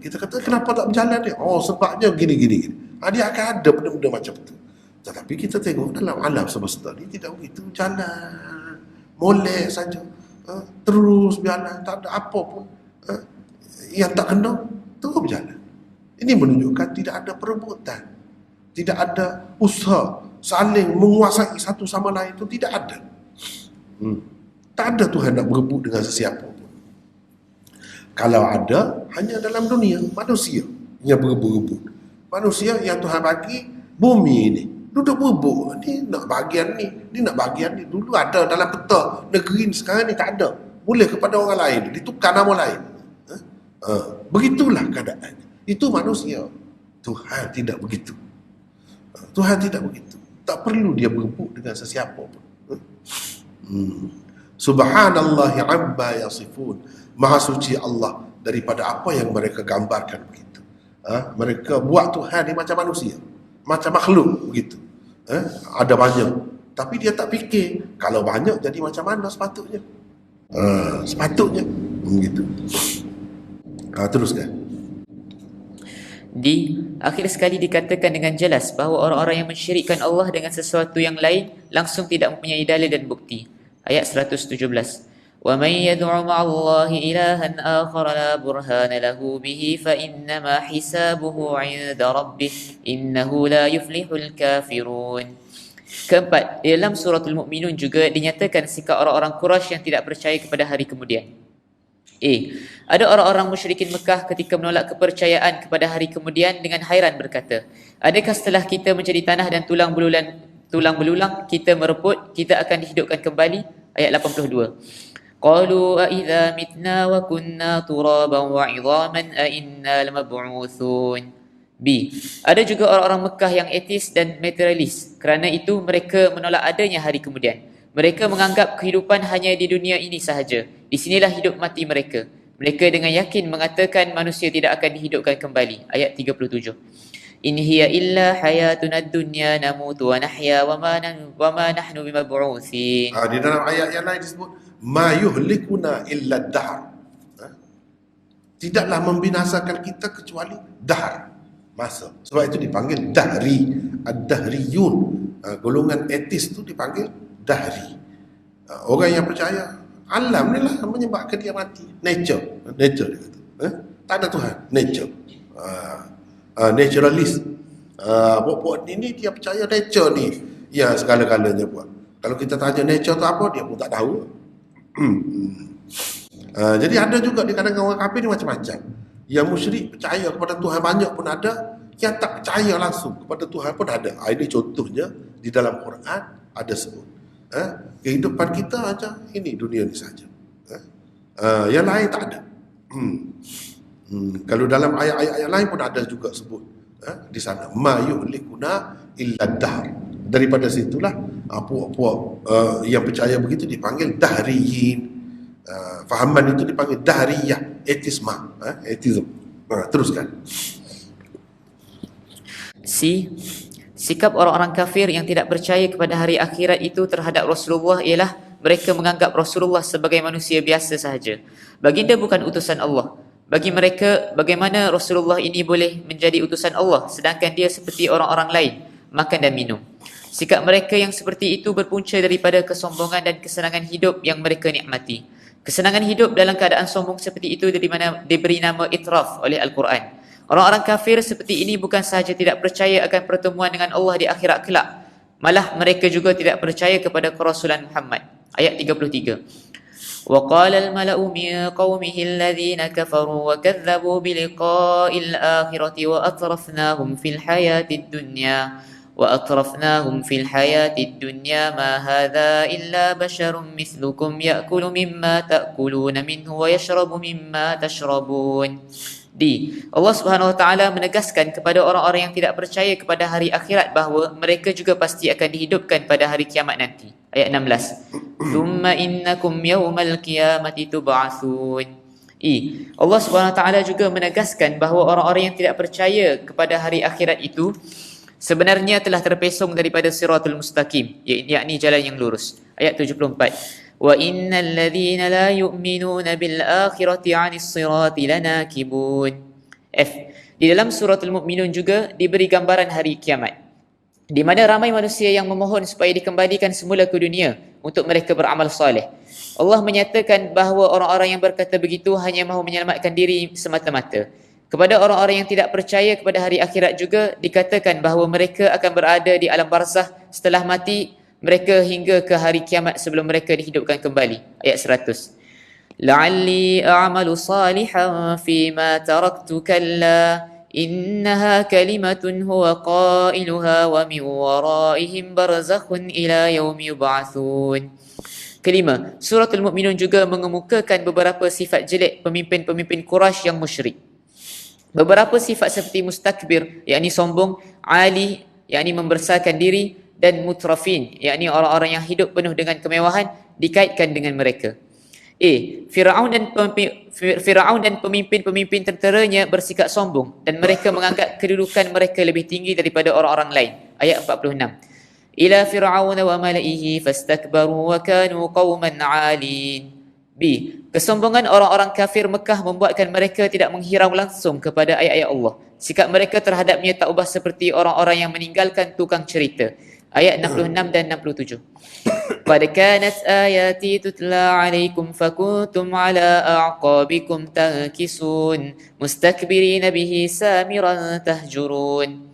Kita kata kenapa tak berjalan dia? Oh, sebabnya gini. Dia akan ada benda-benda macam tu. Tetapi kita tengok dalam alam semesta ni tidak begitu. Jalan. Molek saja. Terus berjalan. Tak ada apa pun. Yang tak kena, terus berjalan. Ini menunjukkan tidak ada perebutan. Tidak ada usaha saling menguasai satu sama lain, itu tidak ada. Tak ada Tuhan nak berebut dengan sesiapa pun. Kalau ada, hanya dalam dunia manusia yang berebut-rebut. Manusia yang Tuhan bagi bumi ini duduk berebut. Ni nak bahagian ni nak bahagian ni. Dulu ada dalam peta negeri ni, sekarang ni tak ada. Boleh kepada orang lain, ditukar nama lain. Begitulah keadaannya. Itu manusia. Tuhan tidak begitu. Tuhan tidak begitu. Tak perlu dia berebut dengan sesiapa pun. Subhanallah amma yasifun. Maha suci Allah daripada apa yang mereka gambarkan begitu. Mereka buat Tuhan ni macam manusia, macam makhluk begitu. Ada banyak, tapi dia tak fikir kalau banyak jadi macam mana sepatutnya. Sepatutnya begitu. Teruskan. Di akhir sekali dikatakan dengan jelas bahawa orang-orang yang mensyirikkan Allah dengan sesuatu yang lain langsung tidak mempunyai dalil dan bukti. Ayat 117. Wa may yad'u ma'allahi ilahan akhar la burhana lahu bihi fa innama hisabuhu 'inda rabbih innahu la yuflihul kafirun. Keempat, dalam suratul Mu'minun juga dinyatakan sikap orang-orang Quraisy yang tidak percaya kepada hari kemudian. Ada orang-orang musyrikin Mekah ketika menolak kepercayaan kepada hari kemudian dengan hairan berkata, adakah setelah kita menjadi tanah dan tulang belulang kita mereput, kita akan dihidupkan kembali? Ayat 82. Qalu a idza mitna wa kunna turaban wa 'idhaman a inna lamab'utsun. Ada juga orang-orang Mekah yang etis dan materialis. Kerana itu mereka menolak adanya hari kemudian. Mereka menganggap kehidupan hanya di dunia ini sahaja. Di sinilah hidup mati mereka. Mereka dengan yakin mengatakan manusia tidak akan dihidupkan kembali. Ayat 37. In hiya illa hayatuna dunya namutu wa nahya wa ma nahnu bimab'utsin. Di dalam ayat yang lain disebut ma yuhlikuna illa dahr. Tidaklah membinasakan kita kecuali dahr, masa. Sebab itu dipanggil dahri, ad-dahriyun. Golongan etis tu dipanggil dahri. Orang yang percaya alam ni lah menyebabkan dia mati. Nature dia kata. Tak ada Tuhan. Nature. Naturalist. Pokok ni dia percaya nature ni ya segala-galanya buat. Kalau kita tanya nature tu apa, dia pun tak tahu. Jadi ada juga di kalangan orang kafir ni macam-macam. Yang musyrik percaya kepada Tuhan banyak pun ada, yang tak percaya langsung kepada Tuhan pun ada. Ini contohnya di dalam Quran ada sebut. Kehidupan kita aja ini dunia ni saja. Yang lain tak ada. Kalau dalam ayat-ayat yang lain pun ada juga sebut Di sana ma yuhlikuna illa dahr. Daripada situlah puak-puak yang percaya begitu dipanggil dahriyin. Fahaman itu dipanggil dahriyah, atheism. Teruskan. Sikap orang-orang kafir yang tidak percaya kepada hari akhirat itu terhadap Rasulullah ialah mereka menganggap Rasulullah sebagai manusia biasa sahaja. Baginda bukan utusan Allah. Bagi mereka, bagaimana Rasulullah ini boleh menjadi utusan Allah sedangkan dia seperti orang-orang lain, makan dan minum. Sikap mereka yang seperti itu berpunca daripada kesombongan dan kesenangan hidup yang mereka nikmati. Kesenangan hidup dalam keadaan sombong seperti itu diberi nama itraf oleh Al-Quran. Orang-orang kafir seperti ini bukan sahaja tidak percaya akan pertemuan dengan Allah di akhirat kelak, malah mereka juga tidak percaya kepada kerasulan Muhammad. Ayat 33. وَقَالَ الْمَلَأُ مِنْ قَوْمِهِ الَّذِينَ كَفَرُوا وَكَذَّبُوا بِلِقَاءِ الْآخِرَةِ وَأَتْرَفْنَاهُمْ فِي الْحَيَاةِ الدُّنْيَا مَا هَذَا إِلَّا بَشَرٌ مِثْلُكُمْ يَأْكُلُ مِمَّا تَأْكُلُونَ مِنْهُ وَيَشْرَبُ مِمَّا تَشْرَبُونَ. Allah Subhanahu Wa Taala menegaskan kepada orang-orang yang tidak percaya kepada hari akhirat bahawa mereka juga pasti akan dihidupkan pada hari kiamat nanti. Ayat 16. Thumma innakum yawmal qiyamati tub'atsun. Allah Subhanahu Wa Taala juga menegaskan bahawa orang-orang yang tidak percaya kepada hari akhirat itu sebenarnya telah terpesong daripada siratul mustaqim, yakni jalan yang lurus. Ayat 74. Wa innal ladzina la yu'minuna bil akhirati 'anis sirati lanakibun. Di dalam suratul Mu'minun juga diberi gambaran hari kiamat, di mana ramai manusia yang memohon supaya dikembalikan semula ke dunia untuk mereka beramal soleh. Allah menyatakan bahawa orang-orang yang berkata begitu hanya mahu menyelamatkan diri semata-mata. Kepada orang-orang yang tidak percaya kepada hari akhirat juga dikatakan bahawa mereka akan berada di alam barzakh setelah mati mereka hingga ke hari kiamat sebelum mereka dihidupkan kembali. Ayat 100. La'alli a'malu salihan fima taraktu kalla innaha kalimatun huwa qailuha wa min waraihim barzakhun ila yaumi yub'atsun. Kelima, suratul Mu'minun juga mengemukakan beberapa sifat jelek pemimpin-pemimpin Quraisy yang musyrik. Beberapa sifat seperti mustakbir, yakni sombong, ali, yakni membesarkan diri, dan mutrafin, yakni orang-orang yang hidup penuh dengan kemewahan, dikaitkan dengan mereka. Firaun dan pemimpin-pemimpin tenteranya bersikap sombong dan mereka menganggap kedudukan mereka lebih tinggi daripada orang-orang lain. Ayat 46. Ila fir'aun wa mala'ihi fastakbaru wa kanu qauman 'alin. Kesombongan orang-orang kafir Mekah membuatkan mereka tidak menghirau langsung kepada ayat-ayat Allah. Sikap mereka terhadapnya tak ubah seperti orang-orang yang meninggalkan tukang cerita. Ayat 66 dan 67. Qad kanat ayati tutla alaikum fakuntum ala a'qabikum tankisun mustakbirina bihi samiran tahjurun.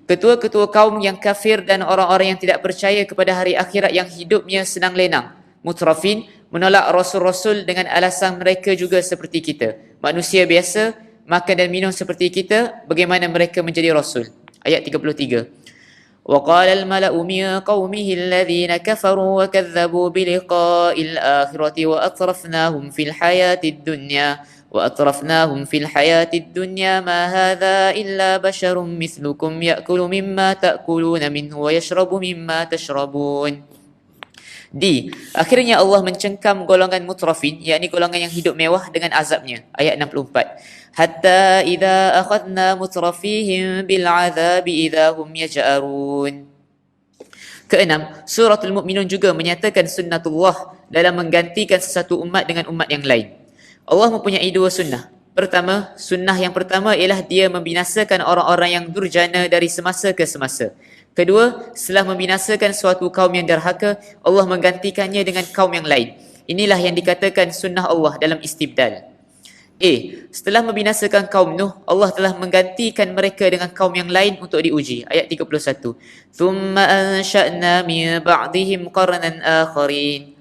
Ketua-ketua kaum yang kafir dan orang-orang yang tidak percaya kepada hari akhirat yang hidupnya senang lenang, mutrafin, menolak rasul-rasul dengan alasan mereka juga seperti kita, manusia biasa, makan dan minum seperti kita, bagaimana mereka menjadi rasul. Ayat 33. وقال الملأ من قومه الذين كفروا وكذبوا بلقاء الآخرة وأترفناهم في الحياة الدنيا ما هذا إلا بشر مثلكم يأكل مما تأكلون منه ويشرب مما تشربون. Akhirnya Allah mencengkam golongan mutrafin, yakni golongan yang hidup mewah dengan azabnya. Ayat 64. Hatta idza akhadna mutrafihim bil azabi idza hum yaj'arun. Keenam, suratul Mu'minun juga menyatakan sunnatullah dalam menggantikan sesuatu umat dengan umat yang lain. Allah mempunyai dua sunnah. Pertama, sunnah yang pertama ialah dia membinasakan orang-orang yang durjana dari semasa ke semasa. Kedua, setelah membinasakan suatu kaum yang derhaka, Allah menggantikannya dengan kaum yang lain. Inilah yang dikatakan sunnah Allah dalam istibdal. Setelah membinasakan kaum Nuh, Allah telah menggantikan mereka dengan kaum yang lain untuk diuji. Ayat 31. Thumma ansha'na min ba'dihim qarnan akharin.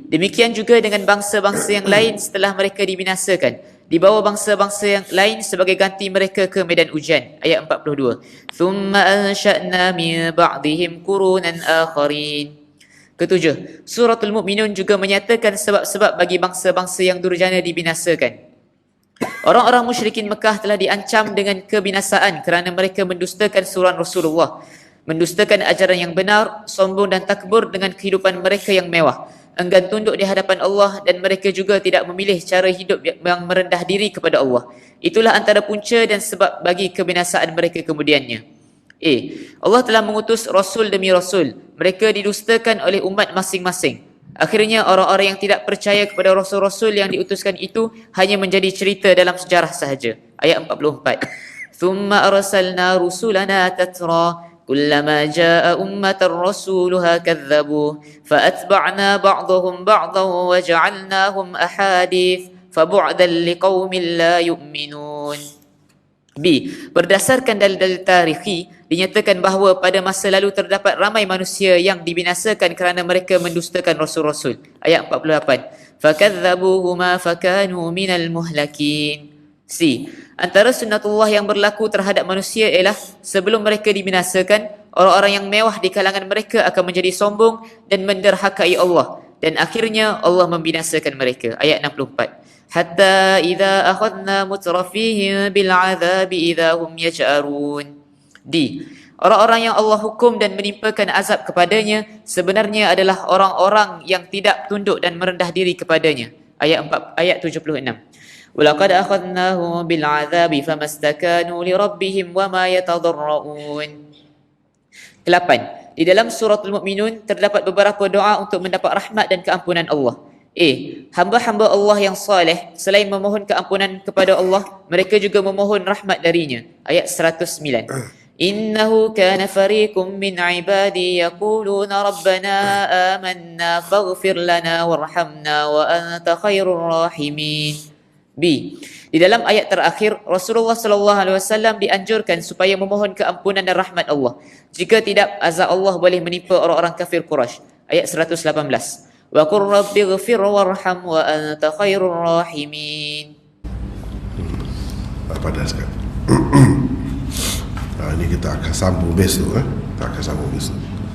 Demikian juga dengan bangsa-bangsa yang lain setelah mereka dibinasakan. Dibawa bangsa-bangsa yang lain sebagai ganti mereka ke medan ujian. Ayat 42. Thumma ansha'na min ba'dihim qurunan akharin. Ketujuh, suratul Mu'minun juga menyatakan sebab-sebab bagi bangsa-bangsa yang durjana dibinasakan. Orang-orang musyrikin Mekah telah diancam dengan kebinasaan kerana mereka mendustakan suruhan Rasulullah, mendustakan ajaran yang benar, sombong dan takbur dengan kehidupan mereka yang mewah, enggan tunduk di hadapan Allah, dan mereka juga tidak memilih cara hidup yang merendah diri kepada Allah. Itulah antara punca dan sebab bagi kebinasaan mereka kemudiannya. Allah telah mengutus Rasul demi Rasul. Mereka didustakan oleh umat masing-masing. Akhirnya orang-orang yang tidak percaya kepada Rasul-Rasul yang diutuskan itu hanya menjadi cerita dalam sejarah sahaja. Ayat 44. Thumma arsalna rusulana tatra kullama jaa ummatan rasuluha kadzabu faatba'na ba'dahum ba'dan wa ja'alnahum ahadith fabu'dan liqaumin la yu'minun. B. Berdasarkan dalil-dalil tarikhi, dinyatakan bahawa pada masa lalu terdapat ramai manusia yang dibinasakan kerana mereka mendustakan Rasul-Rasul. Ayat 48. فَكَذَّبُوهُمَا فَكَانُوا مِنَ الْمُهْلَكِينَ. C. Antara sunnatullah yang berlaku terhadap manusia ialah sebelum mereka dibinasakan, orang-orang yang mewah di kalangan mereka akan menjadi sombong dan menderhakai Allah, dan akhirnya Allah membinasakan mereka. Ayat 64. Hatta idza akhadna mutrafihim bil azabi idza hum yaj'arun. D. Orang-orang yang Allah hukum dan menimpakan azab kepadanya sebenarnya adalah orang-orang yang tidak tunduk dan merendah diri kepadanya. Ayat 76. Walaqad akhadnahum bil azabi famastakanu li rabbihim wama yatadarrun. 8. Di dalam suratul Mu'minun terdapat beberapa doa untuk mendapat rahmat dan keampunan Allah. Hamba-hamba Allah yang saleh selain memohon keampunan kepada Allah, mereka juga memohon rahmat darinya. Ayat 109. Innahu kana fariqum min ibadi yaquluna rabbana amanna faghfir lana warhamna wa anta khairur rahimin. B. Di dalam ayat terakhir, Rasulullah sallallahu alaihi wasallam dianjurkan supaya memohon keampunan dan rahmat Allah. Jika tidak, azab Allah boleh menimpa orang-orang kafir Quraisy. Ayat 118. Wa qur rabbighfir warham wa anta khairur rahimin. Pada sekali. Ini kita akan sambung besok. Kita akan sambung besok.